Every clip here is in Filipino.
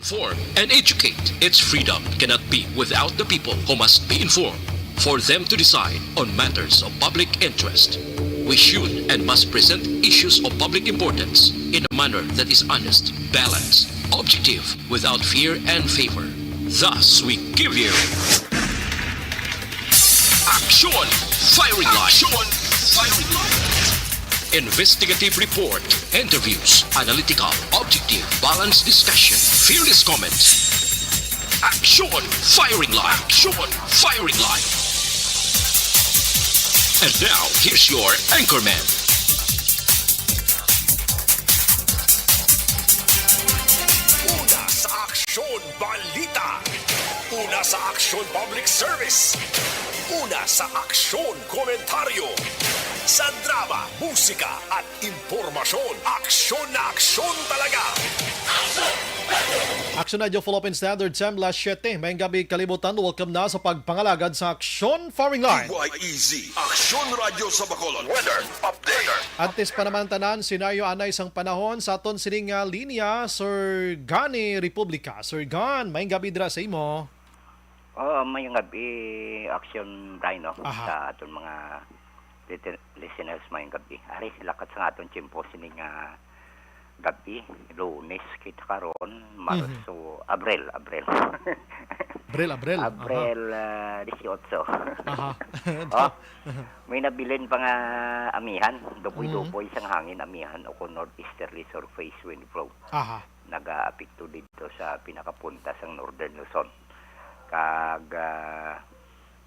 Inform and educate. Its freedom cannot be without the people who must be informed for them to decide on matters of public interest. We should and must present issues of public importance in a manner that is honest, balanced, objective, without fear and favor. Thus, we give you Action Firing Line. Action Firing Line. Investigative report, interviews, analytical, objective, balanced discussion, fearless comments. Action Firing Line. Action Firing Line. And now, here's your anchorman. Una sa Aksyon Balita. Una sa Aksyon Public Service. Una sa Aksyon Komentaryo. Sa drama, musika at impormasyon, aksyon na aksyon talaga. Action Radio Philippine Standard Time, last 7. May gabi kalibutan. Welcome na sa pagpangalagad sa Action Firing Line. DYEZ, Aksyon Radio sa Bacolod. Weather Update. Antes pa naman tanan, senaryo anay isang panahon sa aton sining linya, Sir Gani Republika. Sir Gan, may gabi dra sa imo. May gabi action Brian, no? Aha. Sa aton mga listeners may gabi. Ari lakat sa aton tiyempo sining gabi, Lunes kita karon, Marso, Abril. Abril. Abril 18. Aha. May nabilin pa nga amihan, dupoy-dupoy sang hangin amihan o northeasterly surface wind flow. Aha. Nag-aapekto dito sa pinakapunta sang Northern Luzon. Kag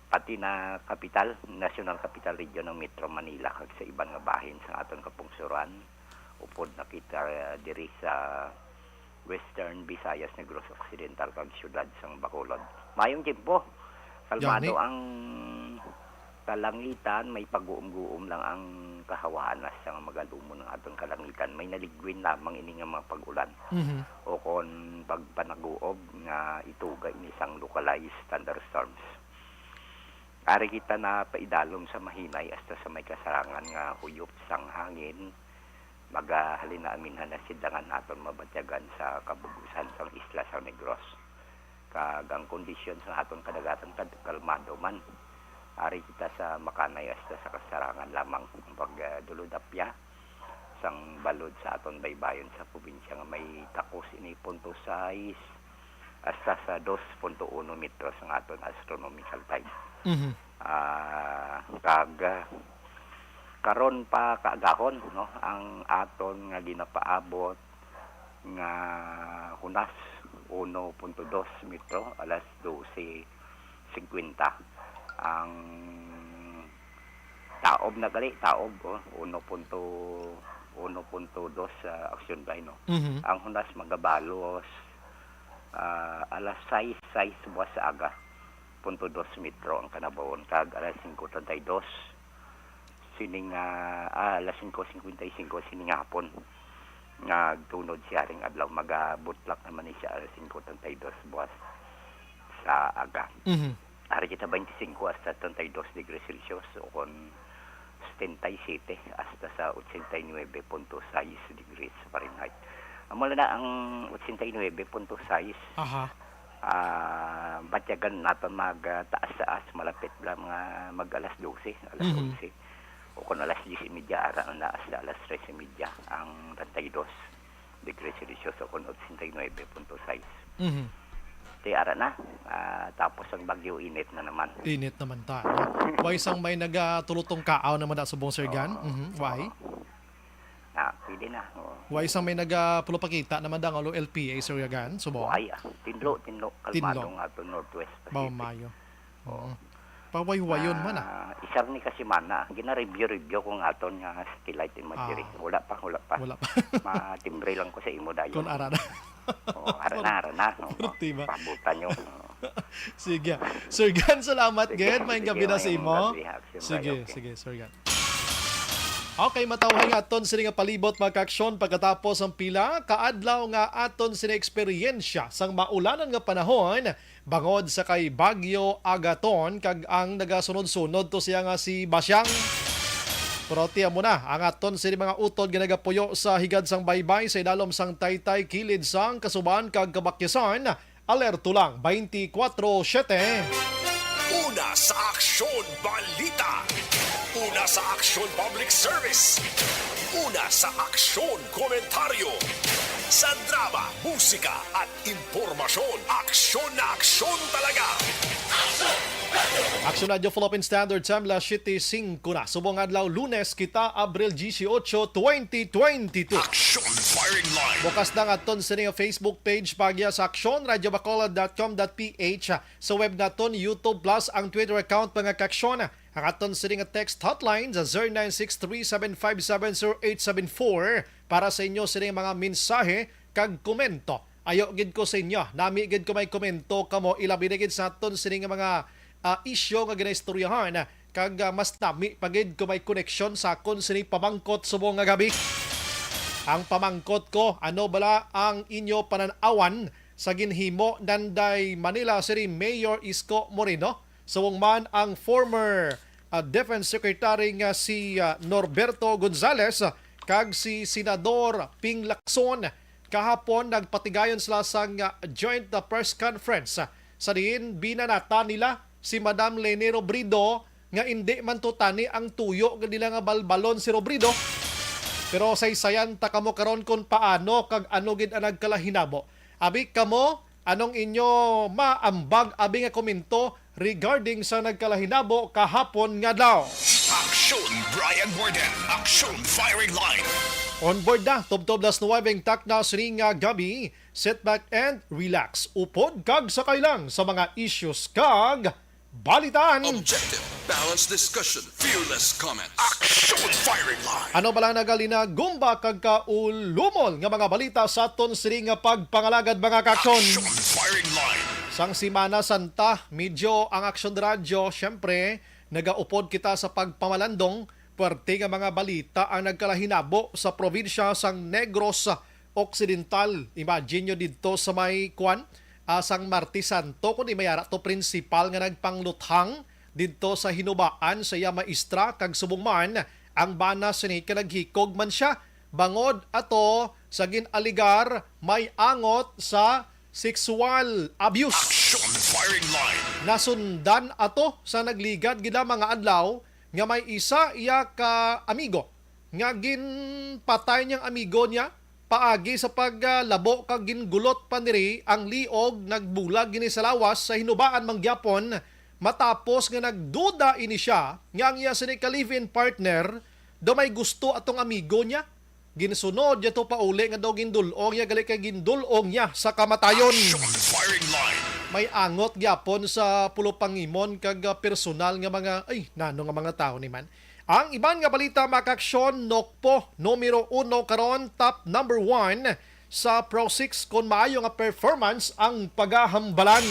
pati na capital, National Capital Region ng Metro Manila kag sa ibang nga bahin sa aton kapungsuran. Upod na kita diri sa Western Visayas, Negros Occidental kag syudad sang Bacolod. Mayong tiempo. Kalmado Yani. ang kalangitan, may pag-uum-guum lang ang kahawanas sa magalumon ng atong kalangitan. May naligwin lamang ini nga mga pag-ulan. O kon pagpanaguob nga ituga ini sang localized thunderstorms. Ari kita na paidalom sa mahinay hasta sa may kasarangan nga huyop sang hangin. Magahalin na aminhan na sidangan naton mabatyagan sa kabugusan sang isla sa Negros. Kag ang kondisyon sa aton kadagatan kalmado man. Ari kita sa makanay hasta sa kasarangan lamang pagduludapya sang balod sa aton baybayon sa probinsya nga may takos ini 0.6 hasta sa 2.1 metros ang aton astronomical time. Karon pa kaagahon, no, ang aton nga ginapaabot nga hunas 1.2 metro alas 12:50. Ang taob na gali, 1.2 sa aksyon bay, no. Ang hunas magabalos alas 6 buwas sa aga. 0.2 metro ang kanabawon kag alas 5:32 sining alas 5:55 sining hapon nga tunod siya ring adlaw magabutlak naman ni siya alas 5:32 buwas sa aga. Ari kita 25 hasta 32 degrees Celsius o kon 77 hasta sa 89.6 degrees Fahrenheit. Amala na ang 89.6. Aha. Batyagan natin magtaas-taas malapit lang mga mag-alas 12, alas 11 o kung alas 10:30 ara na sa alas 13:30 ang 32 degrees Celsius o kung 89.6. Di ara na tapos ang bagyo init na naman. Init naman ta. No? Why sang may nagatulutong kaaw naman sa buong Sir Gan? Why? Pwede na. Why sang may nagapulupakita naman daw ang LPA Sir Gan? Subo. Ay, tinlo kalmado nga to Northwest Pacific. Baw mayo. Paway-wayon man Isar ni kasi mana, gina-review kung aton nga stylite imagery. Wala pa. Wala pa. Matimbre lang ko sa imo dayon. Kung ara na. Ara na. Diba? Pabutan nyo. Sige. Sir Gan, salamat Sige, gid. May gabi na sa mayong imo. gabi, action Sige, tayo, okay. sige, Sir Gan. Okay, matawhay nga aton sini nga palibot magka-aksyon pagkatapos ang pila kaadlaw nga aton sini eksperyensya sang maulanan nga panahon bangod sa kay Bagyo Agaton kag ang nagasunod-sunod to siya nga si Basyang Pero tiyan mo na, ang aton sini mga utod ginagapuyo sa higad sang baybay sa idalom sang taytay kilid sang kasuban kag kabakyasan. Alerto lang, 24/7. Una sa Aksyon Balita. Una sa Aksyon Public Service. Una sa Aksyon Komentaryo. Sa drama, musika at impormasyon. Aksyon na aksyon talaga. Aksyon Radio Philippine Standard Time, La 7:05 na. Subong adlaw Lunes kita, Abril 18, 2022. Aksyon Firing Line. Bukas na nga aton sa ning Facebook page pagya sa Aksyon, radiobacolod.com.ph. Sa web naton, YouTube Plus, ang Twitter account mga Kaksyon. Ang aton sa ning text hotline sa 0963-757-0874 para sa inyo sa ning mga mensahe kag komento. Ayo gid ko sa inyo, nami gid ko may komento kamo, ilabi na gid sa aton sa ning mga isyo nga ginaistoryahan kag mas nami pagid ko may connection sa akon sa ning pamangkot subong nga gabi. Ang pamangkot ko, ano bala ang inyo pananawan sa ginhimo nanday Manila City Mayor Isko Moreno? Subong man ang former Defense Secretary nga si Norberto Gonzales kag si Senador Ping Lacson. Kahapon nagpatigayon sila sa joint press conference. Sa diin binanata nila si Madam Leni Robredo nga hindi man tutani ang tuyo nga nila nga balbalon si Robredo. Pero saysayan ta kamo karon kung paano kag ano gid ang nagkalahinabo. Abi kamo anong inyo maambag abi nga komento regarding sa nagkalahinabo kahapon nga daw. Aksyon Brian Borden. Aksyon Firing Line. On board na, tubtob das nuwabing takna sining gabi, sit back and relax. Upod kag sakay lang sa mga issues kag balitaan. Objective, balanced discussion, fearless comments. Aksyon Firing Line. Ano ba lang nagalina gumba kag kaulumol nga mga balita sa aton sining pagpangalagad mga kaksyon. Aksyon Firing Line. Sang Simana Santa, medyo ang Aksyon Radio, syempre, nagaupod kita sa pagpamalandong. Puwerte nga mga balita ang nagkalahinabo sa probinsya sang Negros Occidental. Imagine nyo dito sa may sang Marti Santo, kundi mayara to principal nga nagpangluthang dito sa hinubaan sa iya maestra kag subong man ang bana sini naghikog man siya. Bangod ato sa ginaligar may angot sa sexual abuse. Aksyon Firing Line. Nasundan ato sa nagligad gila mga adlaw nga may isa iya ka amigo nga ginpatay niyang amigo niya paagi sa paglabo kag gingulot pa niri ang liog nagbulag gini sa lawas sa hinubaan mangyapon matapos nga nagduda ini siya nga ang iya sini ka live-in partner do may gusto atong amigo niya. Ginsunod niya to pauli nga daw gindulong niya gali kay gindulong niya sa kamatayon. Aksyon Firing Line. May angot gyapon sa pulo pangimon kag personal nga mga nano nga mga tao ni man. Ang iban nga balita makaksyon nokpo numero 1 karon top number 1 sa Pro 6 kon maayo nga performance ang pagahambalan.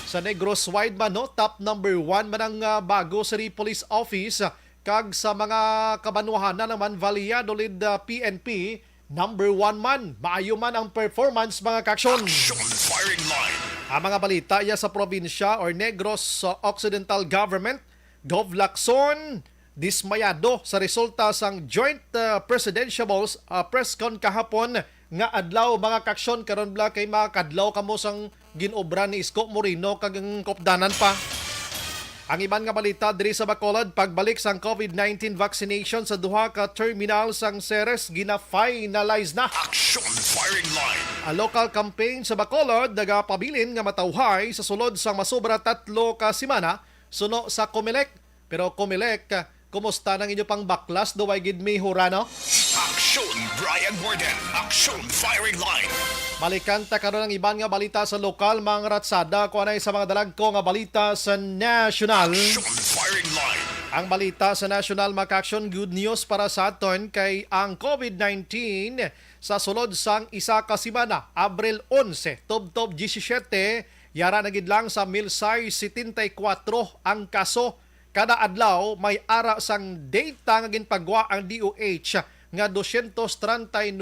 Sa Negros Wide man no, top number 1 man ang bago sa Police Office kag sa mga kabanwahanan naman Valiado lid PNP number 1 man. Maayo man ang performance mga kaksyon. Aksyon Firing Line. Ang mga balita iya sa probinsya or Negros Occidental Government, Gov Lacson, dismayado sa resulta sang joint presidential press con kahapon nga adlaw mga kaksyon karon bla kay makadlaw kamo sang ginobra ni Isko Moreno kag ang kopdanan pa. Ang iban nga balita diri sa Bacolod, pagbalik sang COVID-19 vaccination sa duha ka terminal sang Ceres gina-finalize na. Aksyon Firing Line. Ang local campaign sa Bacolod nagapabilin nga matawhay sa sulod sang masobra 3 ka semana suno sa Comelec. Pero Comelec, kumusta nang inyo pang baklas do way gid may hurano? Aksyon Brian Borden. Aksyon Firing Line. Balikan ta karon ang iban nga balita sa lokal mga ratsada kuanay sa mga dalagko nga balita sa national. Aksyon Firing Line. Ang balita sa national makaksyon good news para sa aton kay ang COVID-19 sa sulod sang isa ka semana Abril 11 tubtob 17 yara na gid lang sa 1,074 ang kaso kada adlaw. May ara sang data nga ginpagwa ang DOH nga 239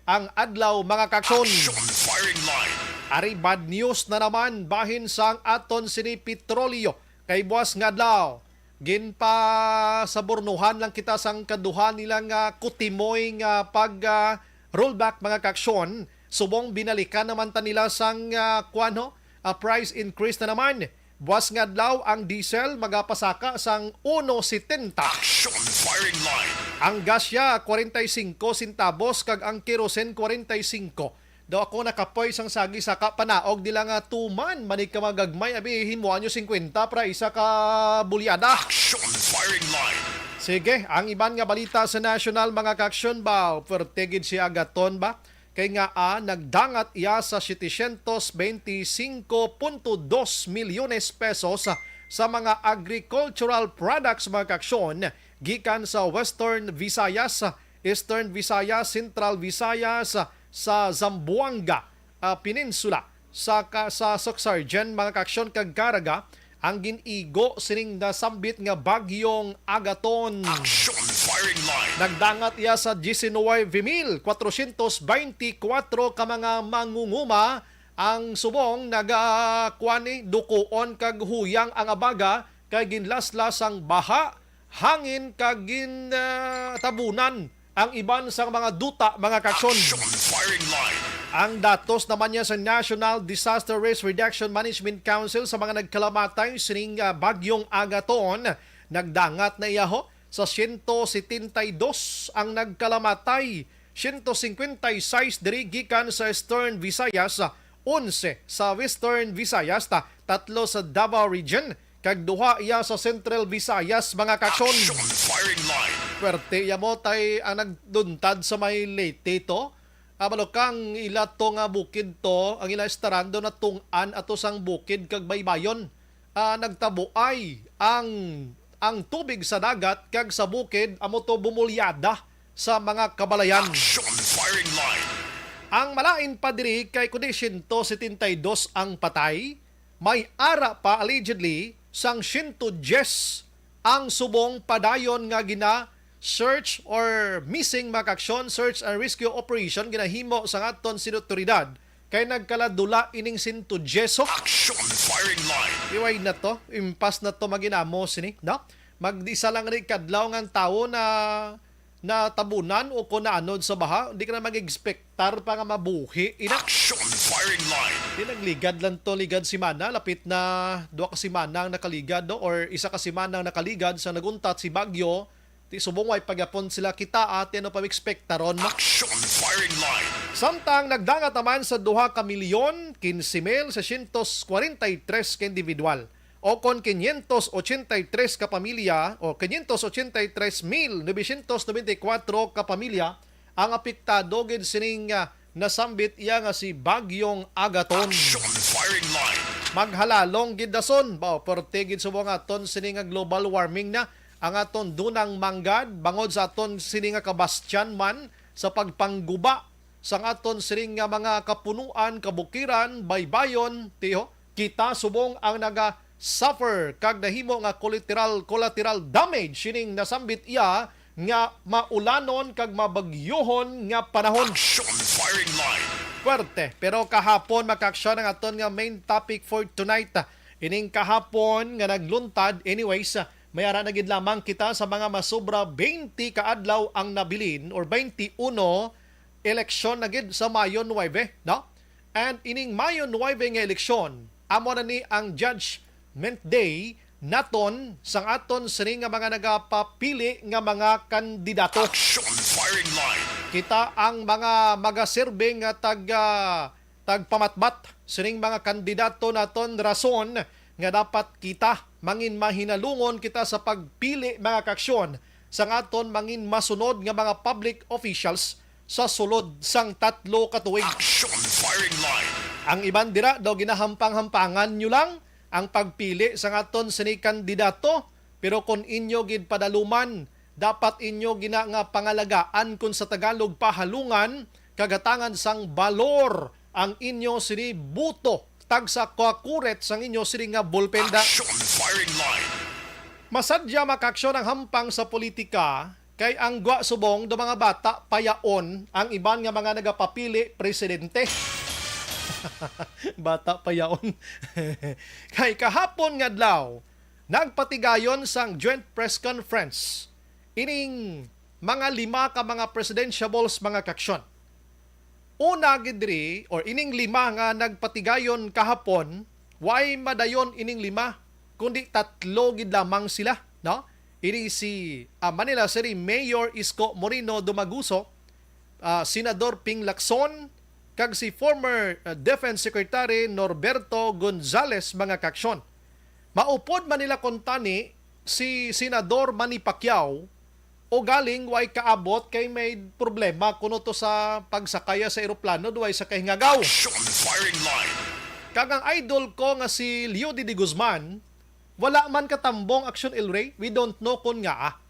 ang adlaw mga kaksyon. Aksyon Firing Line. Ari bad news na naman bahin sang aton sini petrolyo kay buwas nga adlaw ginpa sa burnuhan lang kita sang kaduha nilang kutimoy nga pag rollback mga kaaksyon. Subong binalikan naman ta nila sang price increase na naman. Buwas nga adlaw ang diesel magapasaka sang 1.70. Action firing line. Ang gasya 45 centavos kag ang kerosene 45. Daw ako nakapoy sang sagi saka panaog nila nga tuman manig ka magagmay abi himuan nyo 50 para isa ka bulyada. Action firing line. Sige, ang iban nga balita sa national mga kaaksyon ba pertegid si Agaton ba? Kay nga nagdangat iya sa 725.2 milyones pesos sa mga agricultural products mga kaaksyon gikan sa Western Visayas, Eastern Visayas, Central Visayas, sa Zamboanga Peninsula, sa Soxargen mga kaaksyon kag Caraga ang ginigo sining nasambit nga bagyong Agaton. Action firing line. Nagdangat iya sa 19,424 ka mga mangunguma ang subong nagakuani dukuon kag huyang ang abaga kay ginlaslas ang baha, hangin kag tabunan ang iban sa mga duta mga kaaksyon. Action firing line. Ang datos naman niya sa National Disaster Risk Reduction Management Council sa mga nagkalamatay sining bagyong Agaton, nagdangat na iyaho sa 172 ang nagkalamatay, 156 diri gikan sa Eastern Visayas, 11 sa Western Visayas, 3 sa Davao Region, kag duha iya sa Central Visayas mga kaaksyon. Action firing line. Pwerte iya mo tay ang nagduntad sa may Leyte to. Abalokang ila to nga bukid to, ang ila estarando na tung-an ato sang bukid kag baybayon. Nagtabuay ang tubig sa dagat kag sa bukid amo to bumulyada sa mga kabalayan. Action firing line. Ang malain pa diri kay kundi 172 ang patay, may ara pa allegedly sang 110 ang subong padayon nga search or missing mga kaaksyon, search and rescue operation ginahimo sa aton sinutoridad kay nagkaladula ining 110. Action firing line. Iway na to, impas na to maginamo sini, no? Mag-isa lang rin kadlaw ng tao na tabunan o kung naanod sa baha, hindi ka na mag-expectar pa nga mabuhi. Action firing line. Nagligad lang to, ligad si Mana, lapit na 2 ka simana ang nakaligad or 1 ka simana ang nakaligad sa naguntat si Bagyo. Subong way pagapon sila kita at ano pa expectaron. Action firing line. Samtang nagdangat naman sa 2 ka milyon 15,643 ka individual o kon 583 ka pamilya o 583,994 ka pamilya ang apektado gid sining nasambit iya nga si bagyong Agaton. Action firing line. Maghalalong gid dason ba porte gid subong aton sining nga global warming na ang aton dunang manggad bangod sa aton sini nga kabastyan man sa pagpangguba sa aton sini nga mga kapunuan, kabukiran, baybayon, kita subong ang naga-suffer kag nahimo nga collateral damage sining nasambit iya nga maulanon kag mabagyohon nga panahon. Action firing line. Puwerte, pero kahapon makaaksyon ang aton nga main topic for tonight. Ining kahapon nga nagluntad anyways, may ara na gid lamang kita sa mga masobra 20 kaadlaw ang nabilin or 21 eleksyon na gid sa Mayo 9, no? And ining Mayo 9 nga eleksyon, amo na ni ang Judgment Day naton sang aton sini nga mga nagapapili nga mga kandidato. Action firing line. Kita ang mga magaserbe nga tagpamatbat sining mga kandidato naton rason nga dapat kita mangin mahinalungon kita sa pagpili mga kaaksyon sa aton mangin masunod nga mga public officials sa sulod sang 3 ka tuig. Action firing line. Ang iban dira daw ginahampang-hampangan nyo lang ang pagpili sa aton sini kandidato, pero kung inyo gid padaluman dapat inyo gina nga pangalagaan kung sa Tagalog pahalungan kagatangan sang balor ang inyo sini buto tag sa kwakuret sang inyo sini nga bulpenda. Action firing line. Masadya makaaksyon ang hampang sa politika kay ang gwa subong do mga bata payaon ang iban nga mga nagapapili presidente. Bata payaon. Kay kahapon nga adlaw nagpatigayon sang joint press conference ining mga 5 ka mga presidentiables mga kaksyon. Una gidri or ining 5 nga nagpatigayon kahapon, why madayon ining 5 kundi 3 gid lamang sila, no? Ini si Manila City Mayor Isko Moreno Dumaguso, Senador Ping Lacson, kag si former Defense Secretary Norberto Gonzales mga kaksyon. Maupod man nila kontani si Senador Manny Pacquiao o galing way kaabot kay may problema kuno to sa pagsakaya sa eroplano duway sa kahingagaw. Action firing line. Kag ang idol ko nga si Leo de Guzman, wala man katambong Action El Rey, we don't know kung nga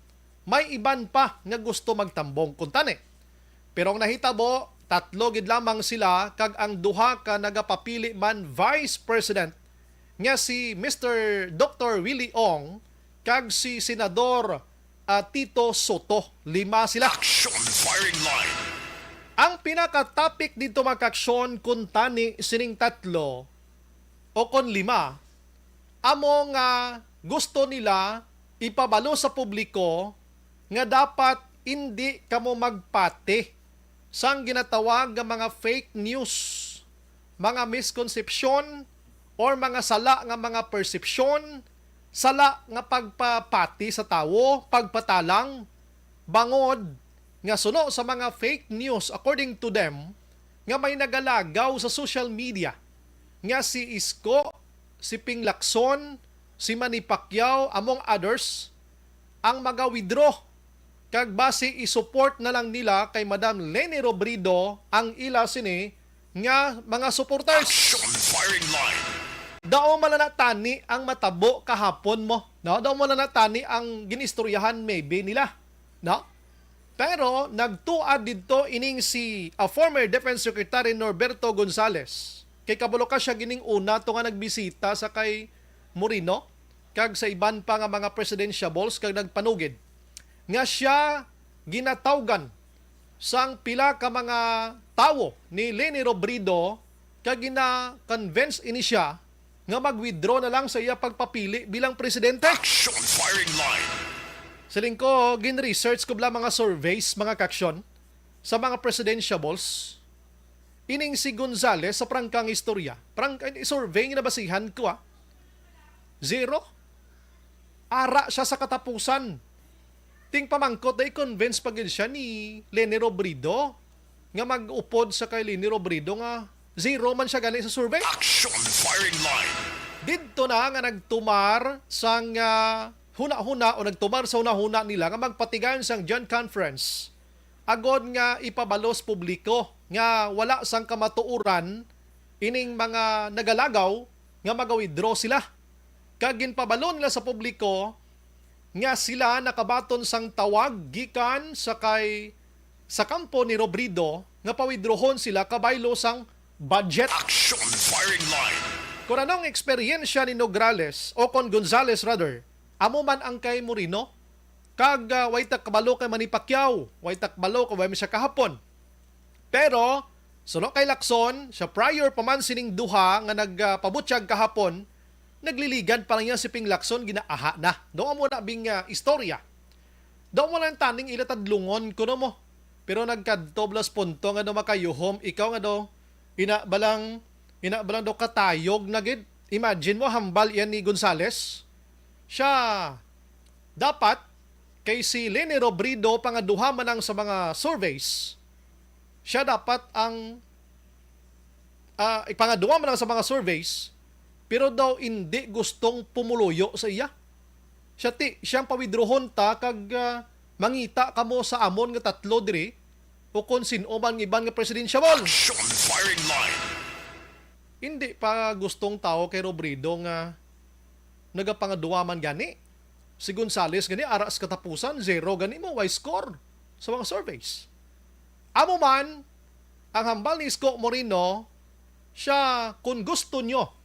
may iban pa nga gusto magtambong kuntani. Pero ang nahitabo, 3 gid lamang sila kag ang duha ka nagapapili man Vice President nga si Mr. Dr. Willie Ong kag si Senador Tito Soto. 5 sila. Action firing line. Ang pinaka-topic dito mga kaksyon kung tani sining 3 o kung 5, amo nga gusto nila ipabalo sa publiko nga dapat hindi kamo magpate sang ginatawag nga mga fake news, mga misconception, or mga sala nga mga perception, sala nga pagpapati sa tawo, pagpatalang, bangod, nga suno sa mga fake news according to them, nga may nagalagaw sa social media, nga si Isko, si Ping Lacson, si Manny Pacquiao, among others, ang maga-withdraw kag base i-support na lang nila kay Madam Leni Robredo ang ila sini nga mga supporters. Action firing line. Daw malanatani ang matabo kahapon mo, no? Daw malanatani ang ginistoryahan maybe nila, no? Pero nagtuad dito ining si former Defense Secretary Norberto Gonzales. Kay kabalo ka siya gining una to nga nagbisita sa kay Moreno kag sa iban pa nga mga presidentiables kag nagpanugid nga siya ginatawgan sang pila ka mga tawo ni Leni Robredo kag gina-convince ini siya nga mag-withdraw na lang sa iya pagpapili bilang presidente. Action firing line. Siling ko, gin-research ko bala mga surveys, mga kaksyon, sa mga presidentiables. Ining si Gonzales sa prangkang istorya. Survey nga nabasihan ko 0. Ara siya sa katapusan. Ting pamangkot ay convince pagin siya ni Leni Robredo nga mag-upod sa kay Leni Robredo nga 0 man siya gani sa survey. Action firing line. Dito na nga nagtumar sang huna-huna o nagtumar sa huna-huna nila nga magpatigayon sang John Conference agod nga ipabalos publiko nga wala sang kamatuuran ining mga nagalagaw nga mag-withdraw sila. Kag ginpabalo nila sa publiko nga sila nakabaton sang tawag gikan sa kampo ni Robredo nga pawidrohon sila kabaylo sang budget. Action firing line. Kung anong eksperyensya ni Nograles o kon Gonzales rather, amo man ang kay Moreno, kag way takbalo kay Manny Pacquiao, way takbalo kay way siya kahapon. Pero suno kay Lacson, siya prior pa man sining duha nga nagpabutyag kahapon, nagliligan pa lang yan si Ping Lacson, ginaaha na. Doon mo na bing istorya. Doon mo lang taning ilatadlungon kuno mo. Pero nagkadtoblas punto nga do makayuhom, ikaw nga do, ina balang do katayog na gid. Imagine mo, hambal yan ni Gonzales. Siya, dapat, kay si Leni Robredo, pangaduha man ang sa mga surveys, siya dapat ang, ipangaduha man ang sa mga surveys, pero daw hindi gustong pumuluyo sa iya. Siyang pawidrohon ta kag mangita kamo sa amon nga 3 diri o kung sino man ng iban nga presidential. Action firing line. Hindi pa gustong tao kay Robredo nga nagapangaduwa man gani. Si Gonzales gani aras katapusan 0 gani mo way score sa mga surveys. Amo man ang hambal ni Isko Moreno, siya kung gusto nyo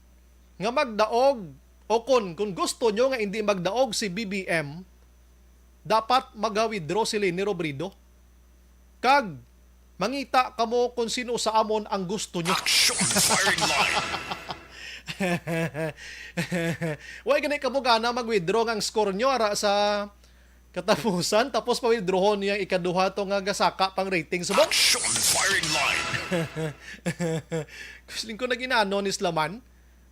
nga magdaog o kung gusto nyo nga hindi magdaog si BBM, dapat mag-withdraw si Leni Robredo. Kag mangita kamo kung sino sa amon ang gusto nyo. Action firing line. Why ganit ka mo gana mag-withdraw ang score nyo ara sa katapusan tapos pa-withdrawon niya ikaduha to nga gasaka pang rating subok. Action firing line. Gusto ko na ginano ni Slaman.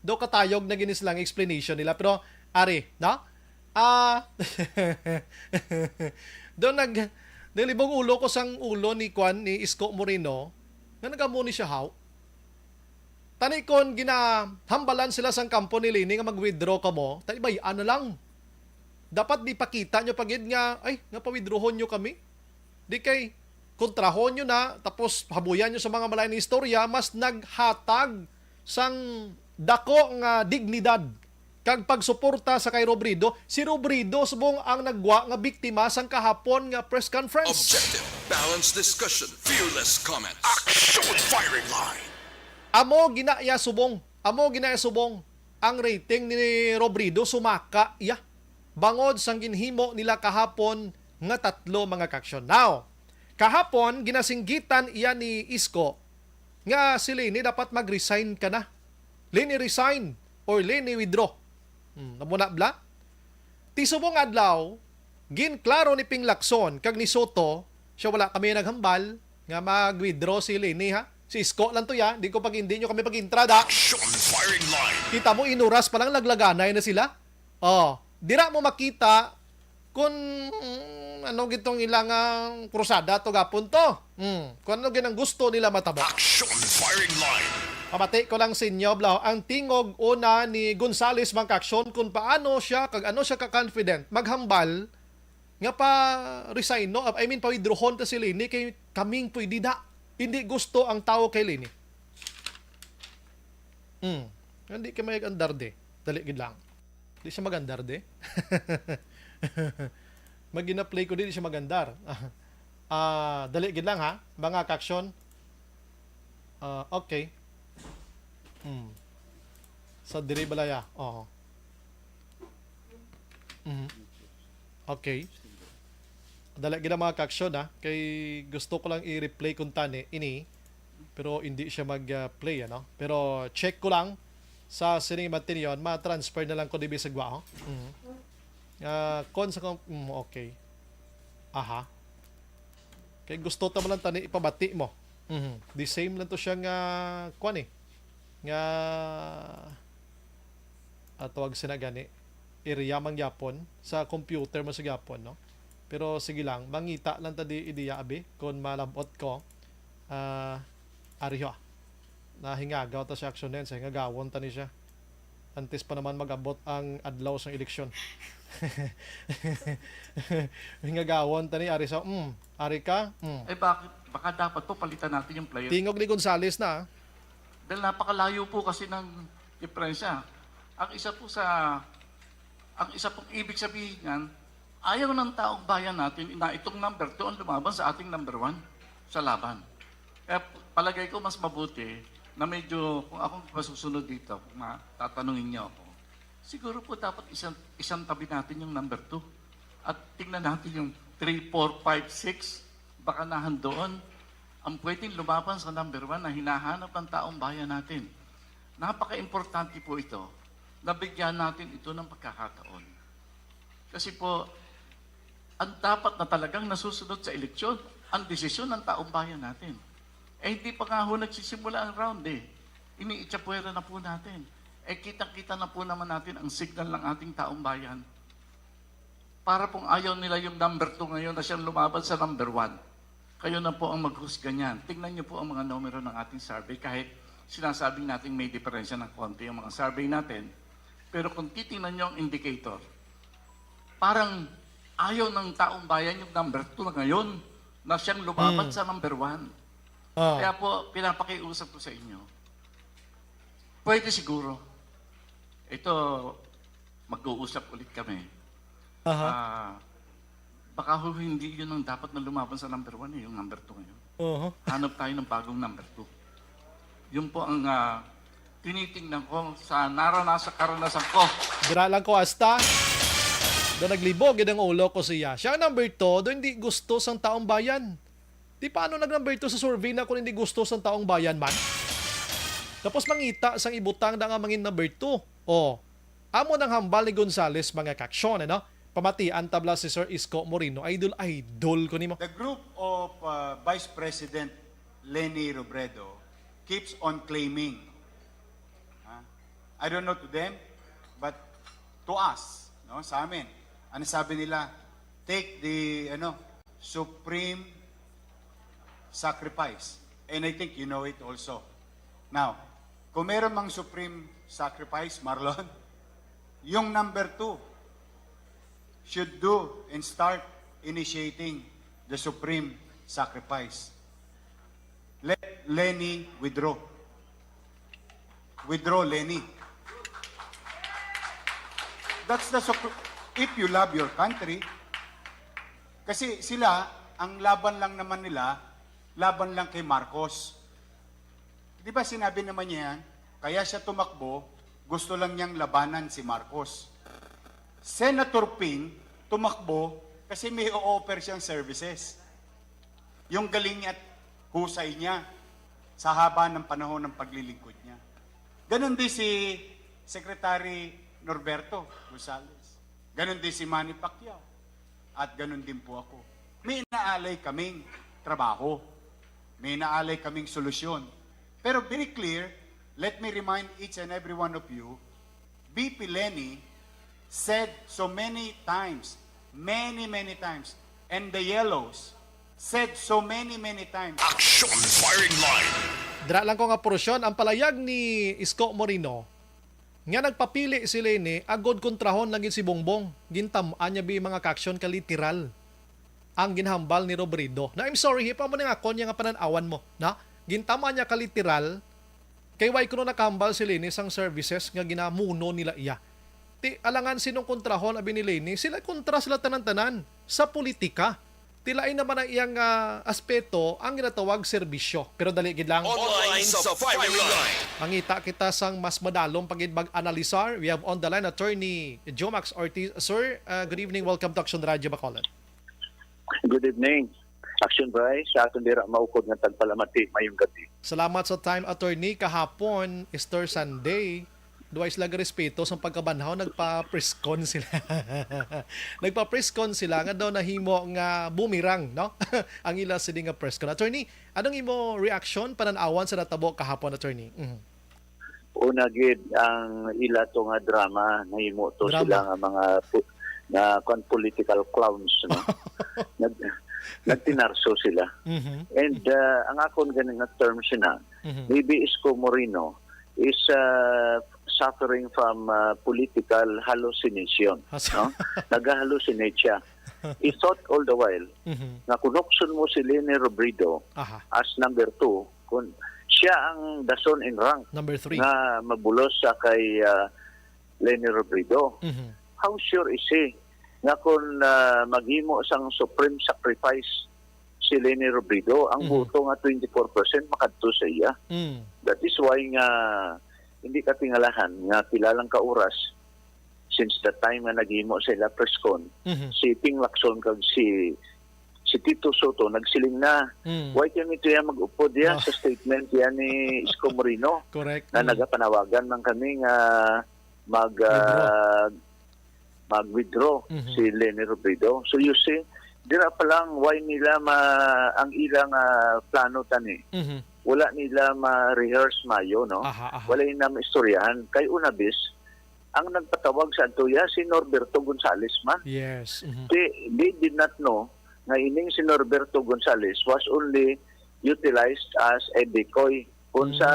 Do katayog na ginislang explanation nila pero ari, no? Do nilibong ulo ko sang ulo ni Kwan ni Isko Moreno nga nagamuni siya haw. Tani kon ginahambalan sila sang kampo ni Lini nga mag-withdraw ka mo, tani bayaan na lang. Dapat di pakita nyo pagid nga, ay, nga pa-withdrawon nyo kami. Di kay kontrahon nyo na, tapos habuyan nyo sa mga malayan na istorya, mas naghatag sang dako nga dignidad kag pagsuporta sa kay Robredo. Si Robredo subong ang nagwa nga biktima sang kahapon nga press conference. Objective, balanced discussion, fearless comments. Action firing line. Amo ginaya subong ang rating ni Robredo sumaka iya bangod sang ginhimo nila kahapon nga 3 mga kaksyon. Now, kahapon ginasinggitan iya ni Isko nga si Leni dapat mag-resign ka na. Leni resign or Leni withdraw. Namuna bla? Ti subong adlaw ginklaro ni Ping Lacson kag ni Soto siya wala kami naghambal nga mag-withdraw si Leni ha. Si Isko lang to ya, di ko hindi nyo kami pag-intrada. Action firing line. Kita mo inuras pa lang naglaganay na sila. Dira mo makita kung ano gitong ilang krusada to gapon to. Kung ano ginang gusto nila matabo. Action firing line. Pamati ko lang sa inyo, Blau, ang tingog una ni Gonzales Mangkaksyon kung paano siya, kag ano siya ka-confident, maghambal, nga pa resign, no? I mean, pa-withdrawon ta si Lini kay kaming pwede da. Hindi gusto ang tao kay Lini. Hindi ka may andar de. Dali gid lang. Di siya magandar de. Magina-play ko di siya magandar. Dali gid lang ha, mga kaksyon. Okay. Sa diri balaya. Okay. Dala gid mga kaksyon ha, kay gusto ko lang i-replay kung tani ini pero hindi siya mag-play ano. Pero check ko lang sa sining material, ma-transfer na lang ko dibi sa gwa ho. Kon sa okay. Aha. Kay gusto ta man lang tani ipabati mo. The same lang to siya nga kwan eh. Nga tawag sina gani area mang yapon sa computer mo sa yapon no. Pero sige lang, mangita lang tadi ideya abi kung malabot ko. Ariho. Nahingagaw ta sa action din sa hingagawon tani siya. Antes pa naman magabot ang adlaw sa eleksyon. Hingagawon tani ari sa ari ka. Eh bakit? Baka dapat po palitan natin yung player. Tingog ni Gonzales na. Dahil napakalayo po kasi ng diferensya. Ang isa pong ibig sabihin yan, ayaw ng taong bayan natin na itong number 2 ang lumaban sa ating number 1 sa laban. Kaya palagay ko mas mabuti na medyo, kung akong masusunod dito, kung tatanungin niyo ako, siguro po dapat isang tabi natin yung number 2 at tingnan natin yung 3, 4, 5, 6, baka nahandoon ang pwedeng lumaban sa number 1 na hinahanap ng taong bayan natin. Napaka-importante po ito na bigyan natin ito ng pagkakataon. Kasi po, ang dapat na talagang nasusunod sa eleksyon, ang desisyon ng taong bayan natin. Hindi pa nga ho nagsisimula ang round eh. Iniitsapwera na po natin. Kitang-kita na po naman natin ang signal ng ating taong bayan. Para pong ayaw nila yung number 2 ngayon na siyang lumaban sa number 1. Kayo na po ang maghusga niyan. Tingnan niyo po ang mga numero ng ating survey kahit sinasabing natin may diferensya ng konti yung mga survey natin. Pero kung titingnan niyo ang indicator, parang ayaw ng taong bayan yung number 2 na ngayon na siyang lumaban sa number 1. Kaya po, pinapakiusap ko sa inyo. Pwede siguro. Ito, mag-uusap ulit kami. Baka hindi yun ang dapat na lumaban sa number 1 yung number 2 ngayon. Hanap tayo ng bagong number 2. Yun po ang tinitingnan ko sa karanasan ko. Dira lang ko hasta. Do naglibog ang ulo ko siya. Siya number 2, do hindi gusto sang taong bayan. Di paano nag number 2 sa survey na kung hindi gusto sang taong bayan man? Tapos mangita sang ibutang na nga mangin number 2. O, amo ng hambal ni Gonzales mga kaksyon, ano? Pamatian tabla si Sir Isko Moreno. Idol ko nimo. The group of Vice President Leni Robredo keeps on claiming, I don't know to them, but to us, no, sa amin, ano sabi nila, take the supreme sacrifice. And I think you know it also. Now, kung meron mang supreme sacrifice, Marlon, yung number 2 should do and start initiating the supreme sacrifice. Let Leni withdraw. Withdraw Leni. That's the if you love your country. Kasi sila, ang laban lang naman nila, laban lang kay Marcos. Di ba sinabi naman niya yan? Kaya siya tumakbo, gusto lang niyang labanan si Marcos. Senator Ping tumakbo kasi may o-offer siyang services. Yung galing at husay niya sa haba ng panahon ng paglilingkod niya. Ganon din si Secretary Norberto Gonzales. Ganon din si Manny Pacquiao. At ganon din po ako. May inaalay kaming trabaho. May inaalay kaming solusyon. Pero very clear, let me remind each and every one of you, VP Leni said so many times, many times, and the Yellows said so many times. Action firing line. Dra lang ko nga porosyon, ang palayag ni Isko Moreno, nga nagpapili si Leni, agod kontrahon lang si Bongbong. Gintamaan niya mga kaksyon ka literal. Ang ginhambal ni Robredo. Na I'm sorry, hipa mo na nga kon nga pananawan mo. Na? Gintama niya ka literal, kay why kuno nakambal si Leni sang services nga ginamuno nila iya. Ti alangan sinong kontrahon abi ni Leni, sila kontra sila tanan-tanan sa politika. Tilain naman ang iyang aspeto ang ginatawag serbisyo. Pero dali gid lang. Online sa firing line. Mangita kita sang mas madalong pagid-analisar. We have on the line attorney Jomax Ortiz. Sir, good evening. Welcome to Action Radio Bacolod. Good evening. Action Bryce, sa atong dira maukod nga tagpalamati mayong gabi. Salamat sa time, attorney. Kahapon, Easter Sunday, duwa sila respeto sa pagkabanhaw, nagpa-presscon sila. Nagpa-presscon sila nga daw nahimo nga bumirang, no? Ang ila sila nga presscon. Attorney, anong imo reaction pananawan sa natabo kahapon, attorney? Una gid ang ila to nga drama nahimo to Drama. sila nga mga political clowns, no? Nagtinarso sila. And ang akong ganing nga term siya, maybe Isko Moreno is suffering from political hallucination. No? Nag-hallucinate siya. He thought all the while na kunokson mo si Leni Robredo as number 2, kung siya ang dason in rank Number 3. na mabulos sa kay Leni Robredo. How sure is he nga kung maghimo sang supreme sacrifice si Leni Robredo, ang boto nga 24% makadto sa iya. That is why nga hindi katingalahan nga kilalang kauras since the time nga naghimo sila presscon, si Ping Lacson kag si Tito Soto nagsiling na. Why kami ito yan mag-upod yan sa statement yan ni Isko Moreno? Correct. Na nagapanawagan man kami nga mag-withdraw si Leni Robredo. So you see, dira pa lang why nila ang ilang plano tani. Wala nila ma-rehearse mayo, no? Wala nila ma-istoryahan. Kay una bis, ang nagpatawag sa Antuya si Norberto Gonzales man. Yes. They did not know na ining si Norberto Gonzales was only utilized as a decoy. Kung sa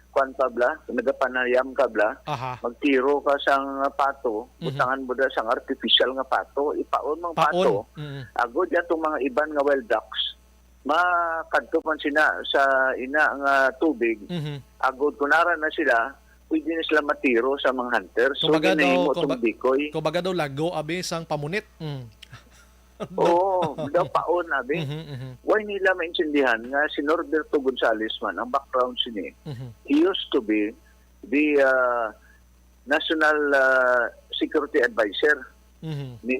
kwan pa bla, nagapanayam ka bla, magtiro ka sang pato, butangan mo da sang artificial nga pato, ipaon mang pato, agod yatong mga iban nga wild ducks, makadto man sina sa ina nga tubig, agod kunara na sila, pwede na sila matiro sa mga hunters. So, ginahimo itong decoy. Kumbaga daw lago, abi, sang pamunit. Oo, daw paon abi. Why nila maintindihan nga si Norberto Gonzales man, ang background siya he used to be the National Security Advisor ni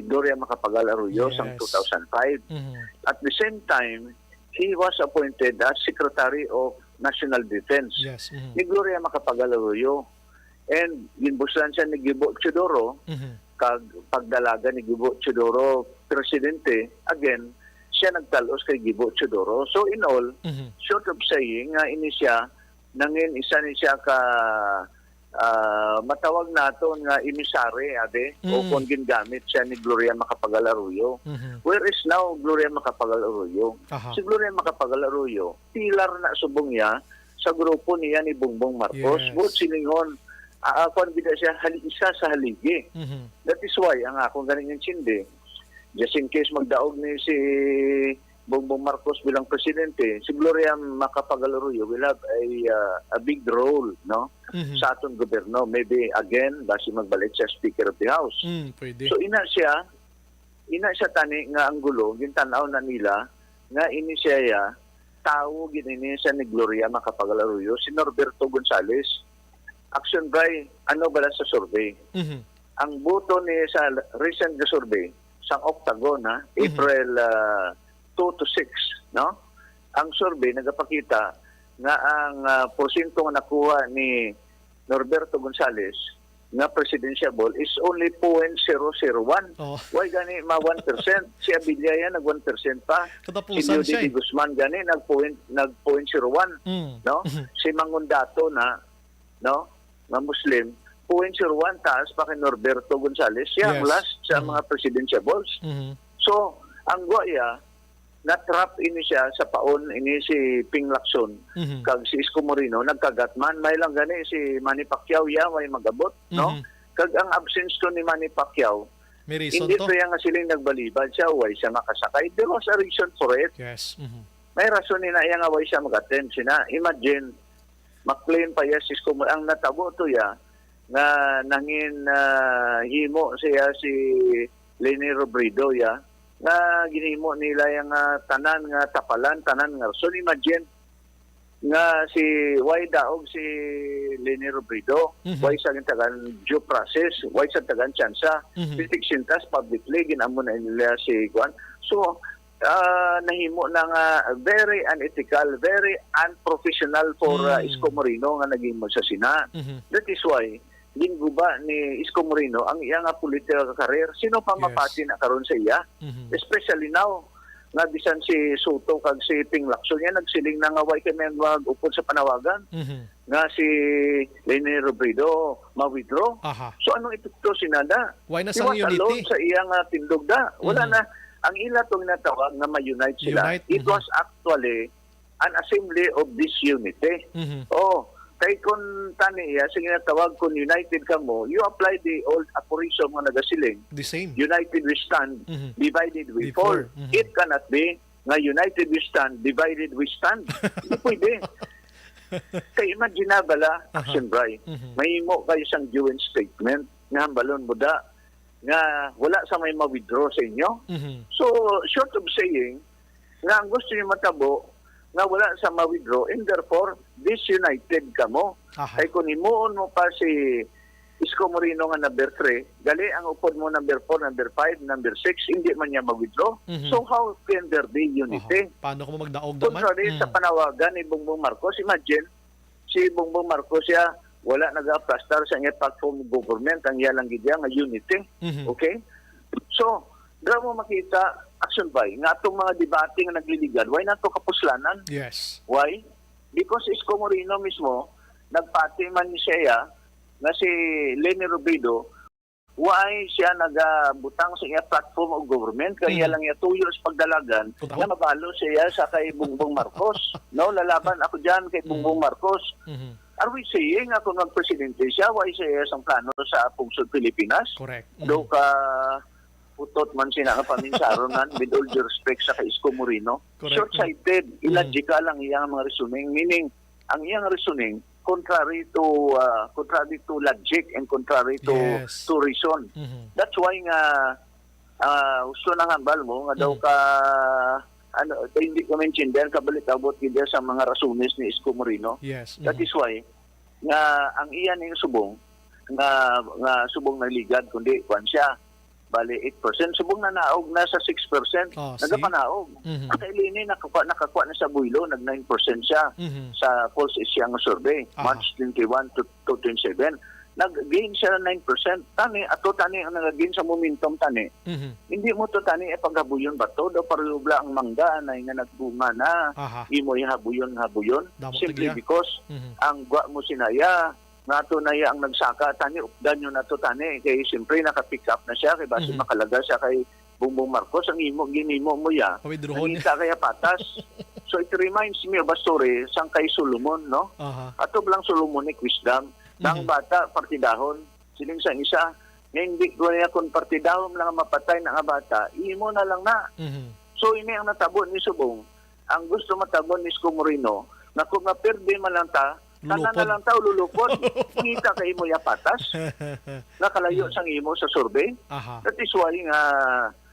Gloria Macapagal Arroyo sang 2005. At the same time, he was appointed as Secretary of National Defense. Yes. Ni Gloria Macapagal Arroyo. And ginbusan siya ni Gibo Chodoro, kag pagdalaga ni Gibo Chodoro presidente, again, siya nagtalos kay Gibo Chodoro. So in all, short of saying, ini siya, nangin isa ni siya ka matawag nato nga emisary, ade, o kung gingamit siya ni Gloria Macapagal Arroyo. Where is now Gloria Macapagal Arroyo? Aha. Si Gloria Macapagal Arroyo, pilar na subong niya sa grupo niya ni Bongbong Marcos. Yes. Both silingon, kung bida siya isa sa haligi. That is why, ang akong galing yung sindi, just in case magdaog ni si Bongbong Marcos bilang presidente, si Gloria Macapagal Arroyo will have a big role, no? Sa atong gobyerno. Maybe again, basi magbalik siya Speaker of the House. Pwede. So ina siya tani nga ang gulo, gintanaw na nila, nga ini siya tao ginini siya ni Gloria Macapagal Arroyo, si Norberto Gonzales. Action by, ano bala sa survey? Ang boto ni sa recent na survey, sa Octagon, April 2 to 6, no? Ang survey nagapakita nga ang porsyento nga nakuha ni Norberto Gonzales nga presidentiable is only 0.001. Oh. Why gani ma 1%? Si Abilia nag 1% pa. Katapusan Si siya Judy Guzman gani nag 0.01, no? Si Mangundato no? Mga Muslim, 0.01 taas pa kay Norberto Gonzales. Siya ang Yes. last sa mga presidentiables. So, ang Guaya, na-trap ini siya sa paon ini si Ping Lacson kag si Isko Moreno nagkagatman may lang gani si Manny Pacquiao may magabot, no? Kag ang absence to ni Manny Pacquiao, May reason hindi to. to yang siling nagbalibad siya, way siya makasakay. There was a reason for it. Yes. May rason nila yang way siya mag-attend sina. Imagine, maklaim pa ya si Isko Moreno. Ang natabo to ya, nga nangin himo siya si Leni Robredo ya, nga ginhimo nila yung tanan nga tapalan, tanan nga rason. Imagine, nga si why daog si Leni Robredo, why sa tagan due process, why sa tagan tsansa, pitik sintas publicly, ginamo na nila si Juan. So, nahimo na nga very unethical, very unprofessional for Isko Moreno nga naging sa Sina. That is why, ginguba ni Isko Moreno ang iyang political career. Sino pa mapati na karon sa iya? Especially now, nga bisan si Soto kag si Ping Lacson yan nagsiling na nga way kami mag-upod sa panawagan nga si Leni Robredo ma-withdraw. So anong ito sinada? Why na sang unity? Alone sa iyang tindog da. Wala na. Ang ila itong natawag na ma-unite sila. It was actually an assembly of disunity. Kay kung tani iya, sige natawag kung united ka mo, you apply the old aphorism nga nagasiling. The same. United we stand, divided we fall. It cannot be nga united we stand, divided we stand. Hindi pwede. Kaya imagine na bala, Action Bray, mahimo kayo isang joint statement nga balon mo da, nga wala sa may ma-withdraw sa inyo. So, short of saying, nga ang gusto niyo matabo, nga wala sa ma-withdraw, and therefore, disunited ka mo. Kaya kung imuon mo pa si Isko Moreno nga number 3, gali ang upod mo number 4, number 5, number 6, hindi man niya mag-withdraw. So how can there be unity? Paano ko magdaog naman? Contrary sa panawagan ni Bongbong Marcos, imagine, si Bongbong Marcos siya, wala nag-aplastar sa nga platform government, ang iyalang gidya nga unity. Okay? So, dra mo makita, Action by, nga itong mga debate nga nagliligad, why na ito kapuslanan? Yes. Why? Because Isko Moreno mismo, nagpati man siya na si Leni Robredo, why siya nagabutang sa iya platform of government, kaya lang iya 2 years pagdalagan, na mabalo siya sa kay Bongbong Marcos. No, lalaban ako dyan kay Bongbong Marcos. Are we saying ako mag-presidente siya, why siya isang plano sa Pungsod Pilipinas? Correct. Do ka putot man sina nga paminsaronan with all due respect sa kay Isko Moreno. Short-sighted, illogical ang iyang mga reasoning, meaning ang iyang reasoning contrary to logic and contrary to reason. That's why nga gusto nang hambal mo nga daw ka hindi ko mention dahil kabalik-abot gid sa mga rasones ni Isko Moreno. That is why nga ang iyan ning subong nga subong na ligad kundi kuan siya bali 8%. Subong na naog na sa 6%. Oh, see? Nagapanaog. Mhm. Ang kailini, nakakuha na sa Builo, nag 9% siya Mhm. sa Pulse Asia nga survey, Aha. March 21 to 27. Nag-gain siya ng 9%. Tani, ato tani ang nag-gain sa momentum tani. Mhm. Hindi mo to tani paghabuyon ba to? Do parubla ang mangga na nga nagbunga na. Aha. Imo habuyon. Damo Simply tigya. because Mhm. ang gwa mo sinaya nga to na ang nagsaka tani updan nyo na to tani kay siyempre naka-pick up na siya kay base Mhm. makalaga siya kay Bongbong Marcos ang ginimo mo ya. Pawidrohon. Nangita kaya patas. So it reminds me of a story sang kay Solomon, no? Aha. Ato lang Solomonic wisdom. Nang Mhm. bata, partidahon. Siling sa isa, nga hindi ko niya kung partidahon lang ang mapatay ng bata, imo na lang na. Mhm. So ini ang natabo ni Subong. Ang gusto matabo ni Isko Moreno, na kung mapirde man lang ta, tanan Lulupod. na lang ta lulupod. Ngita kay imo ya patas. Nakalayo sang imo sa survey. Aha. That is why nga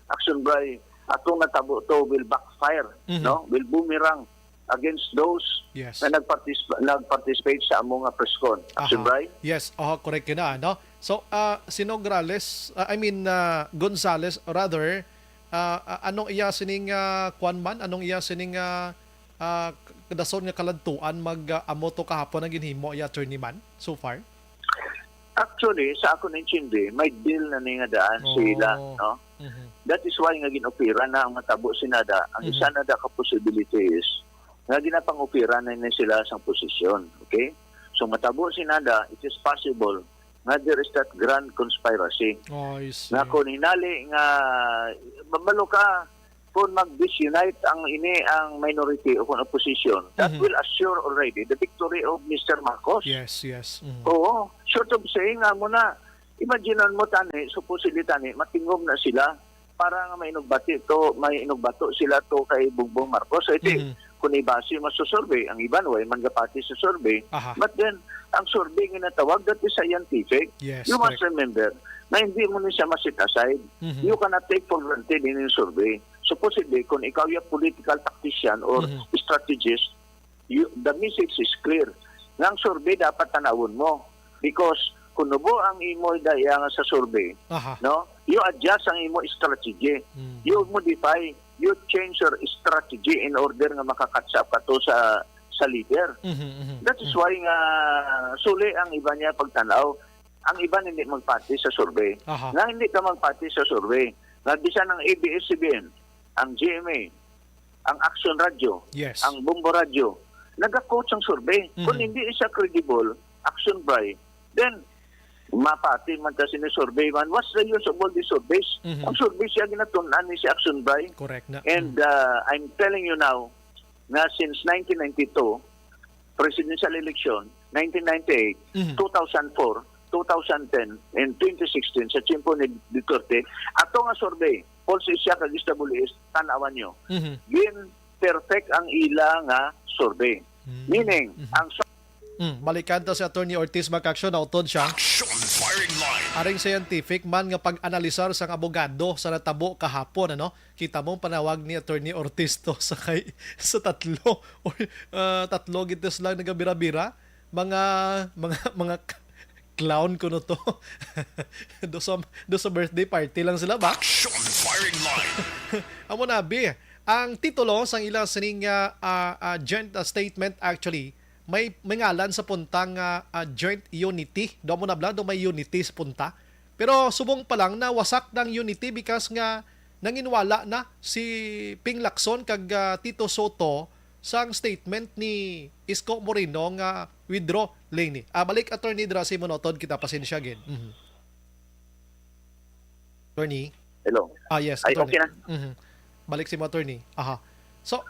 Action Bray atong natabo to will backfire, Mhm. no? Will boomerang against those Yes. na nagparticipate sa among nga press con. Action Aha. Bray? Yes, correct yun na, no? So, sino Gonzales, rather, anong iya sining kwan man? Anong iya sining dason nga kaladtuan mag-amo to kahapon ang ginhimo iya attorney man so far? Actually, sa ako nintindi, may deal na nga daan Oh. sila, no? Mhm. That is why nga ginopera na ang matabo sinada. Ang isa na da ka possibility is nga ginapangopera na sila sa posisyon, okay? So matabo sinada, it is possible nga there is that grand conspiracy. Oh, I see. Nga kung hinali nga babalo ka kung mag-disunite ang minority o kung opposition, that Mhm. will assure already the victory of Mr. Marcos. Yes, yes. Mhm. Oo, short of saying nga mo na, imaginean mo tani, supposedly tani, matingom na sila para nga may inugbato sila to kay Bongbong Marcos. So ito, Mhm. kung ibase mo sa survey, ang iban way mangapati sa survey, Aha. but then, ang survey nga natawag, that is scientific. Yes, You must correct. remember na hindi mo na siya masit aside. Mhm. You cannot take for granted in yung survey. Supposedly, kung ikaw yung political tactician or Mhm. strategist, the message is clear. Nga ang survey dapat tanawon mo. Because kung nubo ang imo daya nga sa survey, Aha. no, you adjust ang imo strategy. Mhm. You modify, you change your strategy in order nga makakatsap ka to sa leader. Mhm, mhm. That is why nga suli ang iba niya pagtanaw. Ang iba hindi magpati sa survey. Aha. Na hindi ka magpati sa survey. Na bisan ng ABS-CBN, ang GMA, ang Action Radio, Yes. ang Bombo Radio, nag-coach ang survey. Kung Mhm. hindi siya credible, Action Bray, then mapati man ta sini-survey man. What's the use of all these surveys? Mhm. Ang survey siya ginatunan ni si Action Bray. Correct na. And I'm telling you now, na since 1992, presidential election, 1998, Mhm. 2004, 2010, and 2016 sa Chimpo ni Duterte, ato nga survey, Pulse Asia kag SWS, tanawan nyo. Mhm. Gin perfect ang ila nga survey. Mhm. Meaning, ang Balikan to si Attorney Ortiz Magkaksyon, nautod siya. Action Firing Line. Aring scientific man nga pag-analisar sang abogado sa natabo kahapon, ano? Kita mo panawag ni Attorney Ortiz to sa tatlo or tatlo gites lang nagabira-bira mga clown ko no to. do sa birthday party lang sila ba? Action Firing Line. Amo na bi. Ang titulo sang ilang sining joint statement actually may ngalan sa puntang joint unity. Do mo na bla do may unity sa punta. Pero subong pa lang na wasak ng unity because nga nanginwala na si Ping Lacson kag Tito Soto sang statement ni Isko Moreno nga withdraw Laney. Balik Attorney Drasi Monotod kita pasensya again. Mhm. Attorney. hello. Yes, Ay, attorney. okay na. Mhm. Balik si mo, attorney. Aha. So,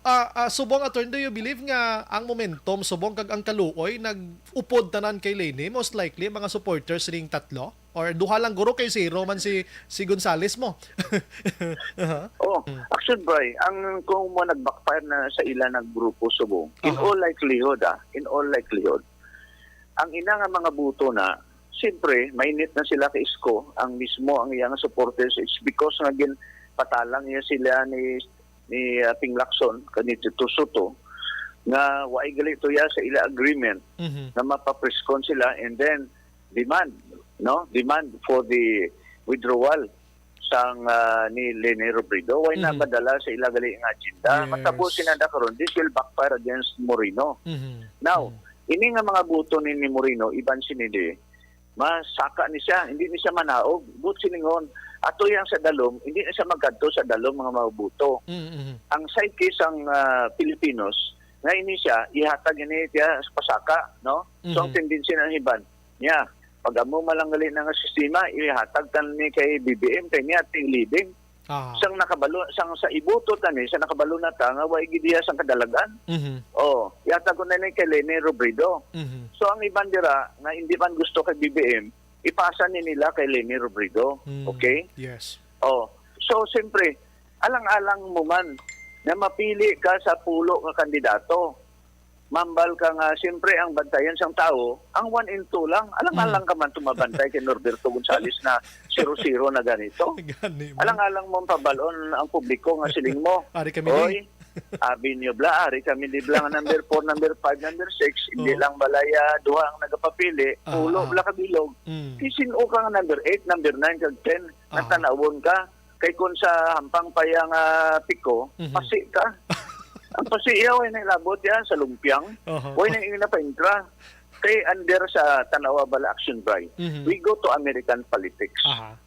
subong attorney, do you believe nga ang momentum, subong kag ang kaluoy, nag-upod tanan kay Laney, most likely, mga supporters ring tatlo? Or duha lang guro kay zero man si Gonzales mo? Aha. Oh, Action Bray, ang kung mo nag-backfire na sa ilan ng grupo subong, in Aha. all likelihood, ang ina nga mga buto na, siyempre, mainit na sila kay Isko, ang mismo, ang iyang supporters, it's because nga patalang niya sila ni Ping Lacson, kanito Soto, nga waay galito ya sa ila agreement Mhm. na mapapreskon sila and then demand for the withdrawal. sang ni Leni Robredo, why na madala sa ilagali nga agenda. Yes. Matabo sinada karon, this will backfire against Moreno. Now, ini nga mga buto ni Moreno, iban sinidi, masaka ni siya, hindi ni siya manaog. But siningon, ato yang sa dalom, hindi na siya magkadto sa dalom mga mabuto. Ang psyche sang Pilipinos, nga ini siya, ihatag ini siya sa pasaka, no? So, ang tendency ng iban, niya, pag amo malanggali ng sistema, ihatag tan ni kay BBM, kay niya, ting leading. Sang nakabalo, sang sa ibuto tani, sa nakabalo na ta, nga way gidiya sang kadalagan. Ihatag ko na ni kay Leni Robredo. So, ang iban dira, nga hindi man gusto kay BBM, ipasa ni nila kay Leni Robredo. Okay? Yes. So, siyempre, alang-alang mo man na mapili ka sa pulo nga kandidato. Mambal ka nga, siyempre, ang bantayan sang tao, ang 1 and 2 lang. Alang-alang ka man tumabantay kay Norberto Gonzales na 0-0 na ganito. Gani mo. Alang-alang mo pabalon ang publiko nga siling mo. Ari kami Oy, abi niyo bla, ari kami di bla nga number 4, number 5, number 6, hindi lang balaya, duha ang nagapapili, pulo bla kabilog. Kisino ka nga number 8, number 9, kag 10, natanawon ka, kay kun sa hampang payang piko, pasi ka. Ang pasiyaw ay nailabot yan sa lumpiang, way na yung napaintra. Kay under sa Tanawa Bala Action Drive, we go to American politics.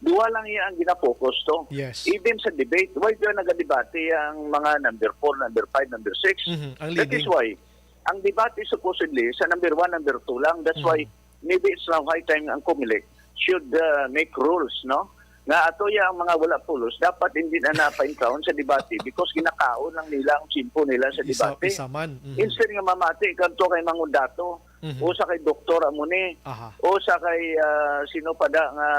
Duwa lang yan ang ginapokus to. Yes. Even sa debate, why doon nagadebate ang mga number 4, number 5, number 6? Ang That is leading. why, ang debate supposedly sa number 1, number 2 lang. That's why, maybe it's now high time ang COMELEC should make rules, no? Nga ato ang mga wala pulos, dapat hindi na napaintaon sa debate because ginakaon lang nila ang simpo nila sa debate. Isa man. Instead nga mamati, kanto kay Mangundato, o sa kay Doktor Amune, o sa kay sino pa da nga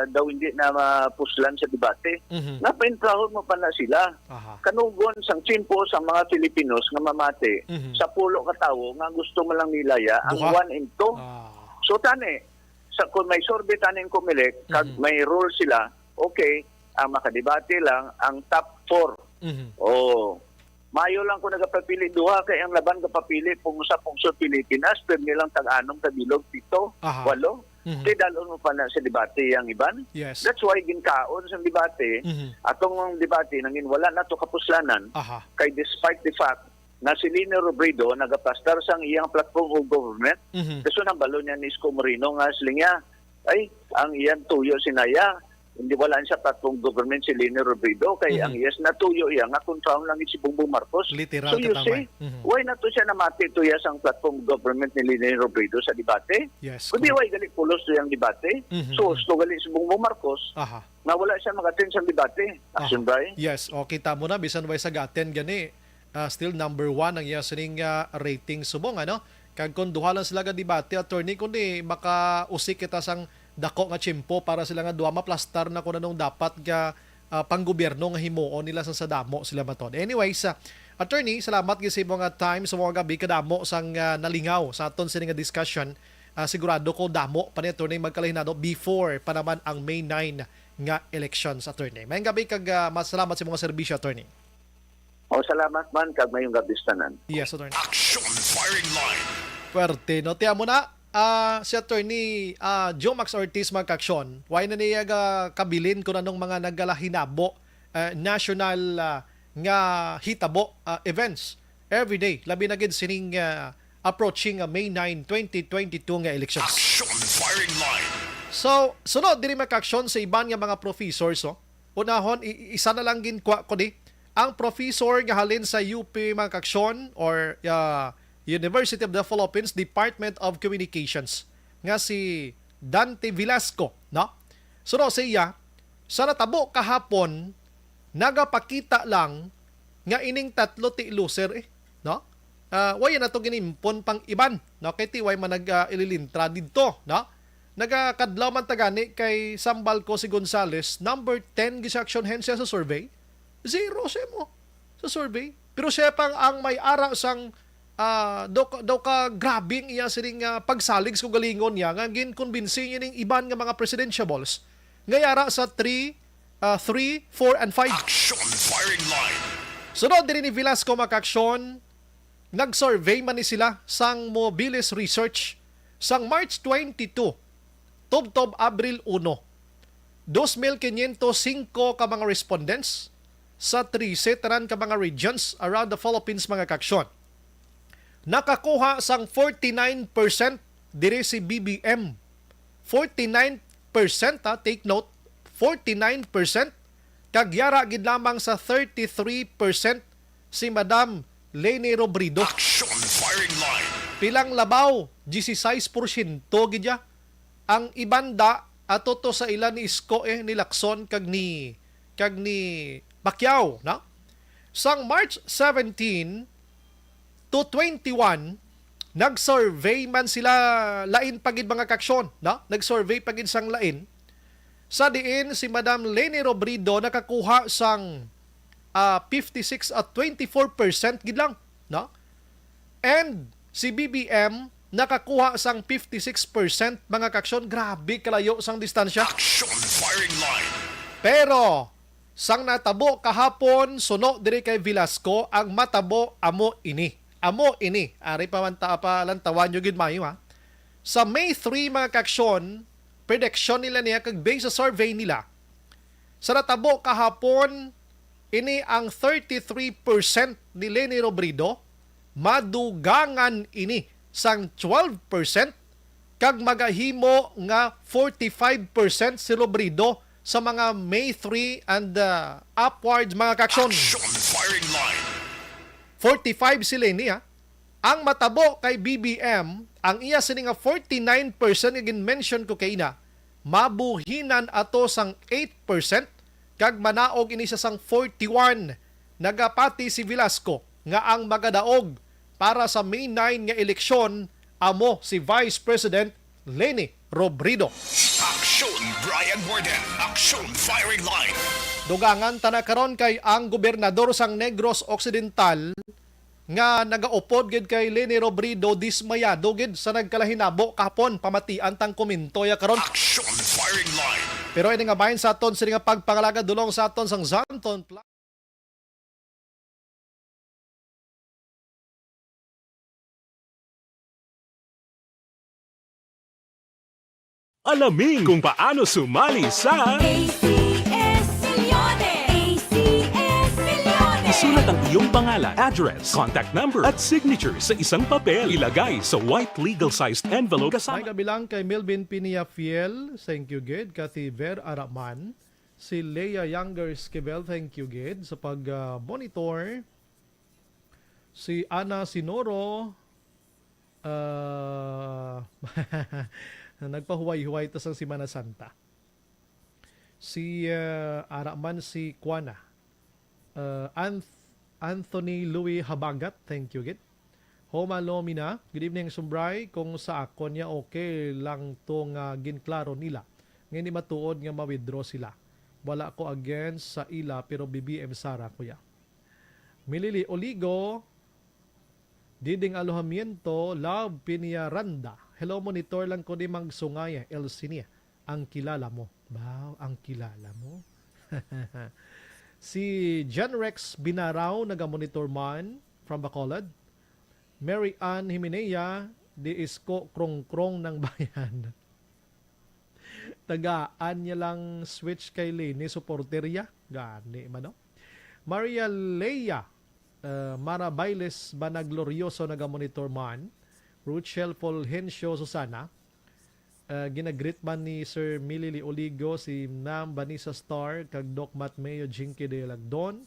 daw hindi na mapuslan sa debate. Napaintrahon mo pa na sila. Kanugon sang simpo sa mga Filipinos nga mamati sa pulo ka tawo nga gusto mo lang nilaya ang 1 and 2. So tani, kung may sorbe tanin COMELEC, kag may rule sila, okay, ang makadebate lang ang top 4. Mayo lang kung nagapapili duha kay ang laban kapapili sa pungsod Pilipinas, pero nilang tag-anong kabilog 7, 8. Kaya dalon mo pa na sa debate ang iban. Yes. That's why ginkaon sa debate, atong debate nangin wala na to kapuslanan, kay despite the fact na si Leni Robredo nagapastar sang iyang platform of government, kasi nang balo niya ni Isko Moreno nga silingya, ay, ang iyang tuyo sinaya, hindi wala siya platform government si Leni Robredo, kay ang iyas na tuyo iya nga confirm lang si Bongbong Marcos. Literal so you see, why na to siya namati tuya sang platform government ni Leni Robredo sa debate? Yes. Kundi why galit pulos tuyang debate? So, galit si Bongbong Marcos, na wala siya mag-attend sa debate. Action ba? Yes, o kita mo na, bisan way sa gaten gani, still number 1 ang iya sining rating subong, ano? Kag kung duha lang sila nga debate, attorney, kundi makausik kita sang dako nga tsimpo para sila nga duha maplastar na kung anong dapat nga panggobyerno nga himuon nila sa damo sila maton. Anyways, attorney, salamat gyud sa imong time sa mga gabi kadamo sang nalingaw sa aton sining nga discussion. Sigurado ko damo pa ni attorney magkalahinado before pa naman ang May 9 nga elections, attorney. Mayong gabi kag masalamat sa mga serbisyo, attorney. Salamat man kag mayong gabistanan. Yes, attorney. Action Firing Line. Puwerte, no? Tiyan mo na, si attorney Joe Max Ortiz magkaksyon, why na niya kabilin kung anong mga nagalahinabo national nga hitabo events every day. Labi na gid sining approaching May 9, 2022 nga elections. Action Firing Line. So, sunod diri magkaksyon sa iban nga mga professors. Unahon, isa na lang ginkuha ko di. Ang professor nga halin sa UP magkaksyon or University of the Philippines Department of Communications nga si Dante Velasco, no? So siya sa natabo kahapon nagapakita lang nga ining tatlo ti loser no? Way na to ginimpon pang iban, no? Kay ti way man ililintra didto, no? Nagakadlaw man tagani kay Sambalco si Gonzales, number 10 gisaksyon hensya sa survey. 0 siya mo sa survey. Pero siya pang ang may ara sang daw ka grabing iya sining pagsalig sa galingon niya nga gin-convince niya ning iban nga mga presidentiables nga yara sa 3, 4, and 5. Action Firing Line. Sunod din ni Velasco makaksyon, nag-survey man ni sila sang Mobilis Research sang March 22, Tob-Abril 1. 2,505 ka mga respondents sa 13 tanan ka mga regions around the Philippines mga kaksyon. Nakakuha sang 49% diri si BBM. 49% take note, 49%, kagyara gid lamang sa 33% si Madam Leni Robredo. Action firing line. Pilang labaw, 16% gidya. Ang ibanda ato to sa ilan ni Isko ni Lacson kag ni Pacquiao, no? Sang March 17 to 21, nag-survey man sila lain pagid mga kaksyon, no? Nag-survey pagid sang lain. Sa diin si Madam Leni Robredo nakakuha sang 56 at 24% gid lang, no? And si BBM nakakuha sang 56% mga kaksyon. Grabe kalayo sang distansya. Action firing line. Pero sang natabo kahapon suno diri kay Velasco, ang matabo amo ini. Amo ini. Ari pa man pa lantawan yo gid mayo ha. Sa May 3 mga kaksyon, prediction nila niya kag based sa survey nila. Sa natabo kahapon, ini ang 33% ni Leni Robredo, madugangan ini sang 12% kag magahimo nga 45% si Robredo sa mga May 3 and upwards mga kaksyon. Action firing line. 45 si Leni ha. Ang matabo kay BBM, ang iya sini nga 49% nga gin-mention ko kay ina, mabuhinan ato sang 8% kag manaog ini sa sang 41. Nagapati si Velasco nga ang magadaog para sa May 9 nga eleksyon amo si Vice President Leni Robredo. Action Brian Borden. Action firing line. Dugangan ta na karon kay ang gobernador sang Negros Occidental nga nagaupod gid kay Leni Robredo dismayado gid sa nagkalahinabo kahapon pamatian tang komento ya karon. Action firing line. Pero ini nga bahin sa aton sini nga pagpangalaga dulong sa aton sang Zanton Alamin kung paano sumali sa ACS Milyones! isulat ang iyong pangalan, address, contact number at signature sa isang papel. Ilagay sa white legal-sized envelope May kasama. kabilang kay Melvin Pinia Fiel, thank you gid. Kathy Ver Araman, si Leia Younger Esquivel, thank you gid sa pag-monitor. Si Ana Sinoro, nagpahuway-huway tas ang Semana Santa. Si Araman si Kuana. Anthony Louis Habagat, thank you gid. Homa Lomina, good evening Sumbray, kung sa ako niya okay lang to nga ginklaro nila. Ngayon di matuod nga ma-withdraw sila. Wala ko against sa ila pero BBM Sara kuya. Milili Oligo, Diding Alojamiento, Love Pinia Randa. Hello monitor lang ko di magsungay Elsinia. Ang kilala mo. Wow, ang kilala mo. Si John Rex Binaraw, naga-monitor man from Bacolod. Mary Ann Himenea, di isko krong-krong ng bayan. Tagaan niya lang switch kay Leni, supporterya. Gani man, no? Maria Leia, Mara Bailes Banaglorioso, naga-monitor man. Ruchel Fulgencio Susana, ginagreet man ni Sir Milili Oligo, si Nam Vanessa Star, kag Doc Matt Mayo, Jinky de Lagdon,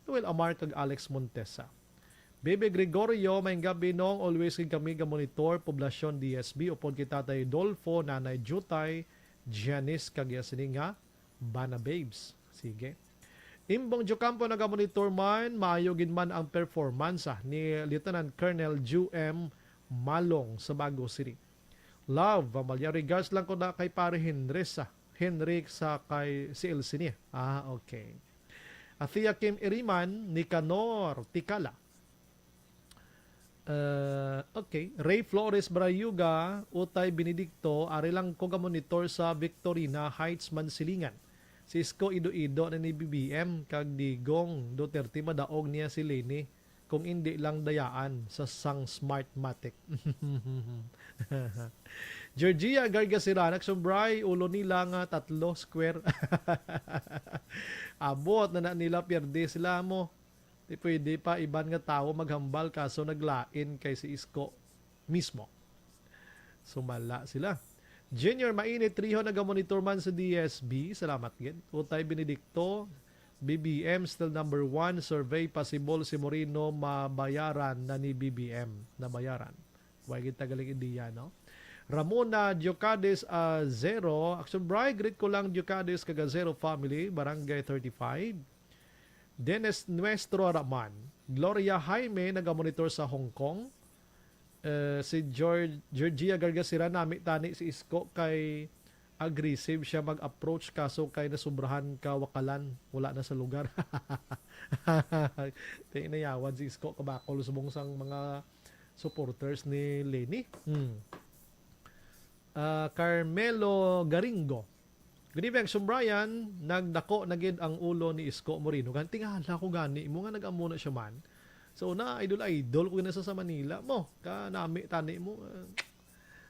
Noel Amar, kag Alex Montesa. Bebe Gregorio, may gabi nong always kami ga-monitor, Poblasyon DSB, upod kita tayo Dolfo, Nanay Jutay, Janice, kag Yasininga, Bana Babes. Sige. Imbong Jocampo naga-monitor man, maayogin man ang performance ni Lieutenant Colonel Ju M. Malong sa Bago City. Love, Amalia, regards lang ko na kay pare Henry sa kay si Elsinia. Okay. Athea Kim Iriman, Nicanor Tikala. Okay. Ray Flores Brayuga, Utay Benedicto, ari lang ko ga monitor sa Victorina Heights, Mansilingan. Si Isko Ido-Ido na ni BBM, kag Digong Duterte madaog niya si Leni, kung hindi lang dayaan sa sang Smartmatic. Georgia Gargasiranak sumbray ulo nila nga 3 square. Abot na nila pierde sila mo. Di pwede pa iban nga tao maghambal kaso naglain kay si Isko mismo. Sumala sila. Junior mainit triho nagamonitor man sa DSB. Salamat gid. Utay Benedicto BBM still number 1 survey possible si Moreno mabayaran na ni BBM nabayaran. Why gid tagaling ideya no? Ramona Diocades 0. Action Bry, greet ko lang Diocades kaga 0 family, Barangay 35. Dennis Nuestro Raman. Gloria Jaime, nagamonitor sa Hong Kong. Si Georgia Gargasira, nami tani si Isko kay aggressive siya mag-approach kaso kay nasubrahan ka wakalan. Wala na sa lugar. Tinayawan si Isko kabakol subong sang mga supporters ni Lenny. Carmelo Garingo. Good evening, Brian. Nagdako na gid ang ulo ni Isko Moreno. Tingala ko gani mo nga nag-amuna siya man. So na idol ko nasa sa Manila mo. Kanami tani mo.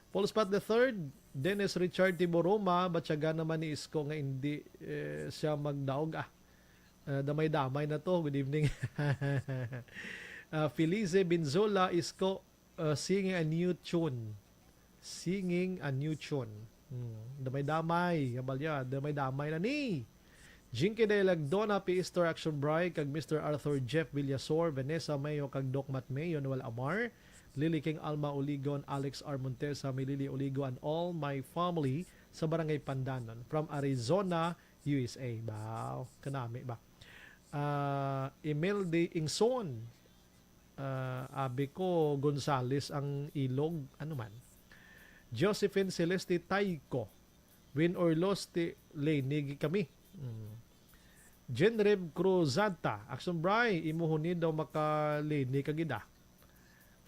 Paul Spot the Third, Dennis Richard Tiboroma, batyaga naman ni Isko nga hindi siya magdaog. Damay-damay na to. Good evening. Felice Binzola, Isko singing a new tune. Damay-damay. Kabalya, damay-damay na ni. Jinky de Lagdona, P.Stor Action Bry, kag Mr. Arthur Jeff Villasor, Vanessa Mayo, kag Doc Matmayo, Noel Amar, Lily King Alma Oligon, Alex R. Montesa, Lily Oligo, and all my family sa Barangay Pandanon from Arizona, USA. Wow, kanami ba? Imelda Ingson, Abi ko Gonzales ang ilog, ano man. Josephine Celeste Taiko, win or loss ti Lenig kami. Jenreb Cruzanta, Action Bry, imuhunin daw makalini kagida.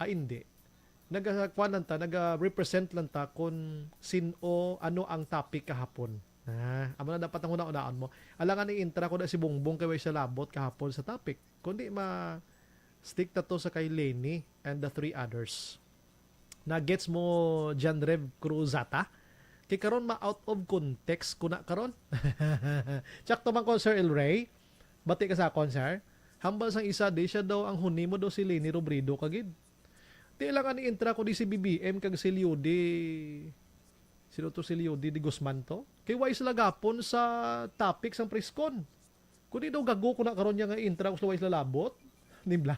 Hindi. Naga-represent lang ta kung sino, ano ang topic kahapon. Amo na dapat ang una-unaan mo. Alangan ni intra ko na si Bongbong kay sa labot kahapon sa topic. Kundi stick ta to sa kay Lenny and the 3 others. Na-gets mo Jenreb Cruzata? Kay karon out of context kuna karon. Check to man ko Sir El Rey. Bati ka sa akon sir. Hambal sang isa di siya daw ang huni mo daw si Lenny Robredo kagid. Di lang ani intra ko di si BBM kag si Liudi. Sino to si Liudi di Guzman to? Kay wise lagapon sa topic sang preskon. Kundi daw gago ko na karon niya nga intra ko sa wise lalabot. Nibla.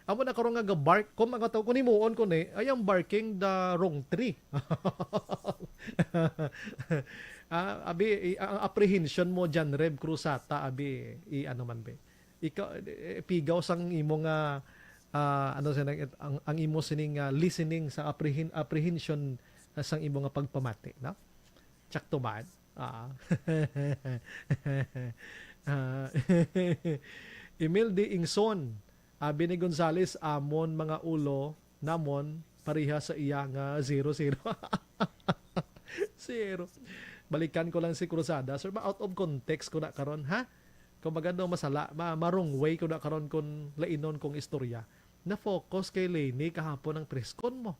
Amo na karon nga ga-bark ko mga tao kuni muon ko ni I am barking the wrong tree. Abi ang apprehension mo Jan Reb Cruzata abi ano man be. Ikaw pigaw sang imo nga ano sa ang imo sining listening sa apprehension sang imo nga pagpamati, no? Check to man. Imelda Ingson, Abi ni Gonzales, amon mga ulo, namon, pariha sa iya nga 0-0. 0. Balikan ko lang si Cruzada. Sir, out of context ko na karon ha? Kung maganda masala, marong way ko na karon kung lainon kong istorya. Na-focus kay Lenny kahapon ang preskon mo.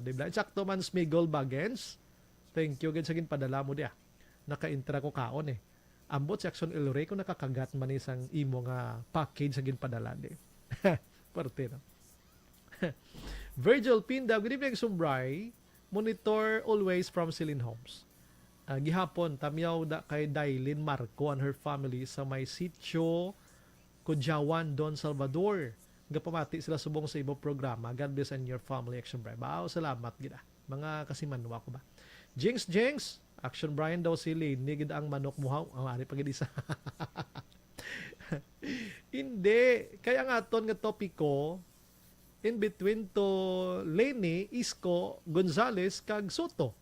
Diba? Sakto man Smigol Bagens. Thank you, gensagin padala mo dia. Naka-intra ko kaon eh. Ambot si Action El Rey kung nakakagat man isang imo nga package sa ginpadala di. Parte no. Virgil Pinda, good evening Sumbray. Monitor always from Celine Homes. Gihapon tamyaw da kay Dailin Marco and her family sa may sitio Kujawan, Don Salvador. Gapamati sila subong sa ibo programa. God bless and your family, Action Bray. Bao, salamat gida. Mga kasimanwa ko ba. Jinx, Action Brian daw si Lenny gid ang manok muhaw. Ang ari pagid isa. Hindi. Kaya nga aton nga topiko in between to Lenny, Isko, Gonzales, kag Soto.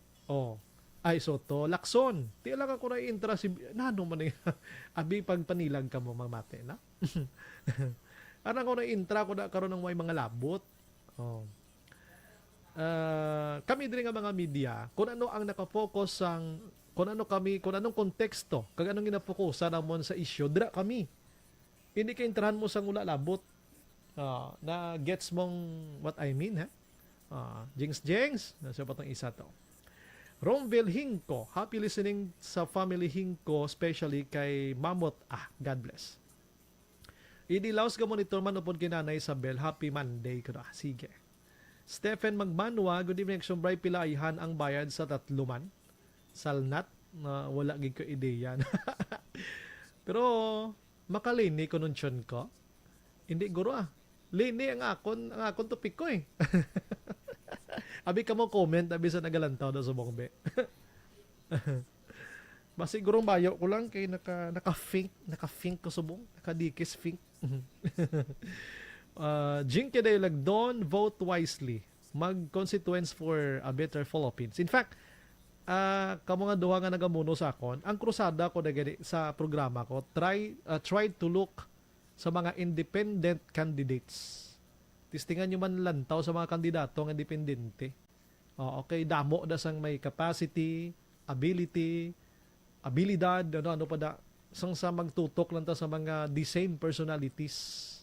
Soto, Lacson. Di lang ako na interest nano man abi pagpanilag ka mo mamate na. Ana ko na intra ko na karon ng may mga labot. Kami din nga mga media, kung ano ang nakafocus sang kung anong konteksto, kag anong ginafokusan namon sa issue, dira kami. Hindi ka intrahan mo sang ula labot. Na gets mong what I mean, ha? Jinx, nasa patang isa to. Romvel Hinko, happy listening sa family Hinko, especially kay Mamot. God bless. Idilaws ka monitor man upon kinanay Isabel, happy Monday ko na. Sige. Stephen Magmanwa, good evening, Sumbray, pilaihan ang bayad sa tatluman. Salnat, na wala gig ko ideya. Pero, makalini ko nun siyon ko. Hindi guro Lini ang akon topic ko eh. Abi ka mo comment, abi sa nagalantaw na sa bongbe. Masigurong bayo ko lang kay naka-fink ko subong, naka-dikis fink. Jinky day lagdon, vote wisely. Mag-constituents for a better Philippines. In fact, kamo nga duha nga nagamuno sa akon, ang krusada ko na sa programa ko, try to look sa mga independent candidates. Tistingan nyo man lantaw sa mga kandidato ng independente. Okay, damo da sang may capacity, ability, abilidad, ano pa da, sang sa magtutok lang ta sa mga the same personalities.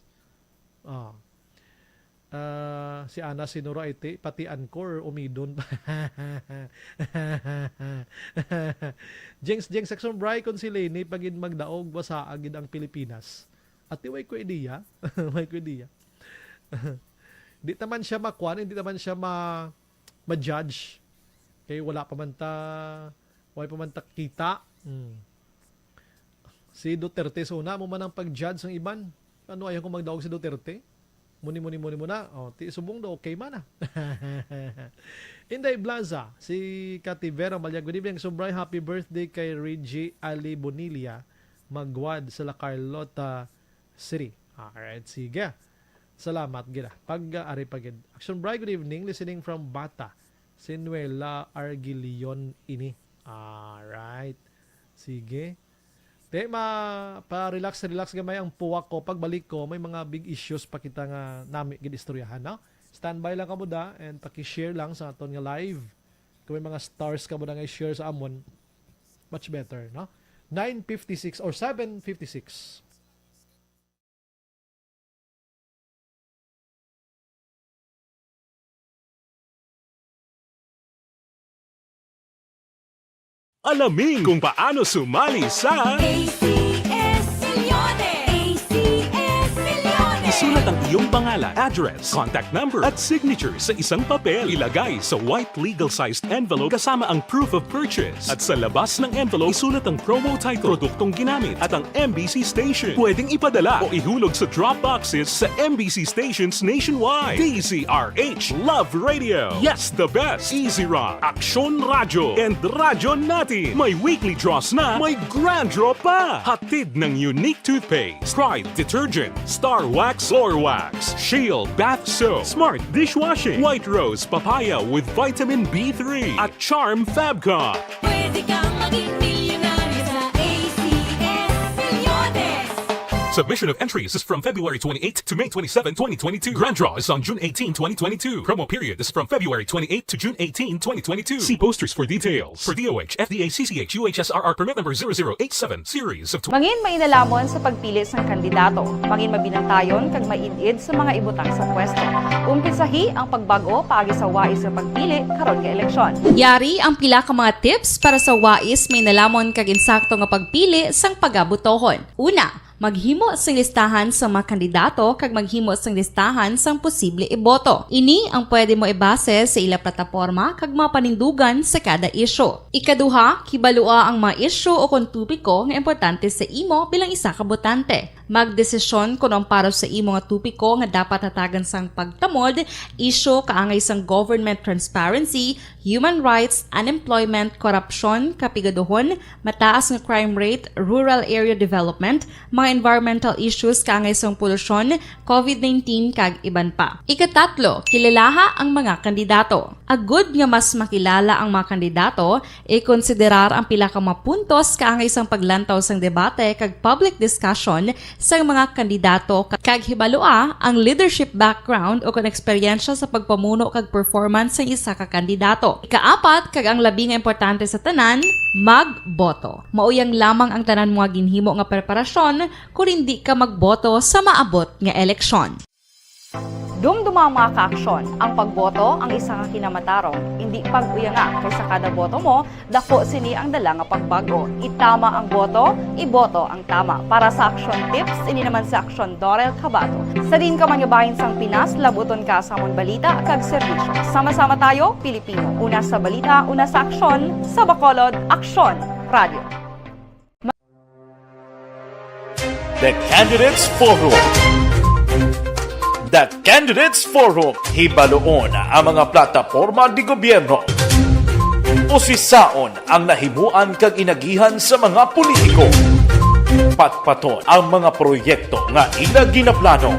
Si Ana Sinuro ite, pati Ancor umidon. Jengs Saxon Bray kon si Lenny pagin magdaog basa agid ang Pilipinas. At way ko ideya. May ko ideya. Di naman siya makwan, hindi naman siya ma-judge. Kaya wala pa man ta kita. Si Duterte, so na mo man ang pag-judge ng iban. Ano ayaw kong magdaog si Duterte? Muni na. Subong do, okay man na. Inday Blaza, si Cathy Vera Malyag. Good evening, Sumbray. Happy birthday kay Reggie Ali Bonilia. Magwad sa La Carlota City. Alright, sige. Salamat, gila. Pag-ari pagid. Action Bright, good evening. Listening from Bata. Sinuela Argilion ini. Alright. Sige. Pa-relax gamay ang puwak ko. Pagbalik ko, may mga big issues pa kita nga nami gidistoryahan, no? Standby lang ka mo da and paki-share lang sa aton nga live. Kung may mga stars ka mo da nga i-share sa amon, much better, no? 9:56 or 7:56. Alamin kung paano sumali sa ACS-Milyones! ACS-Milyones! Isulat ang iyong pangalan, address, contact number at signature sa isang papel. Ilagay sa white legal-sized envelope kasama ang proof of purchase. At sa labas ng envelope, isulat ang promo title, produktong ginamit at ang MBC station. Pwedeng ipadala o ihulog sa drop boxes sa MBC stations nationwide. DZRH Love Radio. Yes, the best. Easy Rock, Aksyon Radyo, and Radyo Natin. May weekly draws na, may grand draw pa. Hatid ng unique toothpaste, Pride Detergent, Star Wax Floor Wax, Shield Bath Soap, Smart Dishwashing, White Rose Papaya with Vitamin B3, at Charm Fabcon. Pwede kang maging milyonaryo sa ACS-Milyones! Submission of entries is from February 28 to May 27, 2022. Grand draw is on June 18, 2022. Promo period is from February 28 to June 18, 2022. See posters for details. For DOH, FDA, CCH, UHSRR permit number 0087, series of Mangin mainalamon sa pagpili ng kandidato. Mangin mabinantayon kag mainid sa mga ibutang sa pwesto. Umpisahi ang pagbago paagi sa wais sa pagpili karon nga eleksyon. Yari ang pila ka mga tips para sa wais may nalamon kag insakto nga pagpili sang pagabutohon. Una, maghimo sang listahan sa mga kandidato kag maghimo sang listahan sang posible iboto. Ini ang pwede mo ibase sa ila plataporma kag mga panindugan sa kada isyu. Ikaduha, kibalua ang mga isyu o kung tupiko nga importante sa imo bilang isa ka botante. Magdesisyon kung ang para sa imo nga tupiko nga dapat hatagan sang pagtamod, isyu kaangay sang government transparency, human rights, unemployment, korupsyon, kapigaduhon, mataas nga crime rate, rural area development, mga environmental issues kaangay sang polusyon, COVID-19 kag iban pa. Ikatatlo, kilalaha ang mga kandidato. Agud nga mas makilala ang mga kandidato, i-konsiderar ang pila ka mga puntos kaangay sang paglantaw sang debate kag public discussion sa mga kandidato kag hibalua ang leadership background o kung eksperyensya sa pagpamuno kag performance sa isa ka kandidato. Ikaapat, kag ang labi nga importante sa tanan, magboto. Mauyang lamang ang tanan mga ginhimo nga preparasyon kung hindi ka magboto sa maabot nga eleksyon. Dumduma ang mga kaaksyon, ang pagboto ang isa ka kinamatarong, hindi pag-uya nga kaysa kada boto mo, dako sini ang dala nga pagbago. Itama ang boto, iboto ang tama. Para sa action tips, ini naman sa action Dorel Cabato. Sa din ka man nga bahin sang Pinas, labuton ka sa amon balita kag serbisyo. Sama-sama tayo, Pilipino. Una sa balita, una sa aksyon, sa Bacolod, Aksyon Radio. The Candidates Forum. The Candidates Forum. Hibaloon ang mga plataporma di gobyerno. Usisaon ang nahimuan kag inagihan sa mga politiko. Patpaton ang mga proyekto nga ila ginaplano.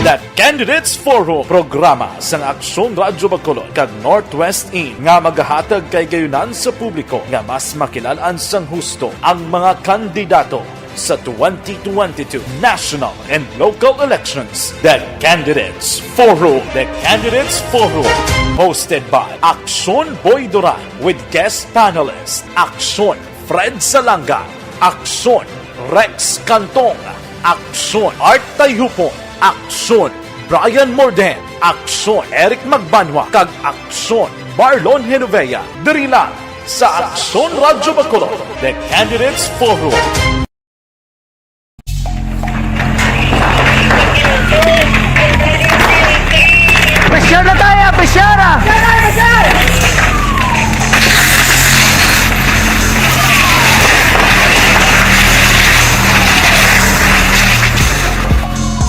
The Candidates Forum, programa sa Aksyon Radyo Bacolod kag Northwest In nga magahatag kay gayunan sa publiko nga mas makilalaan sang husto ang mga kandidato sa 2022 national and local elections. The Candidates Forum. The Candidates Forum. Hosted by Aksyon Boy Duran with guest panelists Aksyon Fred Salanga, Aksyon Rex Cantong, Aksyon Art Tayupon, Aksyon Brian Morden, Aksyon Eric Magbanwa, kag Aksyon Marlon Genovea. Diri lang sa Aksyon Radyo Bacolod. The Candidates Forum. Presyara tayo! Presyara!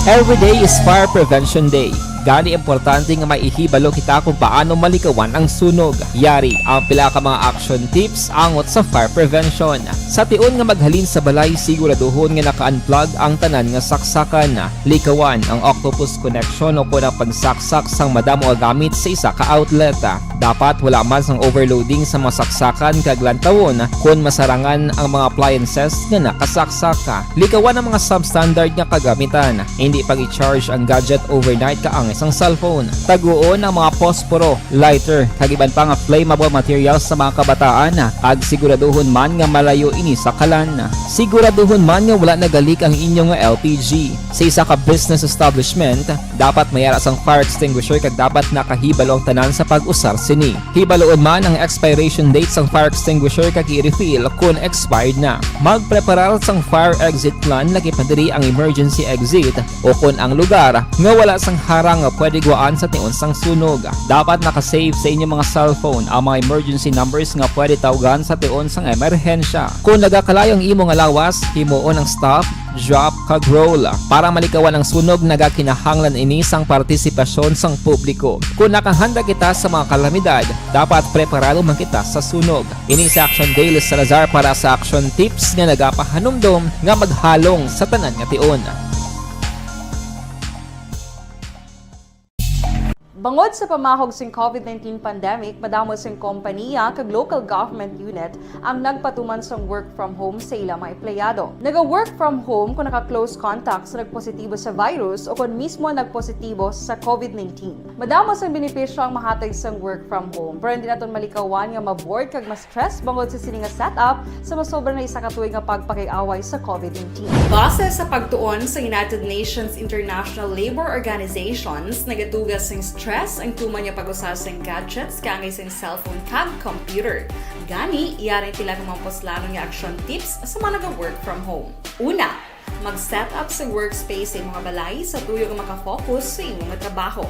Every day is Fire Prevention Day. Gani importante nga maihibalo kita kung paano malikawan ang sunog. Yari ang pila ka mga action tips angot sa fire prevention. Sa tiun nga maghalin sa balay, siguraduhon nga naka-unplug ang tanan nga saksakan. Likawan ang octopus connection o kung ang pagsaksak sang madamo nga gamit sa isa ka outlet. Dapat wala man sang overloading sa mga saksakan kag lantawon kung masarangan ang mga appliances nga nakasaksaka. Likawan ang mga substandard nga kagamitan. Hindi pag i-charge ang gadget overnight kaang isang cellphone. Taguon ang mga posporo, lighter, kag iban pa nga flammable materials sa mga kabataan. Ag siguraduhon man nga malayo ini sa kalan. Siguraduhon man nga wala nagalik ang inyong LPG. Sa isa ka business establishment, dapat mayara sang fire extinguisher kag dapat nakahibalo ang tanan sa pag-usar sini. Hibaloon man ang expiration date sang fire extinguisher kag i-refill kung expired na. Magpreparar sang fire exit plan laki padiri ang emergency exit o kung ang lugar nga wala sang harang nga pwede guwaan sa tiun sang sunog. Dapat nakasave sa inyong mga cellphone ang mga emergency numbers nga pwede tawagan sa tiun sang emerhensya. Kung nagakalayong imo nga lawas, himuon ang stop, drop, kag roll. Para malikawan ang sunog, nagakinahanglan ini sang partisipasyon sang publiko. Kung nakahanda kita sa mga kalamidad, dapat preparado man kita sa sunog. Ini sa Action Daily Salazar para sa action tips nga nagapahanumdom nga maghalong sa tanan nga tiun. Bangod sa pamahog sing COVID-19 pandemic, madamo sing kompanya kag local government unit ang nagpatuman sang work from home sa ilang mga empleyado. Naga-work from home kung naka-close contact sa nagpositibo sa virus o kung mismo nagpositibo sa COVID-19. Madamo sang benepisyo ang mahatag sang work from home, pero hindi naton malikawan nga ma-bored kag ma-stress bangod sa sini nga setup sa masobra na isa ka tuig nga pagpakiaway sa COVID-19. Base sa pagtuon sa United Nations International Labour Organizations, nagatugas sang stress ang tuman niya pag-usar sa gadgets kaangay sa cellphone kag computer. Gani, iyarin tila ng mga poslano nga action tips sa mga nag-work from home. Una, mag-set up sa workspace sa imong balay sa tuyo nga makafocus sa imong trabaho.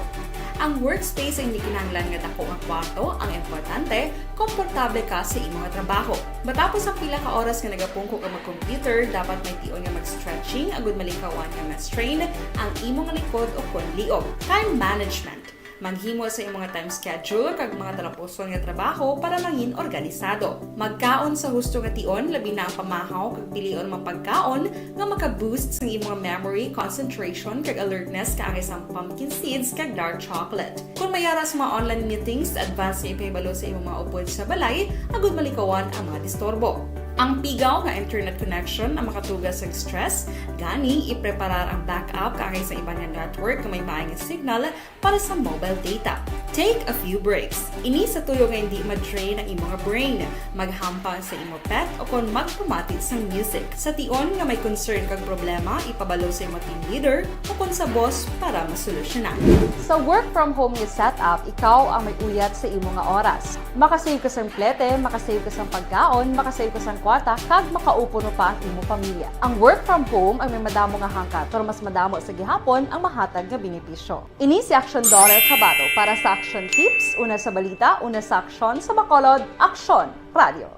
Ang workspace ay hindi kinahanglan nga dako nga kwarto, ang importante, komportable ka sa imong trabaho. Matapos ang pila ka oras nga nagapungko ka mag-computer, dapat may tion nga mag-stretching agud malikawan nga ma-strain ang imong likod o kon liog. Time management. Maghimo sa imong time schedule kag mga talapuson nga trabaho para mangin organisado. Magkaon sa husto nga tion, labi na ang pamahaw kag pilion mga pagkaon nga maka-boost sa imong memory, concentration kag alertness kaangay sa pumpkin seeds kag dark chocolate. Kung mayara sa mga online meetings, advance nga ipahibalo sa imong mga upod sa balay, agud malikawan ang mga disturbo. Ang pigaw nga internet connection ang makatugas sa stress, gani ipreparar ang backup kaagay sa ibang nga network na may maayong signal para sa mobile data. Take a few breaks. Ini sa tuyo nga hindi ma-drain ang imong brain, maghampang sa imo pet o kung magpamati sa music. Sa tion nga may concern kag problema, ipabalo sa imo team leader o kung sa boss para masolusyonan. Sa work from home nga setup, ikaw ang may uyat sa imo nga oras. Makasave ka sa plete, makasave ka sa pagkaon, makasave ka sa kwarta, kag makaupo no pa ang imo pamilya. Ang work from home ay may madamo nga hangkat, pero mas madamo sa gihapon ang mahatag nga benepisyo. Ini si Action Daughter Cabato para sa Action Tips, una sa balita, una sa aksyon sa Bacolod, Action Radio.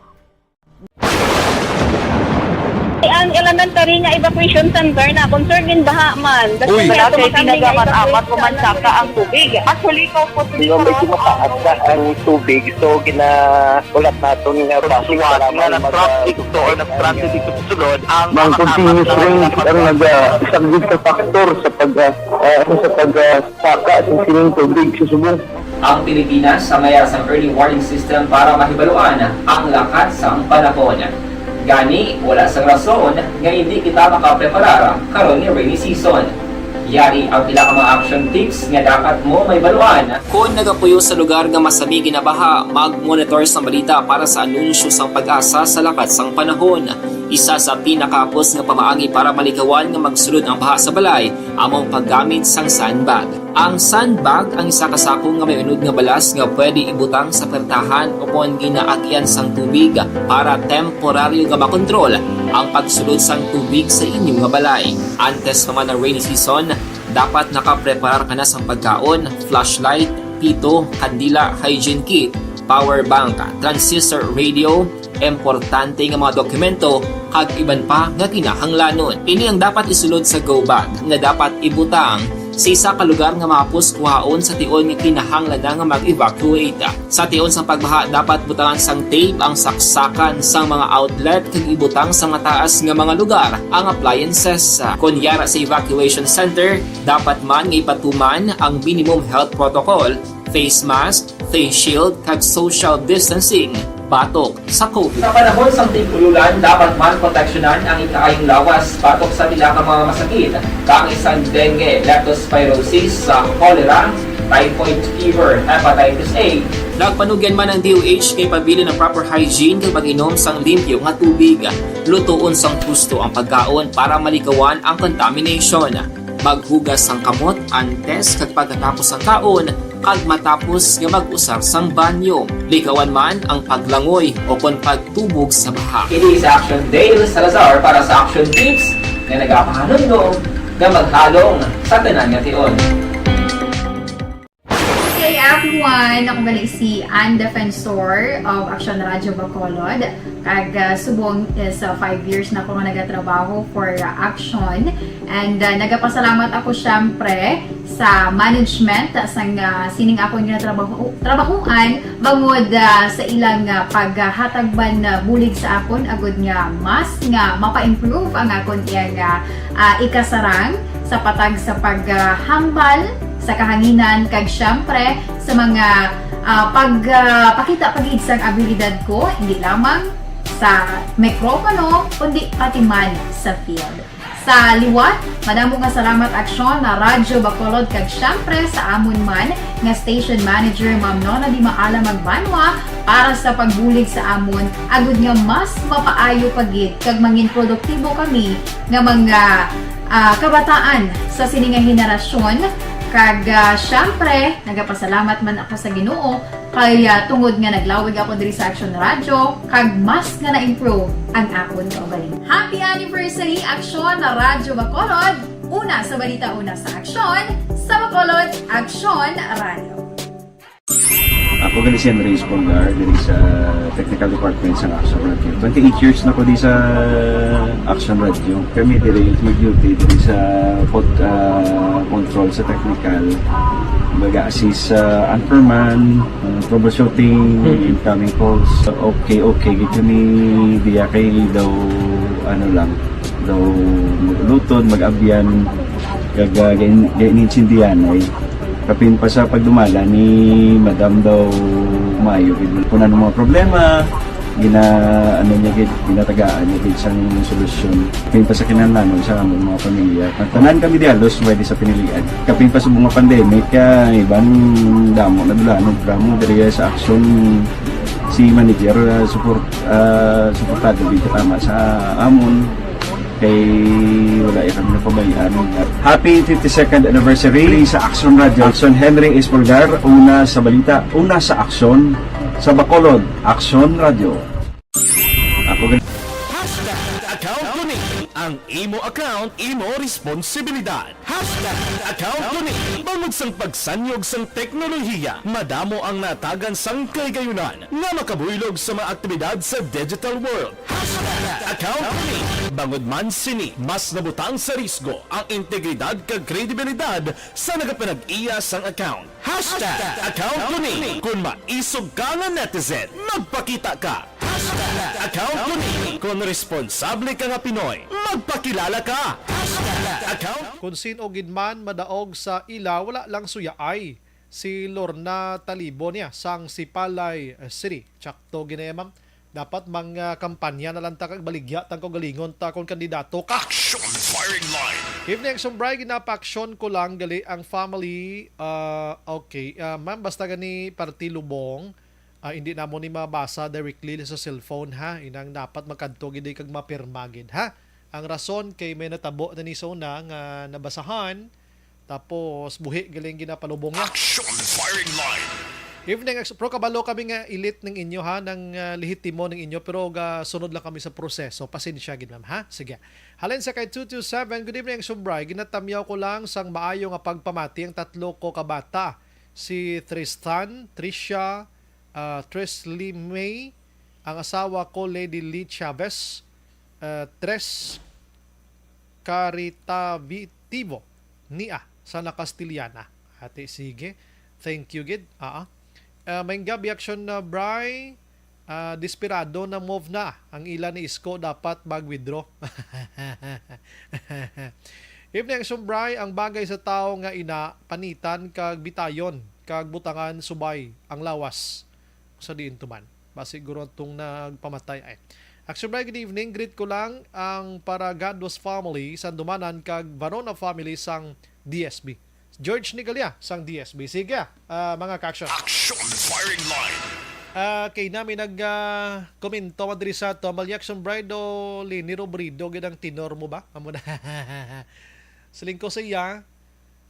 Ang elementary nga evacuation center na concern din baha man. Uy, kasi tinagamat-amat kumansaka ang tubig. Actually, ko po Di ba medyo mataas na ang tubig, so ginaulat natin nga pasiwat nga nag-traffic to or nag-transit dito sa sulod ang mga continuous rain ang isang good factor sa pagsaka sa sining tubig sa Subo. Ang Pilipinas sa mayas ang early warning system para mahibaluan ang lakat sa panahon. Gani, wala sa rason nga hindi kita makapreparar karon ni rainy season. Yari ang pila ka mga action tips nga dapat mo may baluan. Kung nagapuyo sa lugar nga masabi ginabaha, mag-monitor sa balita para sa anunsyo sa pag-asa sa lakat sang panahon. Isa sa pinakapos nga pamaagi para malikawan nga magsulod ang baha sa balay, among paggamit sang sandbag. Ang sandbag ang isa kasakong nga may unod nga balas nga pwede ibutang sa pertahan o kung ginaagyan sang tubig para temporaryo nga makontrol ang pagsulod sang tubig sa inyong nga balay. Antes naman ng rainy season, dapat nakapreparar ka na sa pagkaon, flashlight, pito, kandila, hygiene kit, power bank, transistor radio, importante nga mga dokumento, kag iban pa nga kinahanglanon. Ini ang dapat isulod sa go bag nga dapat ibutang sa isa ka lugar nga mapos kuhaon sa tion nga kinahanglan nga mag-evacuate. Sa tion sa pagbaha, dapat butangan sang tape ang saksakan sang mga outlet kag ibutang sa mataas nga mga lugar ang appliances. Kunyara sa evacuation center, dapat man nga ipatuman ang minimum health protocol, face mask, face shield kag social distancing. Batok sa COVID. Sa panahon sa tigululan, dapat man proteksyonan ang ikaayong lawas batok sa pila ka mga masakit. Kang isang dengue, leptospirosis, cholera, typhoid fever, hepatitis A. Nagpanugyan man ang DOH kay pabili ng proper hygiene kay pag-inom sang limpyo nga tubig. Lutuon sang husto ang pagkaon para malikawan ang contamination. Maghugas sang kamot antes kag pagkatapos ang kaon kag matapos nga mag-usar sang banyo. Likawan man ang paglangoy o kon pagtubog sa baha. Ini sa Action Dale Salazar para sa Action Tips nga nagapahanong nga maghalong sa tanan nga tion. Hey everyone! Ako gali si Ann Defensor of Action Radio Bacolod. Kag subong sa 5 years na ako nga nagatrabaho for Action. And nagapasalamat ako syempre sa management sang sining ako nga trabahuan bangod sa ilang paghatagban bulig sa akon agud nga mas nga mapa-improve ang akon iyang ikasarang sa patag sa paghambal sa kahanginan kag syempre sa mga pagpakita pagid sang abilidad ko hindi lamang sa mikropono kundi pati man sa field. Sa liwat, madamo nga salamat Aksyon na Radyo Bacolod kag syempre sa amon man nga station manager Ma'am Nona Di Maala Magbanwa para sa pagbulig sa amon agud nga mas mapaayo pagid kag mangin produktibo kami nga mga kabataan sa sininga henerasyon. Kag syempre, nagapasalamat man ako sa Ginoo kay tungod nga naglawig ako diri sa Action Radio kag mas nga na-improve ang akon kaugalingon. Happy anniversary Action na Radyo Bacolod! Una sa balita, una sa aksyon, sa Bacolod, Action Radio. Ako gali si Andres Polgar diri sa Technical Department sa Action Radio. 28 years na ko di sa Action Radio. Kami diri mag-duty diri sa control sa technical. Mag-assist sa anchorman, troubleshooting, incoming calls. Okay. Gito ni diya kay daw daw lutod, mag-abyan, gain-insindihan ay kapin pa sa pagdumala ni Madam daw Mayo. Punan ng mga problema, ano niya gid, ginatagaan niya gid sang solusyon. Kapin pa sa kinahanglan sa among mga pamilya. Tanan kami di halos pwede sa pinilian. Kapin pa sa mga pandemic, ibang damo na dulanon programo diri sa action si manager suportado dito tama sa amon kay wala kami napabayaan. Happy 52nd anniversary sa Action Radio. Action Henry Espolgar, una sa balita, una sa aksyon sa Bacolod. Action Radio. Ako Account ko ni ang imo account, imo responsibilidad. Account ko ni bangod sang pagsanyog sang teknolohiya, madamo ang natagan sang kaygayunan nga makabuylog sa mga aktibidad sa digital world. Account ko ni bangod man sini mas nabutang sa risgo ang integridad kag kredibilidad sa nagapanag-iya sang account. Account ko ni kung maisog ka nga netizen, magpakita ka. Account ko ni kung responsable ka nga Pinoy, magpakilala ka. Account Kung sino gid man madaog sa ila, wala lang suyaay. Si Lorna Talibo niya sang Sipalay City. Tsakto ginaya ma'am. Dapat mga kampanya na lang kag baligya tang galingon ta kung kandidato ka. Action Firing Line. Evening Sombray, ginapa-action ko lang gali ang family. Ma'am, basta gani Parti Lubong. Hindi na mo ni mabasa directly sa cellphone ha. Inang dapat makadto gid kag mapirmagid ha. Ang rason kay may natabo na ni Sona nga nabasahan tapos buhi galing ginapalubong niya. Action Firing Line. Evening, pro kabalo kami nga ilit ng inyo ha, ng lehitimo ng inyo pero sunod lang kami sa proseso. Pasensya gid ma'am ha. Sige. Halin sa kay 227, good evening Sombray. Ginatamyaw ko lang sang maayo nga pagpamati ang tatlo ko kabata. Si Tristan, Trisha, Tresly May, ang asawa ko Lady Lee Chavez, Tres Caritativo Nia sa Castiliana. Ate, sige. Thank you, gid. May gabi action na Bray. Desperado na move na. Ang ilan ni Isko dapat mag-withdraw. Evening action Bray. Ang bagay sa tao nga ina, panitan kag bitayon, kag butangan subay ang lawas sa diin tuman. Basiguro itong nagpamatay ay. Action Bray, good evening. Greet ko lang ang para Gados family sa Dumanan kag Varona family sang DSB. George Nigalia sang DSB. Sige, mga ka-action. Action Firing Line. Kay namin nag-komento madri sa to. Malyaction Bride o Lini Robrido, gandang tinor mo ba? Amo na. Siling ko sa iya.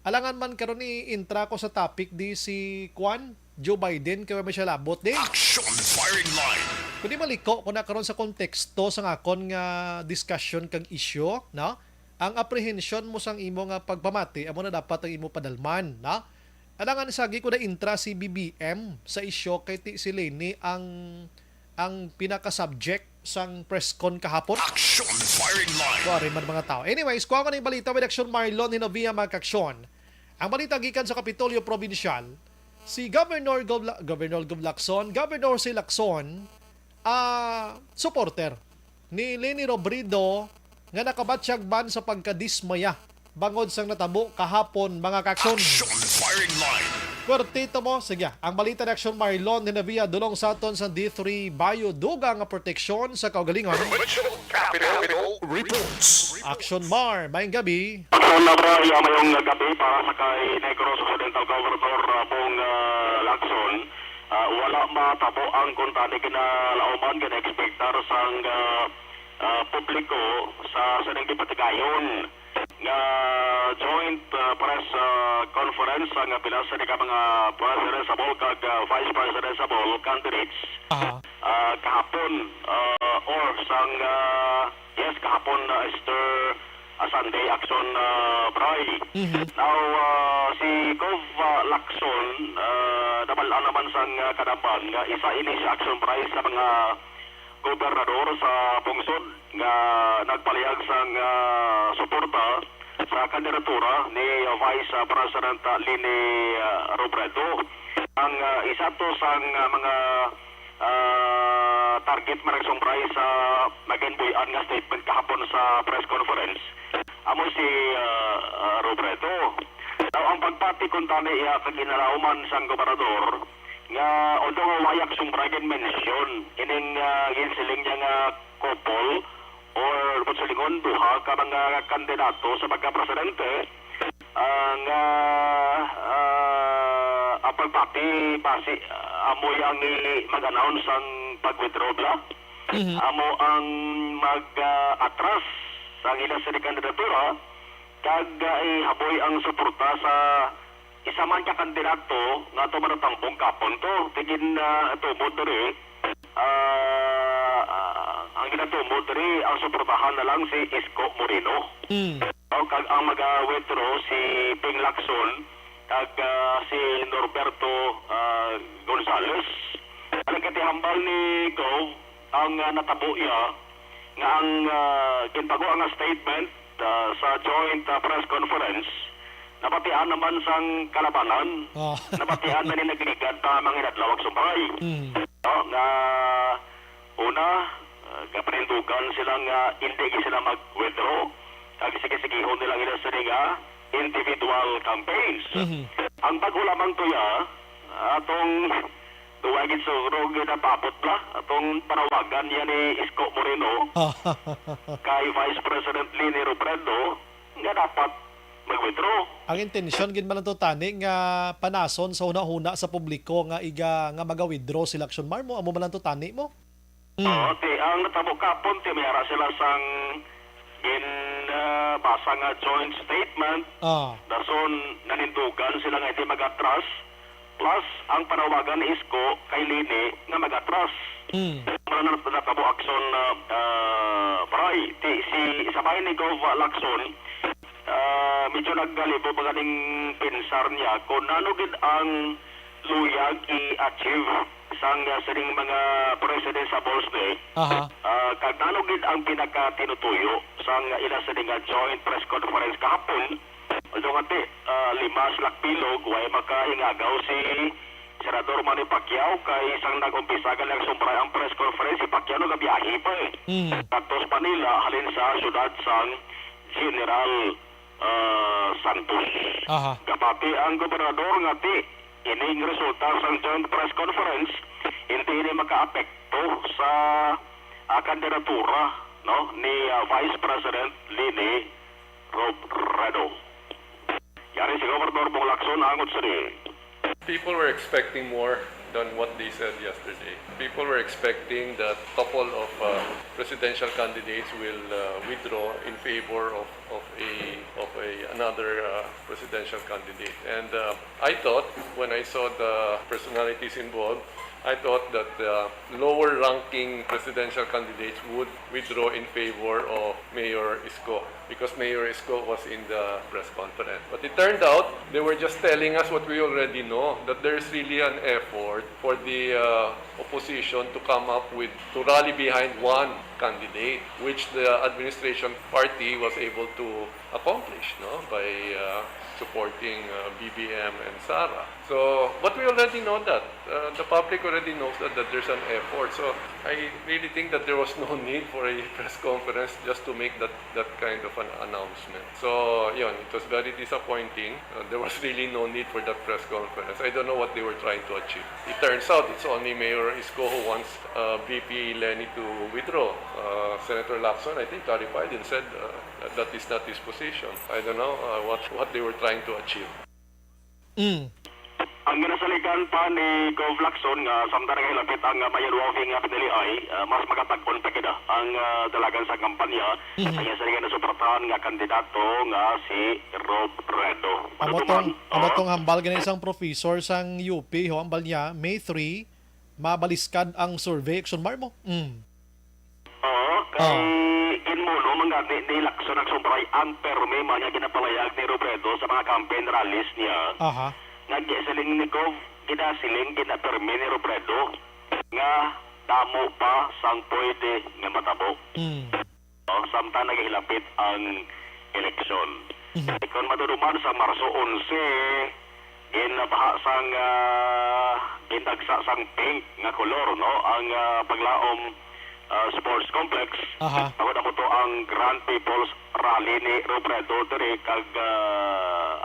Alangan man karon ni intra ko sa topic di si Joe Biden kaya may siya labot din. Action Firing Line. Kung di maliko ko na karon sa konteksto sa ngakon nga discussion kang issue, no? Ang apprehension mo sang imo nga pagpamati amo na dapat ang imo padalman, na? Alangan sagi ko na intra si BBM sa isyo kay si Lenny ang pinaka-subject sang press con kahapon. Action Firing Line. Sorry man mga tao. Anyways, kuha ko na yung balita with Action Marlon Hinovia Magkaksyon. Ang balita gikan sa Kapitolyo Provincial, si Governor si Lacson, supporter ni Leni Robredo nga nakabatsyag ban sa pagkadismaya bangod sang natabo kahapon mga kaksyon. Action Firing Line. Kwartito mo, sige. Ang balita ng Action Marlon Hinavia dulong sa aton sa D3 Bayo duga nga proteksyon sa kaugalingon. Capital Reports. Action Mar, mayang gabi. Action na ba mayong gabi para sa kay Negros Occidental Governor Bong Lacson. Wala matabo ang kontani kinalauman kina-expectar sang publiko sa sanang dipatigayon nga joint press conference ang pinasa ni ka mga presidential kag vice presidential candidates kahapon or sang kahapon Easter Sunday action Bray. Now si Gov Lacson nabalaan naman sang kadapan nga isa ini sa action Bray sa mga gobernador sa pungsod nga nagpalihag sang suporta sa kandidatura ni Vice President Leni Robredo. Ang isa to sang mga target Maragsong Prize sa maginbuyan nga statement kahapon sa press conference. Amo si Robredo. Now, ang pagpati kung tani iya kaginalauman sang gobernador nga although wayak sumbragan mention ining ginsiling niya nga couple or pagsulingon duha ka mga kandidato sa pagka-presidente nga ang pagpati basi amo yang mag-announce ang pag-withdraw bla amo ang mag-atras sa ilang sa kandidatura kag haboy ang suporta sa isa man ka kandidato nga ito manatambong kapon to tigin tumod diri ang ginatumod diri ang suportahan na lang si Isko Moreno kag ang mag-withdraw si Ping Lacson kag si Norberto Gonzales ang katihambal ni Gov ang natabo iya nga ang kinpago ang statement sa joint press conference napatian naman sang kalabanan napatian na ni nagligad ta mga adlawag sumbay nga una kapanindugan silang hindi sila mag-withdraw kag sige-sigihon nilang ila sa nga individual campaigns ang paghulamang tuya atong duwagin sa rog na papot la atong panawagan niya ni Isko Moreno kay Vice President Leni Robredo nga dapat mag-withdraw. Ang intensyon gid man to tani nga panason sa una-una sa publiko nga nga maga-withdraw sila action mo amo man to tani mo. Ang natabo kapon ti mayara sila sang basa nga joint statement. Dason nanindugan sila nga iti mag-atras plus ang panawagan ni Isko kay Leni nga mag-atras. Natabo action paray si sabay ni Gov Lacson medyo naggalibo ba ganing pinsar niya kung nanugid ang luyag i-achieve sang sining mga presidensables ni kag nanugid ang pinaka-tinutuyo sang ila sining joint press conference kahapon although nga 5 lakpilog way makahingagaw si Senador Manny Pacquiao kay isang nag-umpisa lang sumpray ang press conference si Pacquiao nagabiyahe pa tapos Manila halin sa syudad sang General Santos. Kapati ang gobernador nga ining resulta sa joint press conference hindi ini maka-apekto sa kandidatura ni Vice President Leni Robredo. Yari si Gobernador Bong Lacson angot sa People were expecting more than what they said yesterday. People were expecting that a couple of presidential candidates will withdraw in favor of another presidential candidate. And I thought, when I saw the personalities involved, I thought that the lower-ranking presidential candidates would withdraw in favor of Mayor Isko because Mayor Isko was in the press conference. But it turned out they were just telling us what we already know, that there's really an effort for the opposition to come up with, to rally behind one candidate, which the administration party was able to accomplish by supporting BBM and Sara. So, but we already know that. The public already knows that there's an effort. So, I really think that there was no need for a press conference just to make that kind of an announcement. So, yun, it was very disappointing. There was really no need for that press conference. I don't know what they were trying to achieve. It turns out it's only Mayor Isko who wants VP Leni to withdraw. Senator Lacson, I think, clarified and said that is not his position. I don't know what they were trying to achieve. Ang ginasaligan pa ni Gov Lacson nga samtang hilapit ang mayalwafing nga pinili ay mas magatagpon pa kita ang dalagan sa kampanya ang ginasaligan na suportahan nga kandidato nga si Robredo. Amotong hambal ganun isang professor sang UP hambal niya May 3 mabaliskad ang survey action mo. Kay inmuno mga ni Lacson ang sumpray ang perme mga ginapalayag ni Robredo sa mga campaign rallies niya. Nagsiling ni Gov, kinasiling kinaperme ni Robredo nga damo pa sang pwede nga matabo. Samtang naghilapit ang eleksyon. Kung maduduman sa Marso 11, ginabaha sang gindagsa sang pink nga kolor ang paglaom sports complex. Ako na mo to ang Grand People's Rally ni Robredo diri kag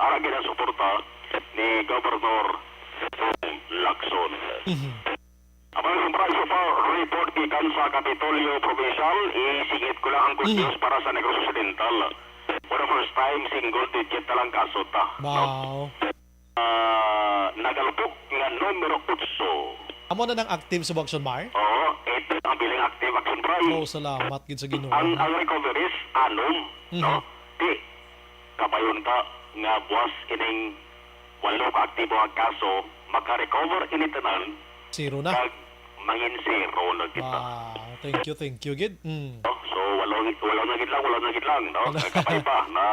ara gina suporta ni Governor Lacson. Abang sumbray so far, report gikan sa Kapitolyo Provincial, isingit ko lang ang good news para sa Negros Occidental. For the first time, single digit na lang kaso ta. Wow. Nagalupok nga numero 8. Amo na ng active sa Action Mar? Oo, ito ang biling active action price. Oh, salamat gid sa Ginoo. Ang recoveries, anom, no? Di, kapayon ta nga buwas ining walo ka aktibo ang kaso, maka-recover initanan, Zero na. kag mangin zero na kita. Wow, thank you gid. So, wala na gid lang, no? Kapay pa na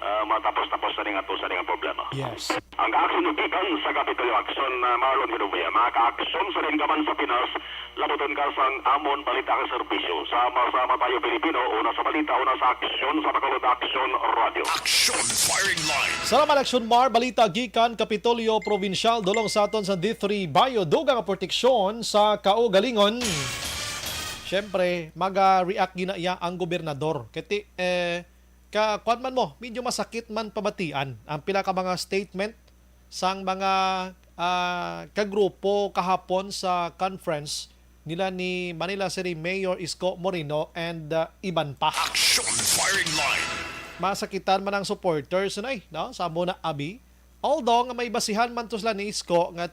matapos-tapos na rin ato sa ring problema. Yes. Ang action ng gikan sa Kapitolyo Action na Marlon Hinubaya, mga ka-action sa rin gaman sa Pinas, labuton ka sang amon balita ka serbisyo. Sama-sama tayo Pilipino, una sa balita, una sa aksyon, sa Bacolod Action Radio. Action Firing Line. Salamat Action Mar, balita gikan Kapitolyo Provincial dulong sa aton sa D3 Bayo dugang proteksyon sa kaugalingon. Syempre, maga-react ginaya ang gobernador. Kati kuan man mo, medyo masakit man pabatian ang pila ka mga statement sang mga kagrupo kahapon sa conference nila ni Manila City Mayor Isko Moreno and iban pa. Action Firing Line. Masakitan man ang supporters no? Sa muna abi. Although nga may basihan man to sila ni Isko nga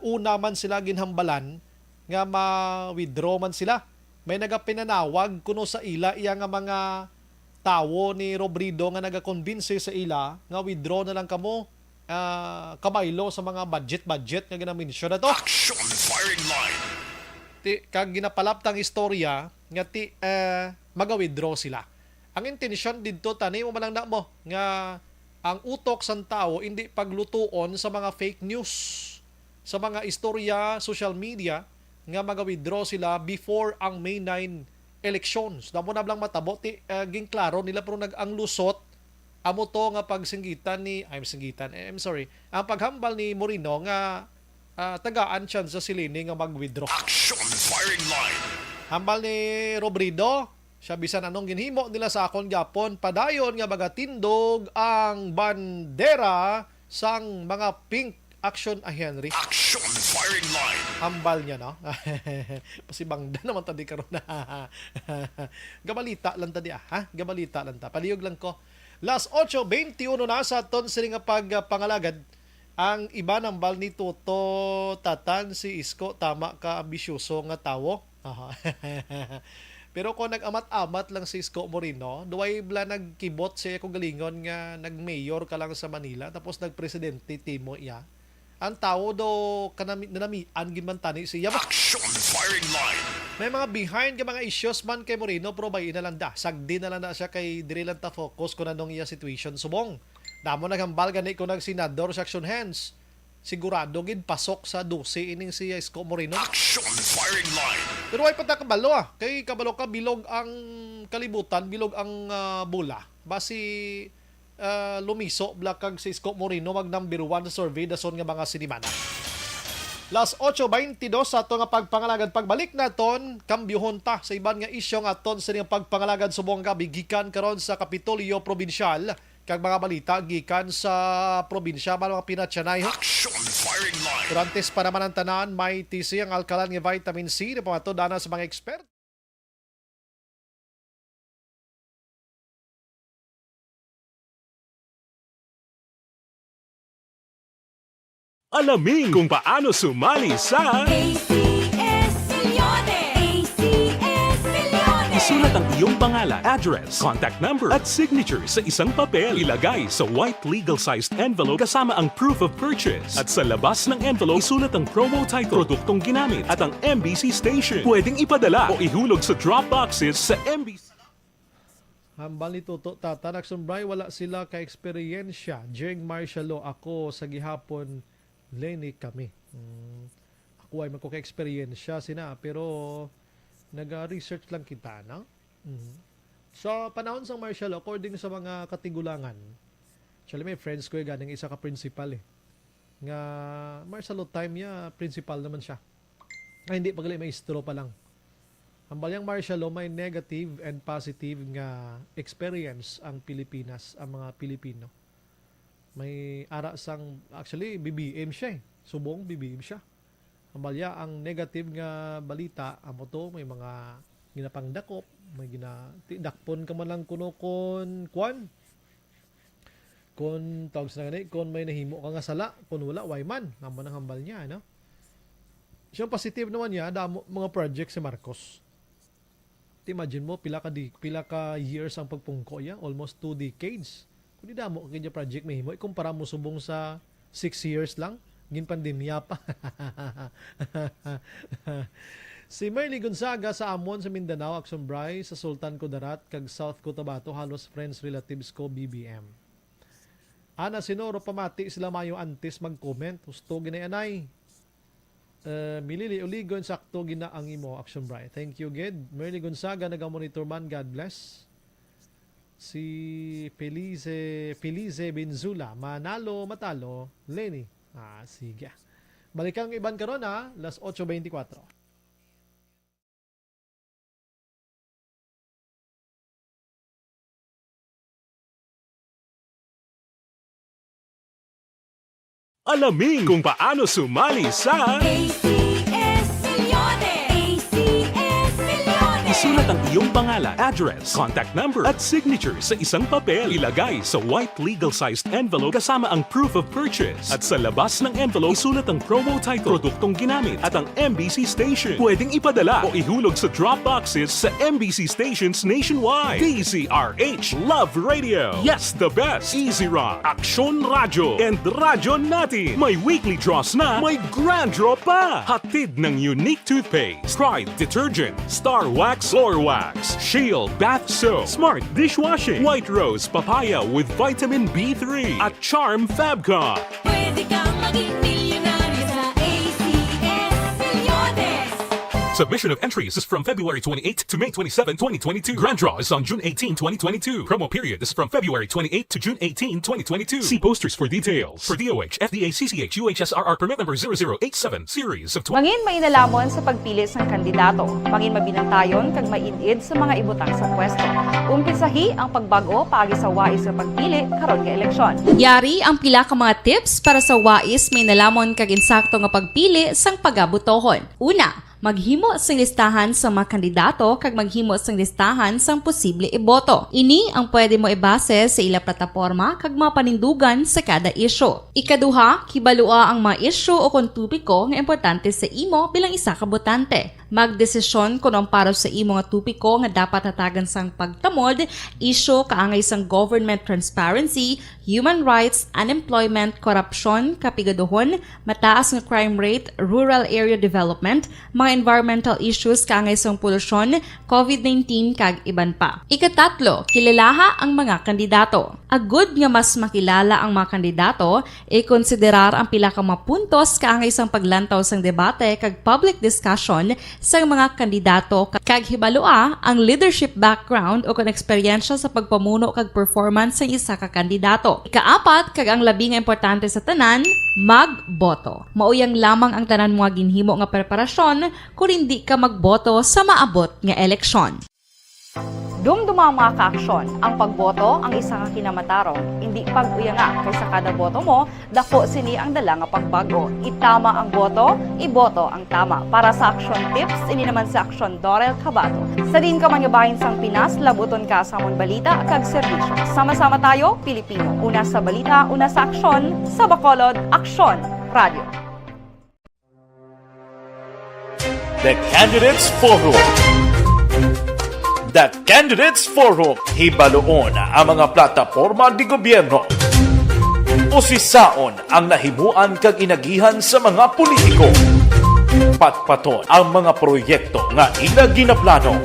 una man sila ginhambalan nga ma-withdraw man sila. May nagapinanawag kuno sa ila iya nga mga tawo ni Robredo nga nagakonbinse sa ila nga withdraw na lang kamo kabaylo sa mga budget nga ginamensyon na to. Action Firing Line. Kag ginapalaptang istorya nga maga-withdraw sila. Ang intensyon didto tani mo man lang na mo nga ang utok sang tao hindi paglutuon sa mga fake news, sa mga istorya, social media nga maga-withdraw sila before ang May 9 elections. Damo na lang matabo ging klaro nila pero ang lusot amo to nga pagsinggitan ni ang paghambal ni Moreno nga tagaan siya sa silini nga mag-withdraw. Action Firing Line. Hambal ni Robredo, siya bisan anong ginhimo nila sa akon gapon, padayon nga magatindog ang bandera sang mga pink action a Henry. Action Firing Line. Hambal niya, no? Pasibangda naman tadi karon na. Gabalita lang tadi, ha? Gabalita lang ta. Paliyog lang ko. Last 8:21 na sa aton sila nga pagpangalagad. Ang iba ng bal ni Toto Tatan, si Isko, tama ka, ambisyoso nga tawo. Pero kung nag-amat-amat lang si Isko Moreno, duway bla nagkibot siya kung galingon nga nag-mayor ka lang sa Manila, tapos nag-presidente timo iya. Ang tao do nanamian gimantani siya. Action Firing Line. May mga behind ka mga issues man kay Moreno, pero bay na lang da. Sagdi na lang na siya kay diri lang ta focus kung anong iya situation subong. Damo naghambal gani ko nagsenador sa Action Hands. Sigurado gid pasok sa 12 ining si Isko Moreno. Action Firing Line. Pero ay pata kabalo kay kabalo ka bilog ang kalibutan, bilog ang bula. Basi lumiso blakag si Isko Moreno mag number 1 sa survey dason nga mga sinimana. Last 8:22 sa ato nga pagpangalagad, pagbalik naton kambyuhon ta sa iban nga isyu nga aton sa nga pagpangalagad subong gabi gikan karon sa Kapitolyo Provincial kag mga balita gikan sa probinsya mga pinatsanay. Action Firing Line. Durantes pa naman ang tanan, may TC ang alkalan nga vitamin C na pamatodana sa mga expert. Alamin kung paano sumali sa ACS Milyones! ACS Milyones! Isulat ang iyong pangalan, address, contact number at signature sa isang papel. Ilagay sa white legal-sized envelope kasama ang proof of purchase. At sa labas ng envelope, isulat ang promo title, produktong ginamit at ang MBC station. Pwedeng ipadala o ihulog sa drop boxes sa MBC. Hambal ni Toto Tata, nagsumbray wala sila ka-eksperyensya. Jeng martial law ako sa gihapon Lenny kami. Ako ay magkaka-experience sina pero nag-research lang kita na. So panahon sa martial law according sa mga katigulangan. Actually may friends ko ganing isa ka principal nga martial law time niya principal naman siya. Ay hindi pagali maestro pa lang. Ang balyang martial law may negative and positive nga experience ang Pilipinas, ang mga Pilipino. May ara sang actually BBM siya subong bibigim siya. Amalya ang negative nga balita amo to may mga ginapangdakop, may ginadakpon ka man lang kuno kon tawag sa gani kon may nahimo ka nga sala kun wala way man naman ang hambal niya no. Siyang positive naman niya damo mga project si Marcos. Imagine mo pila ka years ang pagpungko ya, almost 2 decades. Kung di damo kanya project mahimo ikumpara mo subong sa 6 years lang gin pandemya pa. Si Merly Gonzaga sa Amon sa Mindanao, Aksumbray, sa Sultan Kudarat, kag South Cotabato, halos friends, relatives ko, BBM. Ana Sinoro, pamati sila mayo antes mag-comment. Gusto ginayanay. Milili Uligon, sakto gina ang imo, Aksumbray. Thank you, Ged. Merly Gonzaga, nagamonitor man, God bless. Si Felice Benzula, manalo, matalo, Lenny. Sige. Balikang iban karon ha, las 8:24. Alamin kung paano sumali sa Isulat ang iyong pangalan, address, contact number at signature sa isang papel. Ilagay sa white legal-sized envelope kasama ang proof of purchase. At sa labas ng envelope, isulat ang promo title, produktong ginamit at ang MBC station. Pwedeng ipadala o ihulog sa drop boxes sa MBC stations nationwide. DZRH Love Radio. Yes, the best. Easy Rock, Aksyon Radyo, and Radyo Natin. May weekly draws na, may grand draw pa. Hatid ng unique toothpaste, Pride Detergent, Star Wax Floor Wax, Shield Bath Soap, Smart Dishwashing, White Rose Papaya with Vitamin B3 at Charm Fabcon. Pwede kang maging milyonaryo sa ACS Milyones. Submission of entries is from February 28 to May 27, 2022. Grand draw is on June 18, 2022. Promo period is from February 28 to June 18, 2022. See posters for details. For DOH, FDA, CCH, UHSRR permit number 0087, series of 20. Mangin may nalamon sa pagpili ng kandidato. Mangin mabinantayon kag mainid sa mga ibutang sa pwesto. Umpisahi ang pagbago paagi sa wais sa pagpili karon nga eleksyon. Yari ang pila ka mga tips para sa wais may nalamon kag insakto nga pagpili sang pagabutohon. Una, maghimo sang listahan sa mga kandidato kag maghimo sang listahan sang posible iboto. Ini ang pwede mo ibase sa ila plataporma kag mga panindugan sa kada isyu. Ikaduha, kibalua ang mga isyu o kung tupiko nga importante sa imo bilang isa ka botante. Magdesisyon kung ang para sa imo nga tupiko nga dapat hatagan sang pagtamod, isyu kaangay sang government transparency, human rights, unemployment, korupsyon, kapigaduhon, mataas nga crime rate, rural area development, mga environmental issues kaangay sang polusyon, COVID-19 kag iban pa. Ikatatlo, kilalaha ang mga kandidato. Agud nga mas makilala ang mga kandidato, i-konsiderar ang pila ka mga puntos kaangay sang paglantaw sang debate kag public discussion sa mga kandidato kag hibalua ang leadership background o kung eksperyensya sa pagpamuno kag performance sa isa ka kandidato. Ikaapat kag ang labi nga importante sa tanan, magboto. Mauyang lamang ang tanan mga ginhimo nga preparasyon kung hindi ka magboto sa maabot nga eleksyon. Dumduma ang mga kaaksyon, ang pagboto ang isa ka kinamatarong, hindi pag-uyanga kaysa kada boto mo, dako sini ang dala nga pagbago. Itama ang boto, iboto ang tama. Para sa action tips, ini naman sa aksyon Dorel Cabato. Sa din ka manyabahin sang Pinas, labuton ka sa amon balita kag serbisyo. Sama-sama tayo, Pilipino. Una sa balita, una sa aksyon, sa Bacolod, Aksyon Radio. The Candidates Forum. The Candidates Forum, hibaloon ang mga plataporma di gobyerno. Usisaon ang nahimuan kag inagihan sa mga politiko. Patpaton ang mga proyekto nga ila ginaplano.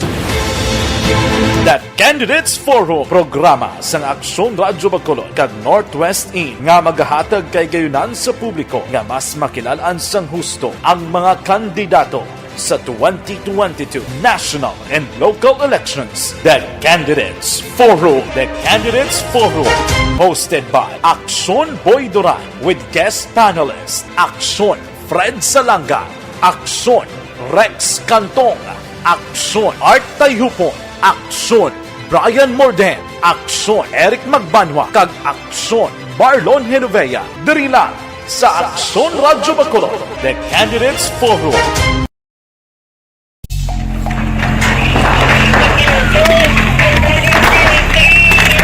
The Candidates Forum, programa sang Aksyon Radyo Bacolod kag Northwest In nga magahatag kay gayunan sa publiko nga mas makilalaan sang husto ang mga kandidato sa 2022 national and local elections. The Candidates Forum. The Candidates Forum. Hosted by Aksyon Boy Duran with guest panelist Aksyon Fred Salanga, Aksyon Rex Cantong, Aksyon Art Tayhupon, Aksyon Brian Morden, Aksyon Eric Magbanwa, kag Aksyon Marlon Genovea. Diri lang sa Aksyon Radyo Bacolod, The Candidates Forum.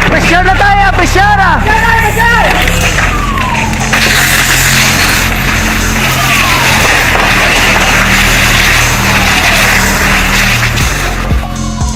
Pressure na tayo! Pressure!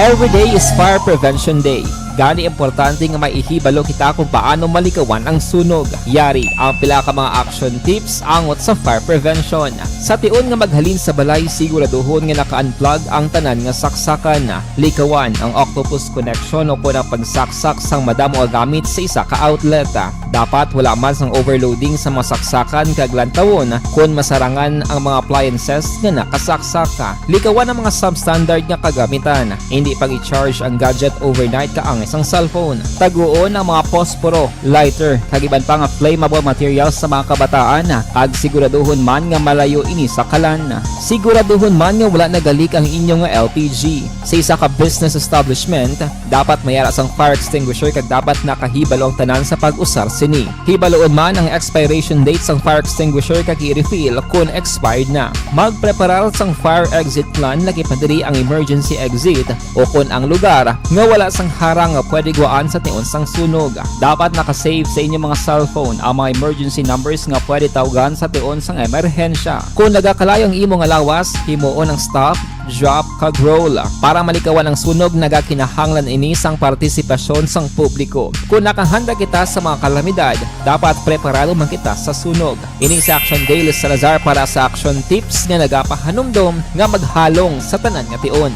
Every day is Fire Prevention Day. Gani importante nga maihibalo kita kung paano malikawan ang sunog. Yari ang pila ka mga action tips angot sa fire prevention. Sa tion nga maghalin sa balay, siguraduhon nga naka-unplug ang tanan nga saksakan. Likawan ang octopus connection o kung ang pagsaksak sang madamo nga gamit sa isa ka outlet. Dapat wala man sang overloading sa mga saksakan kag lantawon kung masarangan ang mga appliances nga nakasaksaka. Likawan ang mga substandard nga kagamitan. Hindi pang i-charge ang gadget overnight kaang isang cellphone. Taguon ang mga posporo, lighter, kag iban pa nga flammable materials sa mga kabataan. Kag siguraduhon man nga malayo ini sa kalan. Siguraduhon man nga wala nagalik ang inyong LPG. Sa isa ka business establishment, dapat mayara sang fire extinguisher kag dapat nakahibalo ang tanan sa pag-usar sini. Hibaloon man ang expiration date sang fire extinguisher kag i-refill kung expired na. Magpreparar sang fire exit plan lagi pa diri ang emergency exit o kung ang lugar nga wala sang harang nga pwede guaan sa tion sang sunog. Dapat nakasave sa inyong mga cellphone ang mga emergency numbers nga pwede tawagan sa tion sang emerhensya. Kung nagakalayo ang imong lawas, himuon ang stop, drop, kag roll. Para malikawan ang sunog, nagakinahanglan ini sang partisipasyon sang publiko. Kung nakahanda kita sa mga kalamidad, dapat preparado man kita sa sunog. Ini sa Action Daily Salazar para sa action tips nga nagapahanumdom nga maghalong sa tanan nga tion.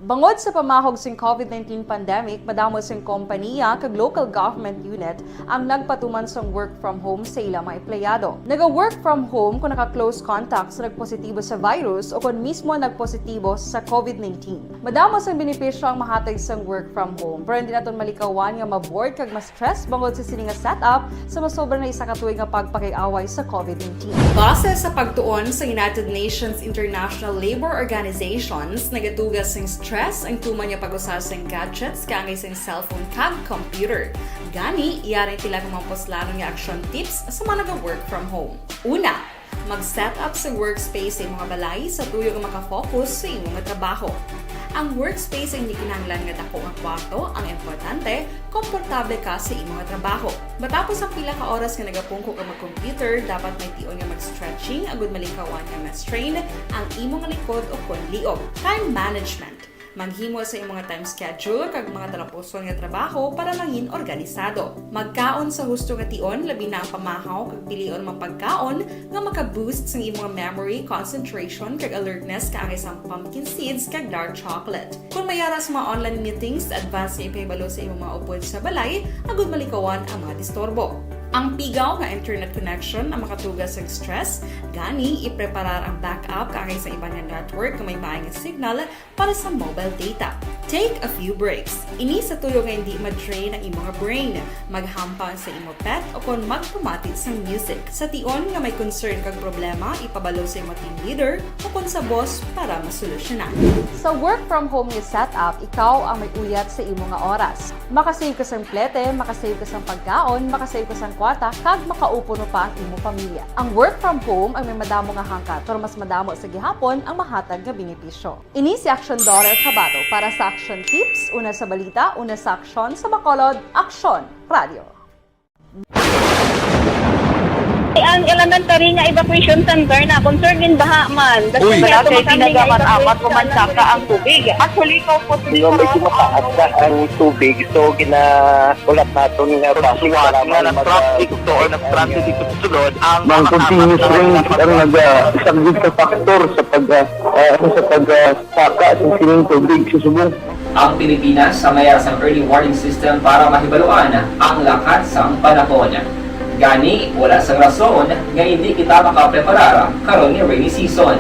Bangod sa pamahog sing COVID-19 pandemic, madamo sing kompanya kag local government unit ang nagpatuman sang work from home sa ilang mga empleyado. Naga-work from home kung naka-close contact sa nagpositibo sa virus o kung mismo nagpositibo sa COVID-19. Madamo sang benepisyo ang mahatag sang work from home, pero hindi naton malikawan nga ma-bored kag ma-stress bangod sa sini nga setup sa masobra na isa ka tuig nga pagpakiaway sa COVID-19. Base sa pagtuon sa United Nations International Labour Organizations, nagatugas sing stress ang tuman niya pag-usar sa gadgets kangay sa cellphone kag computer. Gani, iyaring tila ng mga poslano nga action tips sa mga nag-work from home. Una, mag-set up sa workspace sa mga balay sa tuyo nga makafocus sa imong trabaho. Ang workspace ay hindi kinahanglan nga dako nga kwarto, ang importante, komportable ka sa imong trabaho. Matapos ang pila ka oras nga nagapungko ka mag-computer, dapat may tion nga mag-stretching agud malikawan nga ma-strain ang imong likod o kon liog. Time management. Maghimo sa imong time schedule kag mga talapuson nga trabaho para mangin organisado. Magkaon sa husto nga tion, labi na ang pamahaw kag pilion mga pagkaon nga maka-boost sa imong memory, concentration kag alertness kaangay sa pumpkin seeds kag dark chocolate. Kung mayara sa mga online meetings, advance sa ipahibalo sa imong mga upod sa balay, agud malikawan ang mga disturbo. Ang pigaw nga internet connection ang makatugas sa stress, gani ipreparar ang backup kaangay sa ibang network kung may maayong signal para sa mobile data. Take a few breaks. Ini sa tuyo nga hindi ma-drain ang imong brain, maghampang sa imong pet o kung magpumatit sa music. Sa tion nga may concern kag problema, ipabalo sa imong team leader o kung sa boss para masolusyonan. Sa work from home nga setup, ikaw ang may uyat sa imong nga oras. Makasave ka sa plete, makasave ka sa pagkaon, makasave ka sa kwarta, kag makaupo no pa ang imong pamilya. Ang work from home ay may madamo nga hangkat, pero mas madamo sa gihapon ang mahatag nga benepisyo. Ini si Action Daughter Cabato para sa Action Tips, una sa balita, una sa aksyon sa Bacolod, Aksyon Radio. Ang elementary nga evacuation center na concern din baha man. Uy, kaya pinagaman-amat kumansaka ang tubig. Actually, ikaw po yung medyo mataas na ang tubig, so ginaulat natin nga pasiwat nga ng-traffic to or nag-transit dito sa sulod ang mga continuous range ang isang good factor sa pagsaka at sining tubig sa subong. Ang Pilipinas sa mayroon sa early warning system para mahibaluan ang lakas ng panahon. Gani, wala sang rason nga hindi kita makapreparar karon ni rainy season.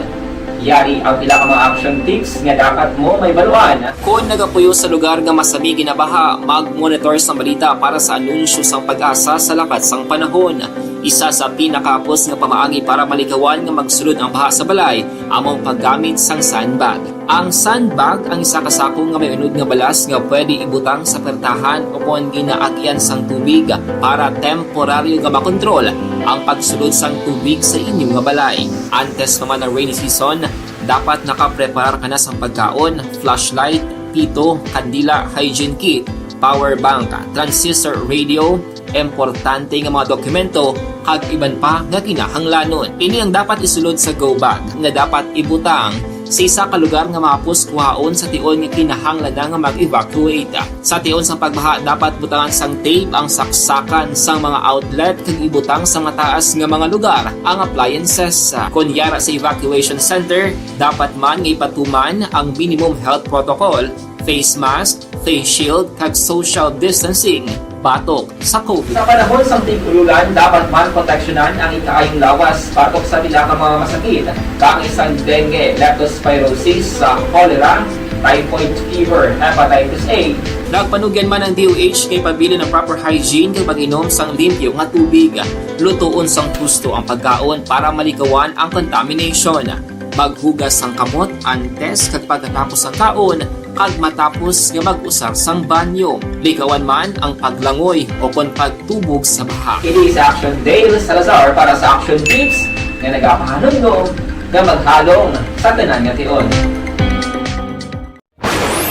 Yari ang pila ka mga action tips nga dapat mo may baluan. Kung nagapuyo sa lugar nga masabi ginabaha, mag-monitor sa balita para sa anunsyo sang pag-asa sa lakas sang panahon. Isa sa pinakapos nga pamaagi para malikawan nga magsulod ang baha sa balay among paggamit sang sandbag. Ang sandbag ang isa kasako nga may unod nga balas nga pwede ibutang sa pertahan upon ginaagyan sang tubig para temporaryo nga makontrol ang pagsulod sang tubig sa inyong nga balay. Antes naman ng rainy season, dapat nakapreparar ka na sang pagkaon, flashlight, pito, kandila, hygiene kit, power bank, transistor radio, importante nga mga dokumento kag iban pa nga kinahanglanon. Ini ang dapat isulod sa go bag nga dapat ibutang sa isa ka lugar nga mapos kuhaon sa tion nga kinahanglan nga mag-evacuate. Sa tion sa pagbaha dapat butangan sang tape ang saksakan sang mga outlet kag ibutang sa mataas nga mga lugar ang appliances. Kunyara sa evacuation center, dapat man nga ipatuman ang minimum health protocol, face mask, face shield kag social distancing batok sa COVID. Sa panahon sa tigululan, dapat man proteksyonan ang ikaayong lawas batok sa pila ka mga masakit, kang isang dengue, leptospirosis, cholera, typhoid fever, hepatitis A. Nagpanugyan man ang DOH kay pabili ng proper hygiene kay pag-inom sang limpyo nga tubig. Lutuon sang gusto ang pagkaon para malikawan ang contamination. Maghugas sang kamot antes kag pagkatapos ang kaon kag matapos nga mag-usar sang banyo. Likawan man ang paglangoy o kon pagtubog sa baha. It is Action Dale Salazar para sa Action Tips nga nagapahanong nga maghalong sa tanan nga tion.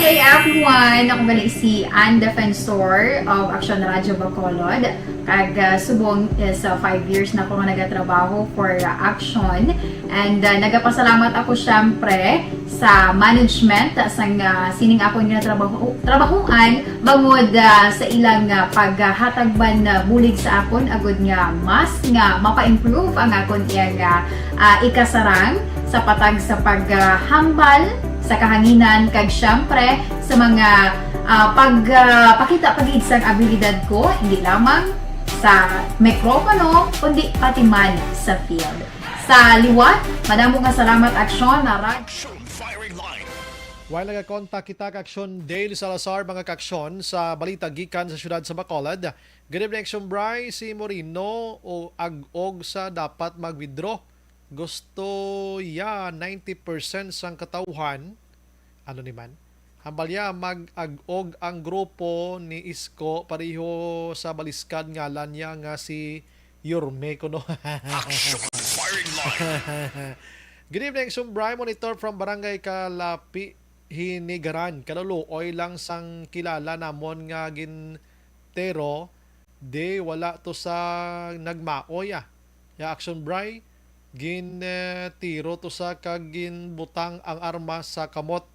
Hey everyone! Ako gali si Ann Defensor of Action Radio Bacolod. Kag subong sa 5 years na ako nga nagatrabaho for Action. And nagapasalamat ako syempre sa management sang sining ako nga trabahuan bangod sa ilang paghatagban bulig sa akon agud nga mas nga mapa-improve ang akon iyang ikasarang sa patag sa paghambal sa kahanginan kag syempre sa mga pakita pagid sang abilidad ko hindi lamang sa mikropono kundi pati man sa field. Sa liwat, madamo nga salamat Aksyon na While nagakontak kita Aksyon Dale Salazar mga kaksyon sa balita gikan sa syudad sa Bacolod. Good evening Aksyon Bry, si Morino o ag-og sa dapat mag-withdraw. Gusto 90% sang katauhan ano ni man. Hambalya mag-ag-og ang grupo ni Isko pareho sa baliskad ngalan niya nga si Yorme kuno. Good evening Sumbray, monitor from Barangay Kalapi Hinigaran. Kaluluoy lang sang kilala namon nga gintero de wala to sa nagmaoy ya Action Bray gin tiro to sa kagin butang ang armas sa kamot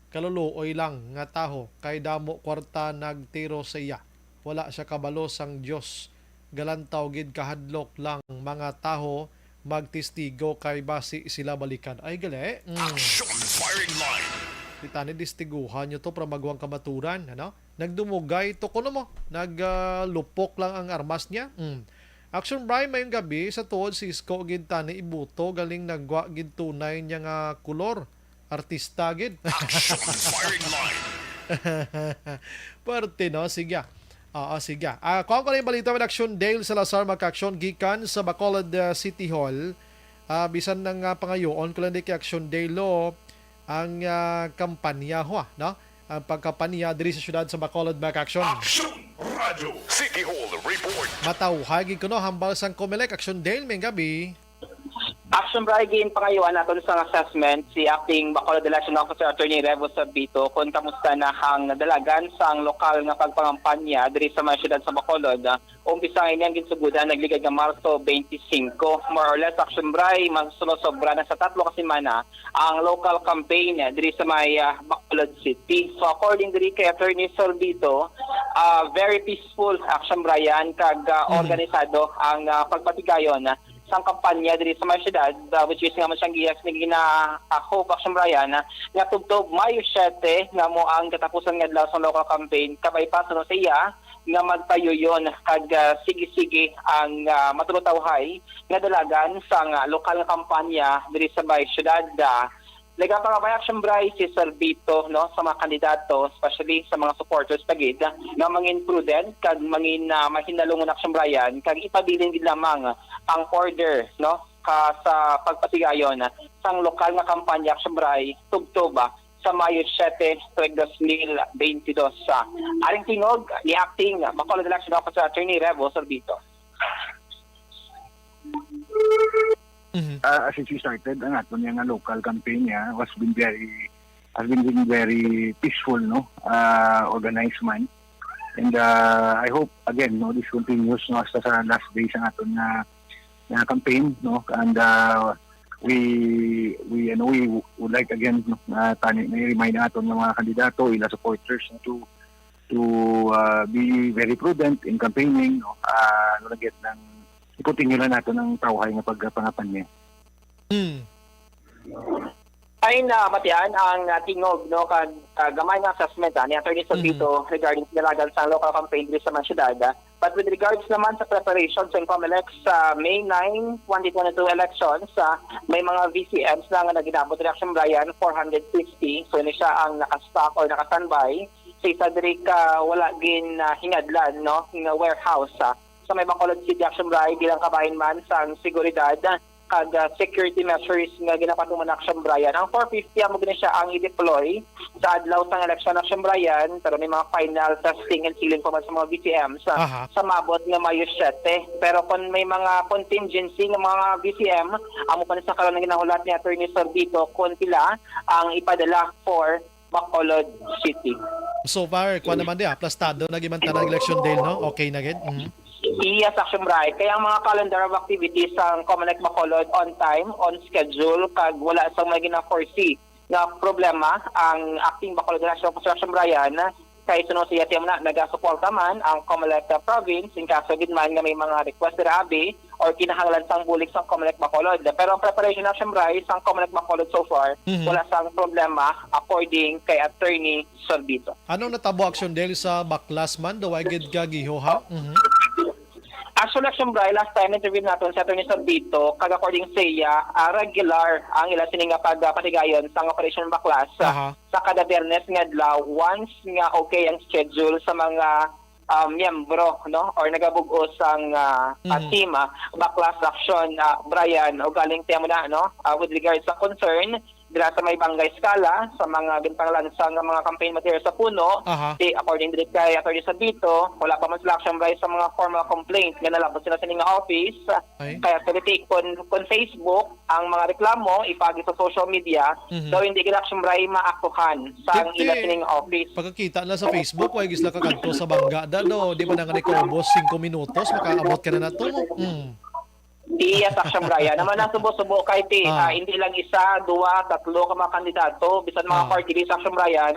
kaluluoy lang nga taho kay damo kwarta nagtiro sa iya wala siya kabalo sang Dios galantaw gid kahadlok lang mga taho magtistigo kay basi sila balikan ay gali Action Firing Line. Titani distiguhan nyo to para magwang kamaturan ano nagdumugay to kuno mo naglupok lang ang armas niya Action Bry mayong gabi sa tuod si Isko gid tani ibuto galing nagwa gid tunay niya nga kulor artista gid. Firing Line. Parte no sige. Sige. Kung ko na yung balita ng Action Dale Salazar magka-aksyon gikan sa Bacolod City Hall. Bisan ng pangayoon ko lang di kay Action Dale ang kampanya no? Ang pagkampanya diri sa syudad sa Bacolod magka-aksyon. Action Radio City Hall Report. Matawhagi ko no hambal sang Comelec Action Dale may gabi. Action Brigade pangayuan natin sa assessment si acting Bacolod Election Officer Attorney Revo Sabito kung kamusta na hang nadalagan sa ang lokal nga pagpangampanya diri sa mga syudad sa Bacolod. Umpisa ngayon ang ginsugudan nagligad nga Marso 25. More or less Action Bray masusobra na sa 3 kasimana ang local campaign diri sa may Bacolod City. So according diri kay Attorney Sabito, very peaceful Action Bryan kag organisado ang pagpatigayon sang kampanya diri sa mga syudad which is nga man siyang gihas ni Hope Action Bryan nga tubtob Mayo 7 nga mo ang katapusan nga adlaw sa local campaign kabay pa sa iya nga magpayuyon kag sige-sige ang matulutawhay nga dalagan sang lokal nga kampanya diri sa mga syudad Nagapangabay action bray si Salvito no sa mga kandidato, especially sa mga supporters tagid na mangin prudent kag mangin mahinalungon action brayan kag ipabilin gid lamang ang order no sa pagpatigayon sang lokal nga kampanya action bray tugtuba sa Mayo 7, 2022. Aring tingog ni acting Bacolod Election Officer Attorney Revo Salvito. As she started, ang aton yung local campaign niya has been very peaceful, no, organized man. And I hope again, no, this continues no hasta sa last days ang aton na campaign, no, and we would like again no, remind naton ng mga kandidato, ila supporters no, to be very prudent in campaigning, no, get ng i-continue lang natin ang tawhay ng pagpangapan niya. Ay na matian ang tingog no kag gamay nga assessment ni Attorney Salvito regarding dalagan sa local campaign diri sa mga syudad. But with regards naman sa preparations sa COMELEC sa May 9, 2022 elections, may mga VCMs na nga naginabot ni Action Brian 460. So ni siya ang naka-stock or naka-standby. Sa isa diri ka wala gin hingadlan no nga warehouse sa may Bacolod City Action Bray bilang kabahin man sa seguridad kag security measures nga ginapatuman Action Bryan. Ang 450 amo gini siya ang i-deploy sa adlaw sang election Action Bryan pero may mga final testing and sealing pa man sa mga VCM sa mabot nga Mayo 7. Pero kung may mga contingency nga mga VCM amo pa ni sa karon nga ginahulat ni Attorney Salvito kung pila ang ipadala for Bacolod City. So far, kuha naman di plastado na gimanta na election day, no? Okay na gid. Yes, Action Bray. Kaya ang mga calendar of activities sa COMELEC Bacolod on time, on schedule, kag wala sa mga gina-foresee na problema ang acting Bacolod National Construction Brian kay sunod siya tiyam na nagasuporta man ang COMELEC province in kaso gid man nga may mga request rabi or kinahanglan sang bulik sa COMELEC Bacolod. Pero ang preparation Action Bray sa COMELEC Bacolod so far, wala sang problema according kay Attorney Salvito. Anong natabo action dahil sa baklas man daw ay gid kagiho ha? Actually, Action Bray, last time interview natin sa Attorney Salvito, kag according sa iya, regular ang ila sininga pagpatigayon sa Operation Baklas sa kada Biyernes nga adlaw once nga okay ang schedule sa mga miyembro no or nagabug-os ang team Baklas Action Brian o galing temo na no with regards sa concern dira sa may Bangay Skala sa mga ginpanglansang mga campaign material sa puno according to kay Attorney Salvito wala pa man sila action by sa mga formal complaint nga nalabot sila sa ning office kaya pwede kon Facebook ang mga reklamo ipagi sa social media so hindi gid action by maaktuhan sa ila sining office. Pagkakita na sa Facebook way gisla ka kadto sa bangga no di ba na nga nikobos 5 minutos makaabot ka na nato. Iya, Action Brian. Naman ang subo-subo kahit hindi lang isa, dua, tatlo ka mga kandidato, bisan mga party list Action Brian,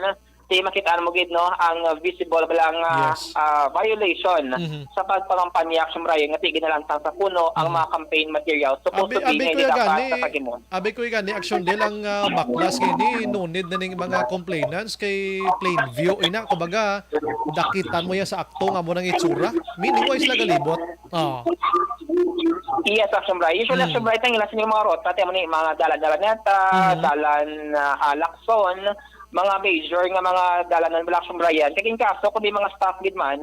makitaan mo gid no ang visible balang violation sa pagpangampanya Action Brian nga tigin na lang sa puno ang mga campaign materials supposed to be hindi dapat sa pagimon. Abi ko gani action din ang baklas kini no need na ning mga complainants kay plain view ina kumbaga dakitan mo ya sa akto nga mo nang itsura meaning wise la galibot. Yes, Action Brian. Usually Action Brian ang ilang mga rota temo ni mga dalan-dalan neta, dalan Lacson, mga major nga mga dalanan ng Action Brian. Kaya kaso kung di mga staff gid man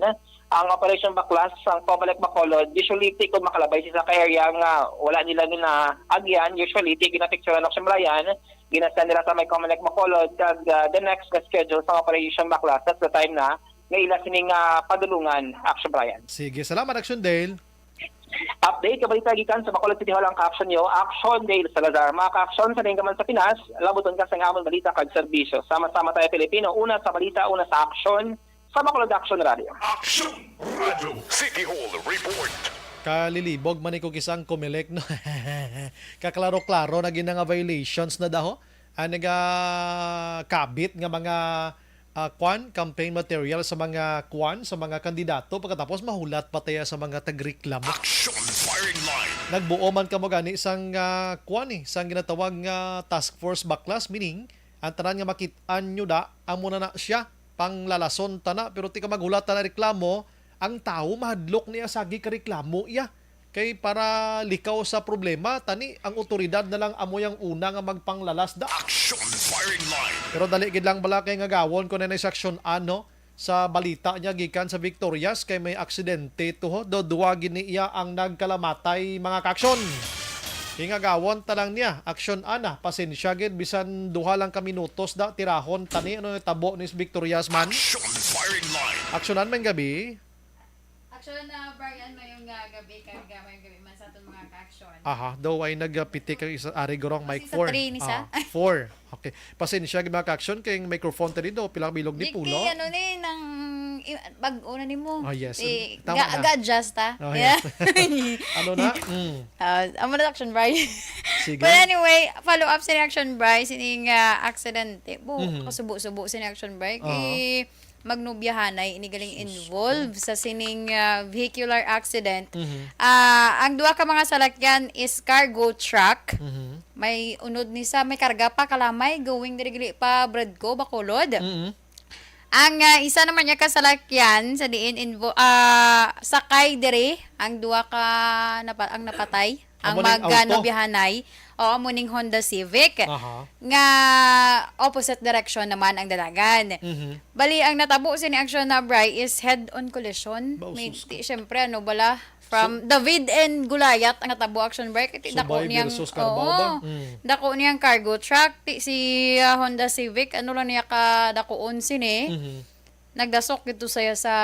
ang Operation Baklas ang COMELEC Bacolod usually kung makalabay sa area nga wala nila agyan usually gina-picture ng Action Brian ginasend nila sa may COMELEC Bacolod kag the next schedule sa Operation Baklas at the time na nga ila sining padulungan Action Brian. Sige, salamat Action Dale. Update, kabalita gikan sa Bacolod City Hall ang caption nyo, Action Dale Salazar. Mga ka-action sa tinggaman sa Pinas, labuton ka sa amon balita kag serbisyo. Sama-sama tayo Pilipino, una sa balita, una sa action, sa Bacolod Action Radio. Action Radio City Hall Report. Kalilibog man ko kisang COMELEC no. Kaklaro-klaro na ginanga violations na daho. Naga kabit nga mga campaign material sa mga sa mga kandidato pagkatapos mahulat pataya sa mga tagreklamo. Action Firing Line. Nagbuo man kamo gani isang isang ginatawag nga task force baklas meaning ang tanan nga makit-an nyo da amo na siya panglalason tana pero ti ka maghulat na reklamo ang tao mahadlok niya sagi ka reklamo iya Kay para likaw sa problema, tani ang otoridad na lang amo yang una nga magpanglalas da. Action firing line. Pero dali gid lang bala kay nga gawon ko na sa aksyon ano sa balita niya gikan sa Victorias kay may aksidente to duwagin ni iya ang nagkalamatay mga kaaksyon. Hingagawon talang niya aksyon ana pasensya gid bisan duha lang ka minutos da tirahon tani ano tabo ni Victorias man. Action firing line. Aksyonan man gabi. Aksyon na Brian mayong gabi kag mayong gabi man sa aton mga ka-aksyon. Aha, daw ay nagpitik ang isa ari gorong mic Sa 4. three ni sa? 4. Okay. Pasensya gid mga ka-aksyon kay ang microphone tadi do pilang bilog ni Di pulo. kay ano ni nang bag-o na nimo. Oh, yes. Eh, Tama na. ga-adjust ta. Oh, Yeah. yes. Ano na? Amo na action Bry. Sige. But anyway, follow up sa action Bry sining aksidente. Kasubo-subo sa action Bry. Kay magnubyahanay ini galing involved sa sining vehicular accident. Ang duha ka mga salakyan is cargo truck. May unod ni sa may karga pa kalamay going diri pa Bradco Bacolod. Ang isa naman niya kasalakyan sa diin sakay dire ang duha ka ang napatay ang maganobihanay o amuning Honda Civic nga opposite direction naman ang dalagan. Bali ang natabo sa ni action na Bry is head-on collision. Siyempre ano bala from David and Gulayat ang natabo action break iti dako niyang dako niyang cargo truck si Honda Civic ano lang niya ka dakoon sini nagdasok gito saya sa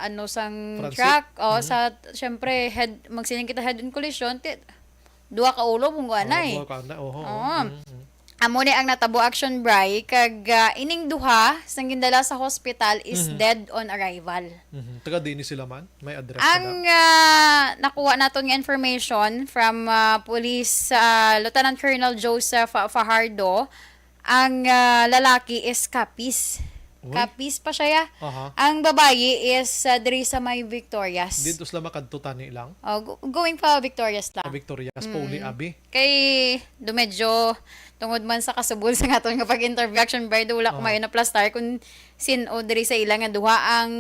ano sang truck sa syempre magsining kita head on collision duha ka ulo mong anay amo ni ang natabo action Bry kag ining duha sang gindala sa hospital is dead on arrival. Taga din sila man may address ang nakuha naton nga information from Police Lieutenant Colonel Joseph Fajardo ang lalaki is Capiz. Capiz pa siya. Ang babayi is diri sa may Victorias. Dito sila makadto tani lang. Going pa Victorias lang. Victorias po uli abi. Kay medyo tungod man sa kasubol sa aton nga pag-interview action by wala ko mayo na plastar kung sin-o diri sa ila nga duha ang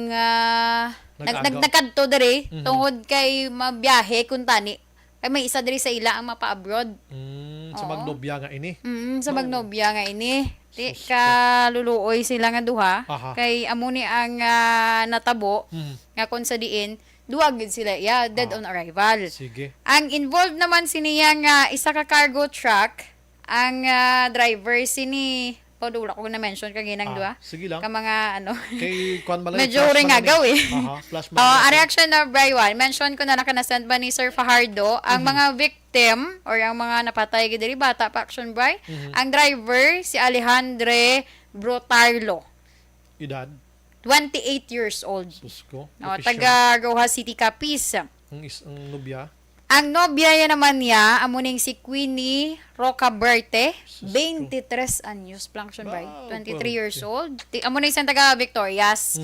nagkadto diri tungod kay mabiyahe kun tani kay may isa diri sa ila ang mapa-abroad. Sa magnobya nga ini. Sa magnobya nga ini. Di kaluluoy sila nga duha kay amo ni ang natabo nga kun sa diin duwa gid sila dead on arrival. Sige. Ang involved naman siniya nga isa ka cargo truck ang driver sini wala ko na mention kaginang duha. Sige lang. Ka mga ano. Kay kwan malay. Medyo ringagaw eh. Flash a reaction na Brian. Mention ko na send ba ni Sir Fajardo ang mga victim or ang mga napatay gid diri bata pa action Bry. Ang driver si Alejandre Brotarlo. Edad 28 years old. Susko. Taga Rojas City, Capiz. Ang nobya. Ang nobya naman niya, amuning si Queenie Rocaberte, 23 anyos, Planction Bry, 23 years old. Amuning isang taga Victorias.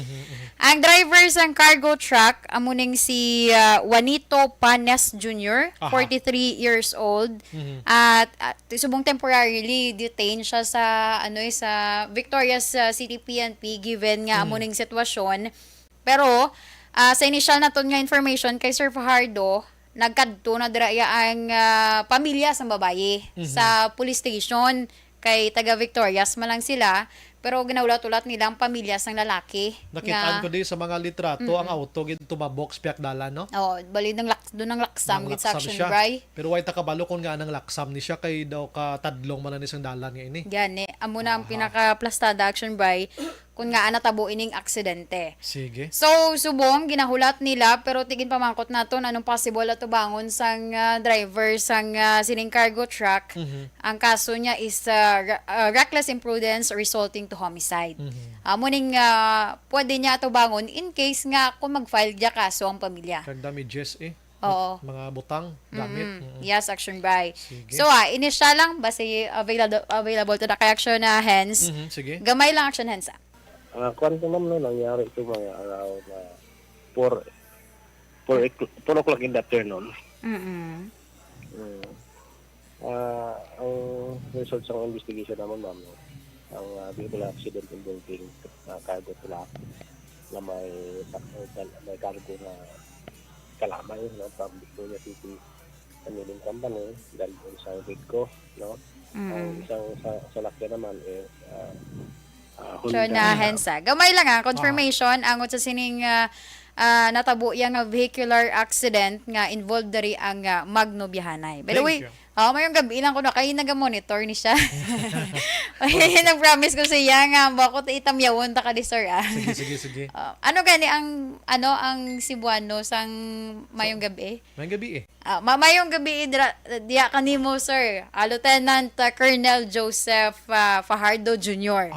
Ang driver sang cargo truck, amuning si Juanito Panes Jr., 43 years old. At subong temporarily detained siya sa sa Victorias City PNP given nga amuning sitwasyon. Pero sa initial naton nga information kay Sir Fajardo, nagkadto na diraya ang pamilya sa babaye sa police station kay taga Victorias man lang sila pero ginaulat-ulat nila ang pamilya sang lalaki. Nakitaan ko di sa mga litrato ang auto gid tumabox piak dala no. Bali doon ang laksam gid sa action Bry. Pero way ta kabalo kon nga nang laksam ni siya kay daw ka tadlong man ni sang dalan nga ini. Gani amo na ang pinaka-plastada action Bry kung nga natabo ining aksidente. Sige. So, subong, ginahulat nila, pero tigin pamangkot naton anong possible ato bangon sang driver sang sining cargo truck. Ang kaso niya is reckless imprudence resulting to homicide. Muning pwede niya ato bangon in case nga kung mag-file dia kaso ang pamilya. Kag damages Oo. Mga butang, gamit. Yes, action Bry. So, initial lang, basi available to the action hands. Sige. Gamay lang action hands. Kwan ko ma'am, nangyari ito mga araw na 4 o'clock in the afternoon. Ang result sa investigation naman ma'am, ang vehicular accident involving cargo truck na may cargo na Kalamay, no, from Victoria City Commuting Company, dahil isang Vidco, no? Ang isang salakyan naman is Sure na hensa. Gamay lang confirmation angot sa sining natabo yang vehicular accident nga involved dari ang Magno Bihanay. By the way, mayong gabi lang ko na kayo naga-monitor ni siya. Ay, nag-promise ko siya nga bakit itamyawon ta ka di sir Sige. Ano gani ang Cebuano sang mayong gabi? Mayong gabi Mayong gabi diya kanimo sir. Lieutenant Colonel Joseph Fajardo Jr.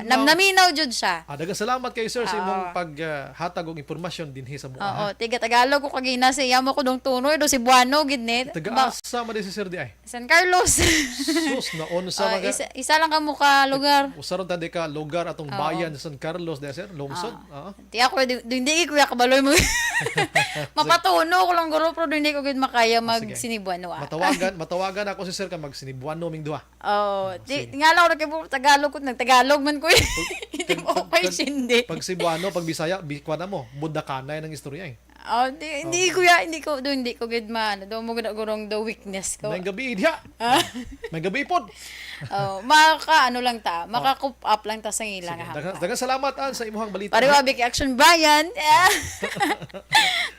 Naminaw jud siya. Daghang salamat kay sir sa imong paghatag og impormasyon dinhi sa mga. Oo, tiga Tagalog ko kagina siya mo ko dong tunoy do Cebuano gid ni. Taga-asa man si sir di ay. San Carlos. Sus na sa mga isa lang kamo ka lugar. Usaron ta ka lugar atong bayan sa San Carlos di sir, lungsod. Ti ako hindi ko ya kabaloy mo. Mapatuno ko lang guro pero hindi ko gid makaya mag-Sinibuano. Matawagan ako si sir ka mag-Sinibuano ming duha. Nga lang kay Tagalog ko nag-Tagalog man ko. Hindi mo okay sindi. Pag Cebuano, pag Bisaya, bikwa na mo. Budakanay ng istorya eh. Hindi ko gid man. Do mo gurong the weakness ko. May gabi diha. May gabi pod. Maka-coop up lang ta sa ilang hapon. Daghang salamat sa imuhang balita. Pareho big action Brian.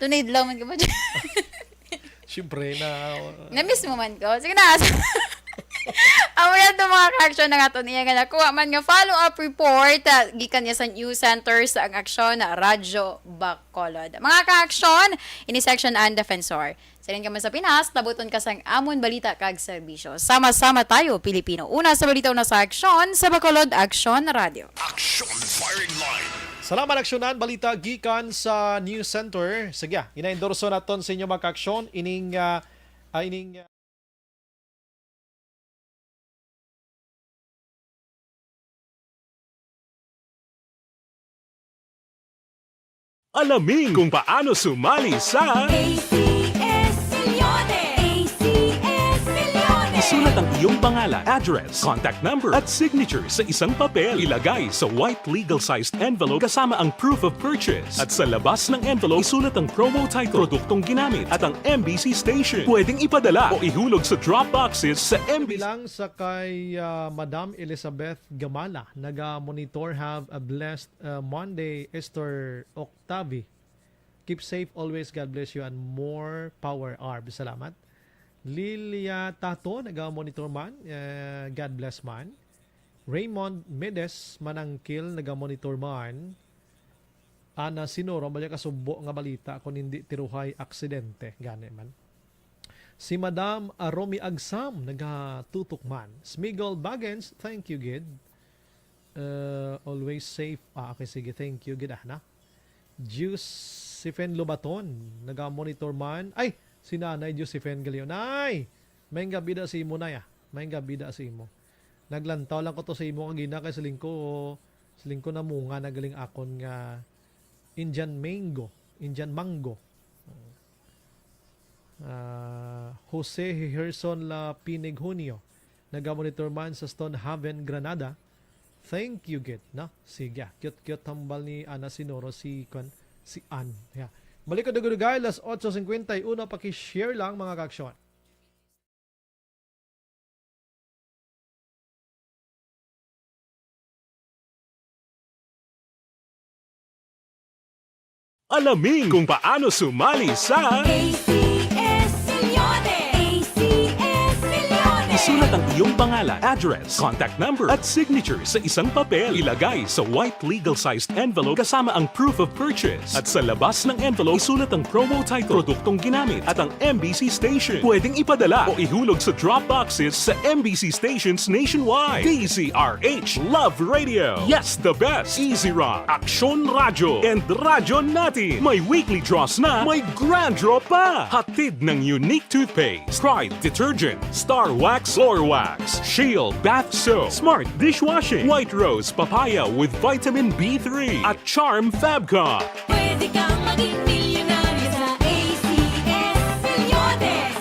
Tunay lang man ka ba? Siyempre na na-miss mo man ko. Sige na. Awayan itong mga ka-action na nga ito niya nga nakuha man nga follow-up report gikan niya sa news center sa ang aksyon na Radyo Bacolod. Mga ka-action, ini section and defensor. Sa rin ka man sa Pinas, tabuton ka sang amon balita kag serbisyo. Sama-sama tayo, Pilipino. Una sa balita na sa aksyon sa Bacolod Action Radio. Action Firing Line. Salamat aksyonan balita gikan sa news center. Sige, ina-endorso naton sa inyo mga ka-aksyon ining Alamin kung paano sumali sa ACS Milyones! ACS Milyones! Isulat ang iyong pangalan, address, contact number at signature sa isang papel. Ilagay sa white legal-sized envelope kasama ang proof of purchase. At sa labas ng envelope, isulat ang promo title, produktong ginamit at ang MBC station. Pwedeng ipadala o ihulog sa drop boxes sa MBC. Bilang sa kay Madam Elizabeth Gamala, naga-monitor. Have a blessed Monday, Esther Octavi. Keep safe always. God bless you and more power, Arb. Salamat. Lilia Tato, naga-monitor man. God bless man. Raymond Medes, manangkil, naga-monitor man. Ana Sinoro, balik kasubo nga balita kung hindi tiruhay aksidente. Gani man. Si Madam Romy Agsam, nagatutok man. Smigol Baggins, thank you, Gid. Always safe. Okay, sige, thank you, Gid. Na. Josephine Lobaton, naga-monitor man. Ay, si Nanay Josephine Galeon. Ay, may gabi da si imo na ya. May gabi da si imo. Naglantaw lang ko to sa imo kagina kay siling ko na munga nagaling akon nga Indian mango. Jose Herson La Pinig Junio, naga-monitor man sa Stonehaven, Granada. Thank you, Git. Na? Sige, cute tambal ni Ana Sinoro si Ann. Yeah. Balik ko dugay, las 8:51, paki-share lang mga ka-aksyon. Alamin kung paano sumali sa ACS Milyones! ACS Milyones! Isulat ang iyong pangalan, address, contact number at signature sa isang papel. Ilagay sa white legal-sized envelope kasama ang proof of purchase. At sa labas ng envelope, isulat ang promo title, produktong ginamit at ang MBC station. Pwedeng ipadala o ihulog sa drop boxes sa MBC stations nationwide. DZRH Love Radio. Yes, the best. Easy Rock, Aksyon Radio, and Radyo Natin. May weekly draws na, may grand draw pa. Hatid ng unique toothpaste, Pride Detergent, Star Wax Floor Wax, Shield Bath Soap, Smart Dishwashing, White Rose Papaya with Vitamin B3 at Charm Fabcon. Pwede kang maging milyonaryo sa ACS Milyones!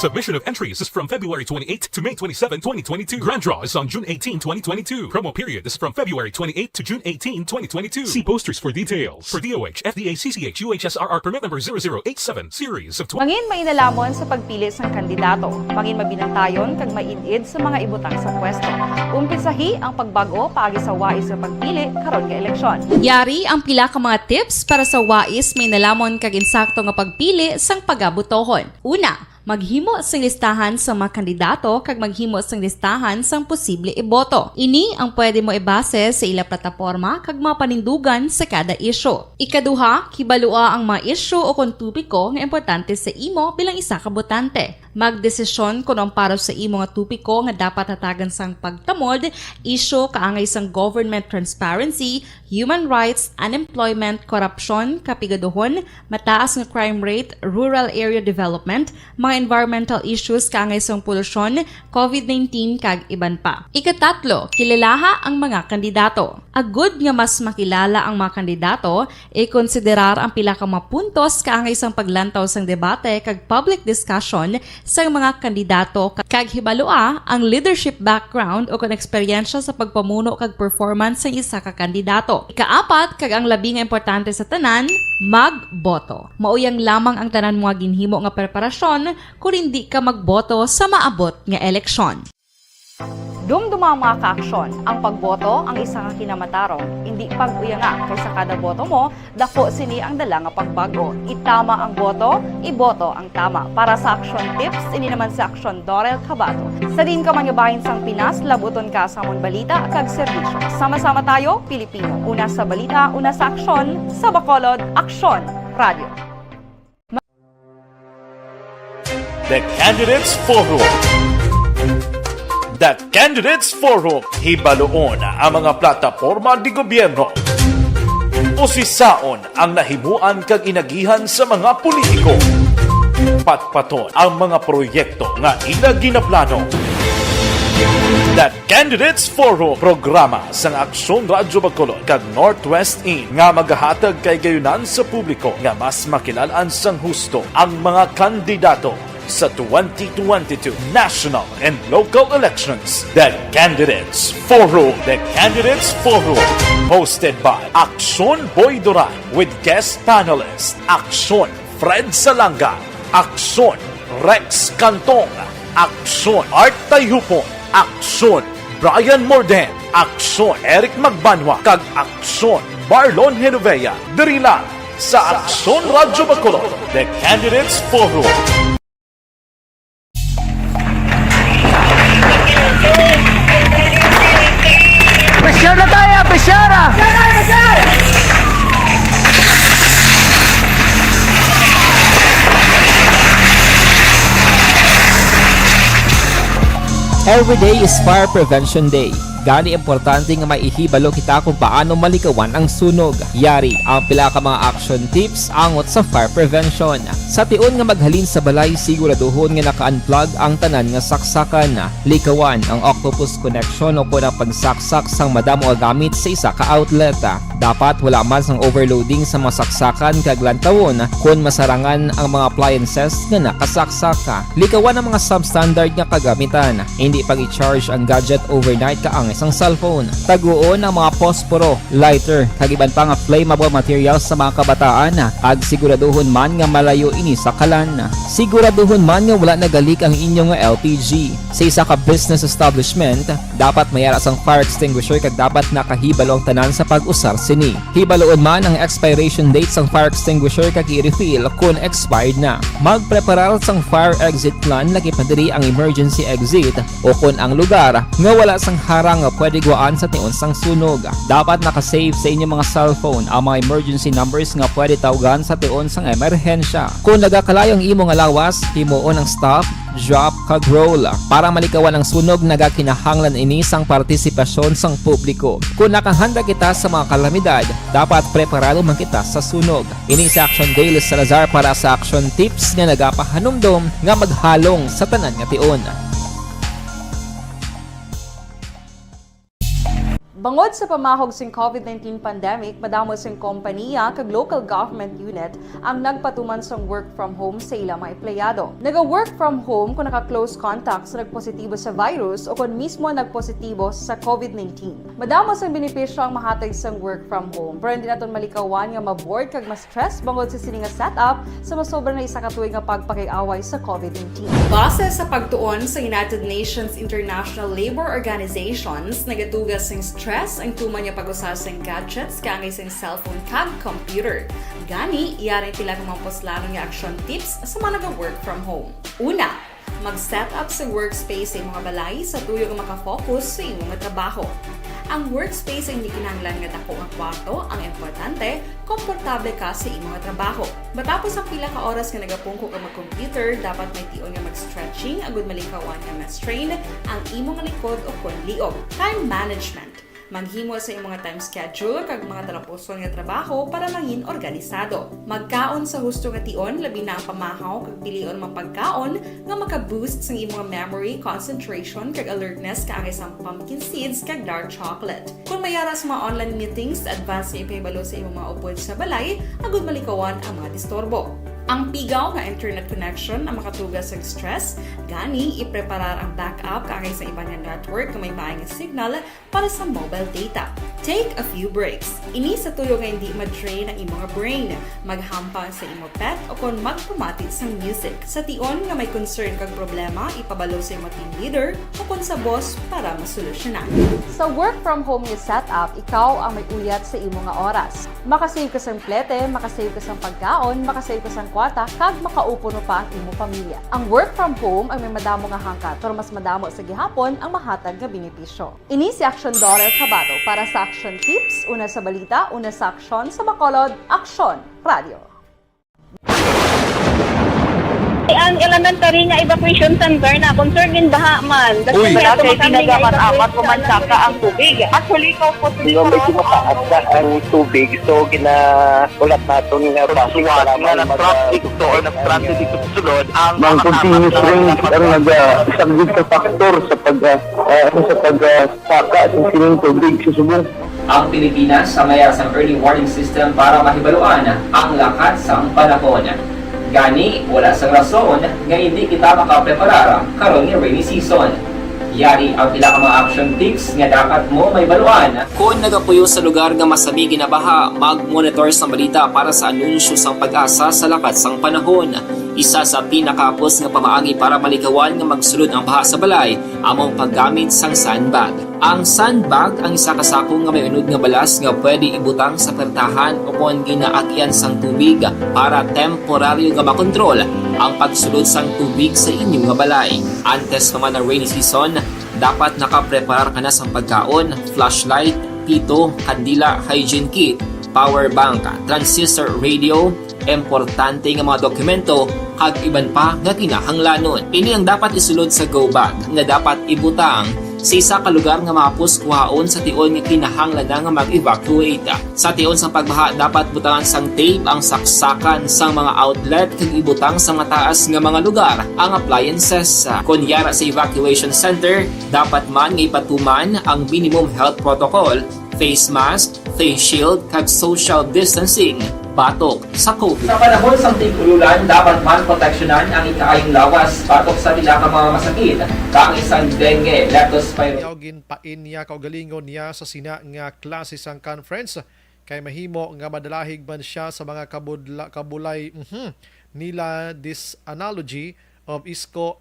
Submission of entries is from February 28 to May 27, 2022. Grand draw is on June 18, 2022. Promo period is from February 28 to June 18, 2022. See posters for details. For DOH, FDA, CCH, UHSRR permit number 0087 series of Mangin mainalamon sa pagpili sang kandidato. Mangin mabinantayon kag maidid sa mga ibutang sa pwesto. Umpisahi ang pagbago paagi sa wais sa pagpili karon nga eleksyon. Yari ang pila ka mga tips para sa wais may nalamon kag insakto nga pagpili sang pagabutohon. Una, maghimo sang listahan sa mga kandidato kag maghimo sang listahan sang posible iboto. Ini ang pwede mo ibase sa ila plataporma kag mga panindugan sa kada isyu. Ikaduha, kibalua ang mga isyu o kung tupiko nga importante sa imo bilang isa ka botante. Magdesisyon kung ang para sa imo nga tupiko nga dapat hatagan sang pagtamod, isyu kaangay sang government transparency, human rights, unemployment, corruption, kapigaduhon, mataas nga crime rate, rural area development, mga environmental issues kaangay sang polusyon, COVID-19 kag iban pa. Ikatatlo, kilalaha ang mga kandidato. Agud nga mas makilala ang mga kandidato, i-konsiderar ang pila ka mga puntos kaangay sang paglantaw sang debate kag public discussion sa mga kandidato kag hibalua ang leadership background o kung eksperyensya sa pagpamuno kag performance sa isa ka kandidato. Ikaapat kag ang labi nga importante sa tanan, magboto. Mauyang lamang ang tanan mga ginhimo nga preparasyon kung hindi ka magboto sa maabot nga eleksyon. Dumduma ang mga kaaksyon. Ang pagboto ang isa ka kinamatarong. Hindi pag-uya nga kaysa kada boto mo, dako sini ang dala nga pagbago. Itama ang boto, iboto ang tama. Para sa action tips, ini naman sa Aksyon Dorel Cabato. Sa din ka man bahin sang Pinas, labuton ka sa among balita kag serbisyo. Sama-sama tayo, Pilipino. Una sa balita, una sa aksyon, sa Bacolod, Aksyon Radio. The Candidates Forum. The Candidates Forum. Hibaluon ang mga plataporma di gobyerno. Usisaon ang nahimuan kag inagihan sa mga politiko. Patpaton ang mga proyekto nga ila ginaplano. The Candidates Forum, programa sa Aksyon Radyo Bacolod kag Northwest In nga magahatag kay gayunan sa publiko nga mas makilalaan sang husto ang mga kandidato sa 2022 national and local elections. The Candidates Forum. The Candidates Forum. Hosted by Aksyon Boy Duran with guest panelists Aksyon Fred Salanga, Aksyon Rex Cantong, Aksyon Art Tayupon, Aksyon Brian Morden, Aksyon Eric Magbanwa, kag Aksyon Marlon Genovea. Diri lang sa Aksyon Radyo Bacolod. The Candidates Forum. Pressure na tayo! Pressure! Every day is Fire Prevention Day. Gani importante nga maihibalo kita kung paano malikawan ang sunog. Yari ang pila ka mga action tips angot sa fire prevention. Sa tion nga maghalin sa balay, siguraduhon nga naka-unplug ang tanan nga saksakan. Likawan ang octopus connection o kung ang pagsaksak sang madamo nga gamit sa isa ka outlet. Dapat wala man sang overloading sa mga saksakan kag lantawon kung masarangan ang mga appliances nga nakasaksaka. Likawan ang mga substandard nga kagamitan. Hindi pag i-charge ang gadget overnight kaang isang cellphone. Taguon ang mga posporo, lighter, kag iban pa nga flammable materials sa mga kabataan. Ag siguraduhon man nga malayo ini sa kalan. Siguraduhon man nga wala nagalik ang inyong LPG. Sa isa ka business establishment, dapat mayara sang fire extinguisher kag dapat nakahibalo ang tanan sa pag-usar sini. Hibaloon man ang expiration date sang fire extinguisher kag i-refill kung expired na. Magpreparar sang fire exit plan laki padiri ang emergency exit o kung ang lugar nga wala sang harang nga pwede guwaan sa tion sang sunog. Dapat nakasave sa inyong mga cellphone ang mga emergency numbers nga pwede tawagan sa tion sang emerhensya. Kung nagakalayo ang imo nga lawas, himuon ang stop, drop, kag roll. Para malikawan ang sunog, nagakinahanglan ini sang partisipasyon sang publiko. Kung nakahanda kita sa mga kalamidad, dapat preparado man kita sa sunog. Ini sa Action Daily Salazar para sa action tips nga nagapahanumdom nga maghalong sa tanan nga tion. Bangod sa pamahog sing COVID-19 pandemic, madamo sing kompanya kag local government unit ang nagpatuman sang work from home sa ilang mga empleyado. Naga-work from home kung naka-close contacts na nagpositibo sa virus o kung mismo nagpositibo sa COVID-19. Madamo sang benepisyo ang mahatag sang work from home, pero hindi naton malikawan nga ma-bored kag ma-stress bangod sa sini nga setup sa masobra na isa ka tuig nga pagpakiaway sa COVID-19. Base sa pagtuon sa United Nations International Labor Organizations, nagatugas sing stress ang tuman niya pag-usas ng gadgets kangay sa cellphone kag computer. Gani, iyari tila kung maposlanong nga action tips sa mga nag-work from home. Una, mag-set up sa workspace sa imong balay sa tuyo nga makafocus sa imong trabaho. Ang workspace ay hindi kinahanglan nga dako nga kwarto, ang importante, komportable ka sa imong trabaho. Matapos ang pila ka oras nga nagapungko ka mag-computer, dapat may tion nga mag-stretching agud malikawan nga ma-strain ang imong likod o kon liog. Time management. Maghimo sa imong time schedule kag mga talapuson nga trabaho para maging organisado. Magkaon sa husto nga tion, labi na ang pamahaw kag pilion mga pagkaon nga maka-boost sa imong memory, concentration kag alertness kaagay sa pumpkin seeds kag dark chocolate. Kung mayara sa mga online meetings, advance sa ipahibalo sa imong mga upod sa balay, agud malikawan ang mga disturbo. Ang pigaw nga internet connection ang makatugas sa stress, gani ipreparar ang backup kaagay sa ibang network na may maayong signal para sa mobile data. Take a few breaks. Ini sa tuyo nga hindi ma-drain ang imong brain, maghampang sa imong pet o kung magpamatit sa music. Sa tion nga may concern kag problema, ipabalo sa imong team leader o kung sa boss para masolusyonan. Sa work from home nga setup, ikaw ang may uyat sa imong nga oras. Makasave ka sa plete, makasave ka sa pagkaon, makasave ka sa kwarta, kag makaupo no pa ang imong pamilya. Ang work from home ay may madamo nga hangkat, pero mas madamo sa gihapon ang mahatag nga benepisyo. Ini si Action Daughter Cabato para sa Action Tips, una sa balita, una sa aksyon sa Bacolod, Aksyon Radio. Ang elementary nga evacuation center na concern din baha man. Uy, kay tinagaman apat pumansaka ang tubig. Actually, ikaw po Di ba may tumataas na ang tubig, so ginaulat natin nga pasuwat nga nag-traffic to or nag-transit dito sa sulod ang Mang continuous range ang nag-subject sa factor sa pagsaka sa sining tubig sa subong. Ang Pilipinas sa mayar sa early warning system para mahibaluan ang lakat sa panahon. Gani, wala sa rason nga hindi kita makapreparar karon nga rainy season. Yari ang pila ka mga action tips nga dapat mo may baluan. Kung nagapuyo sa lugar nga masabi ginabaha, mag-monitor sa balita para sa anunsyo sang pag-asa sa lakat sang panahon. Isa sa pinakapos nga pamaagi para malikawan nga magsulod ang baha sa balay, among paggamit sang sandbag. Ang sandbag ang isa kasakong nga may unod nga balas nga pwede ibutang sa pertahan o kung ginaagyan sang tubig para temporaryo nga makontrol ang pagsulod sang tubig sa inyong nga balay. Antes naman ng rainy season, dapat nakapreparar ka na sa pagkaon, flashlight, pito, kandila, hygiene kit, power bank, transistor radio, importante nga mga dokumento kag iban pa nga kinahanglanon. Ini ang dapat isulod sa go bag nga dapat ibutang sa isa ka lugar nga mapos kuhaon sa tion nga kinahanglan nga mag-evacuate. Sa tion sa pagbaha dapat butangan sang tape ang saksakan sang mga outlet kag ibutang sa mga taas nga mga lugar ang appliances. Kunyara sa evacuation center, dapat man nga ipatuman ang minimum health protocol, face mask, face shield kag social distancing. Batok sa COVID. Sa panahon sa tig-ululan, dapat man proteksyonan ang ikaayong lawas batok sa nila ka mga masakit. Kang isang dengue, leptospirus. Yawgin pain niya kaugalingon niya sa sina nga klase sang conference kay mahimo nga madalahig man siya sa mga kabulay nila this analogy of isko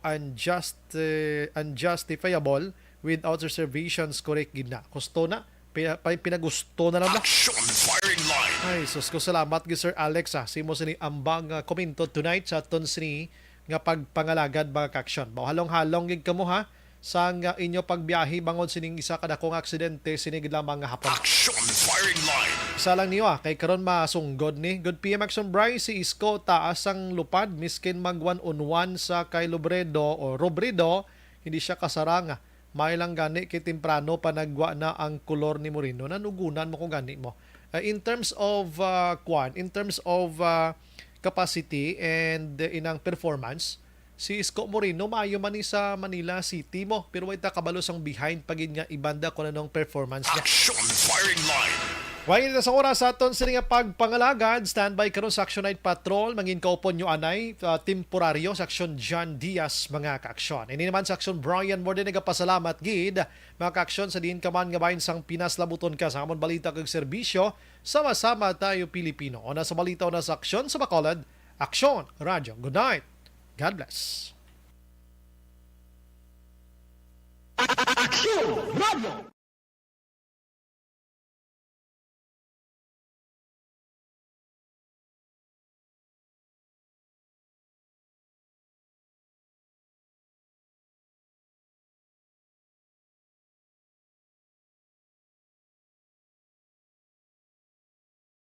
unjustifiable without reservations correct gina. Gusto na pinagusto na lang. Action Firing Line. Ay, sus ko salamat gi Sir Alex simo sini ambang komento tonight sa aton sini nga pagpangalagad mga kaksyon. Halong-halong gid kamo ha sa nga inyo pagbiyahe bangod sining isa kadakong aksidente sini gid lamang nga hapon. Action Firing Line. Isa lang niyo kay karon masunggod ni Good PM Action Bryce si Isko taas ang lupad miskin mag 1-on-1 sa kay Robredo o Robredo hindi siya kasaranga. May lang gani kay temprano pa nagwa na ang kolor ni Moreno nanugunan mo kung gani mo. In terms of capacity and inang performance, si Isko Moreno maayo man ni sa Manila City mo pero wait kabalos ang behind pagin nga ibanda ko anong performance niya. Action Firing Line. Wain na sa oras sa aton sila nga pagpangalagad, standby karon sa Action Night Patrol, mangin kaupon nyo anay, temporaryo sa Action John Diaz mga kaaksyon. Ini naman sa Action Brian Morden nagapasalamat gid mga kaaksyon sa diin kaman nga bahin sang Pinas labuton ka sa amon balita kag serbisyo, sama-sama tayo Pilipino. O na sa balita o na sa Aksyon sa Bacolod, Aksyon Radio. Good night. God bless. Action Radio.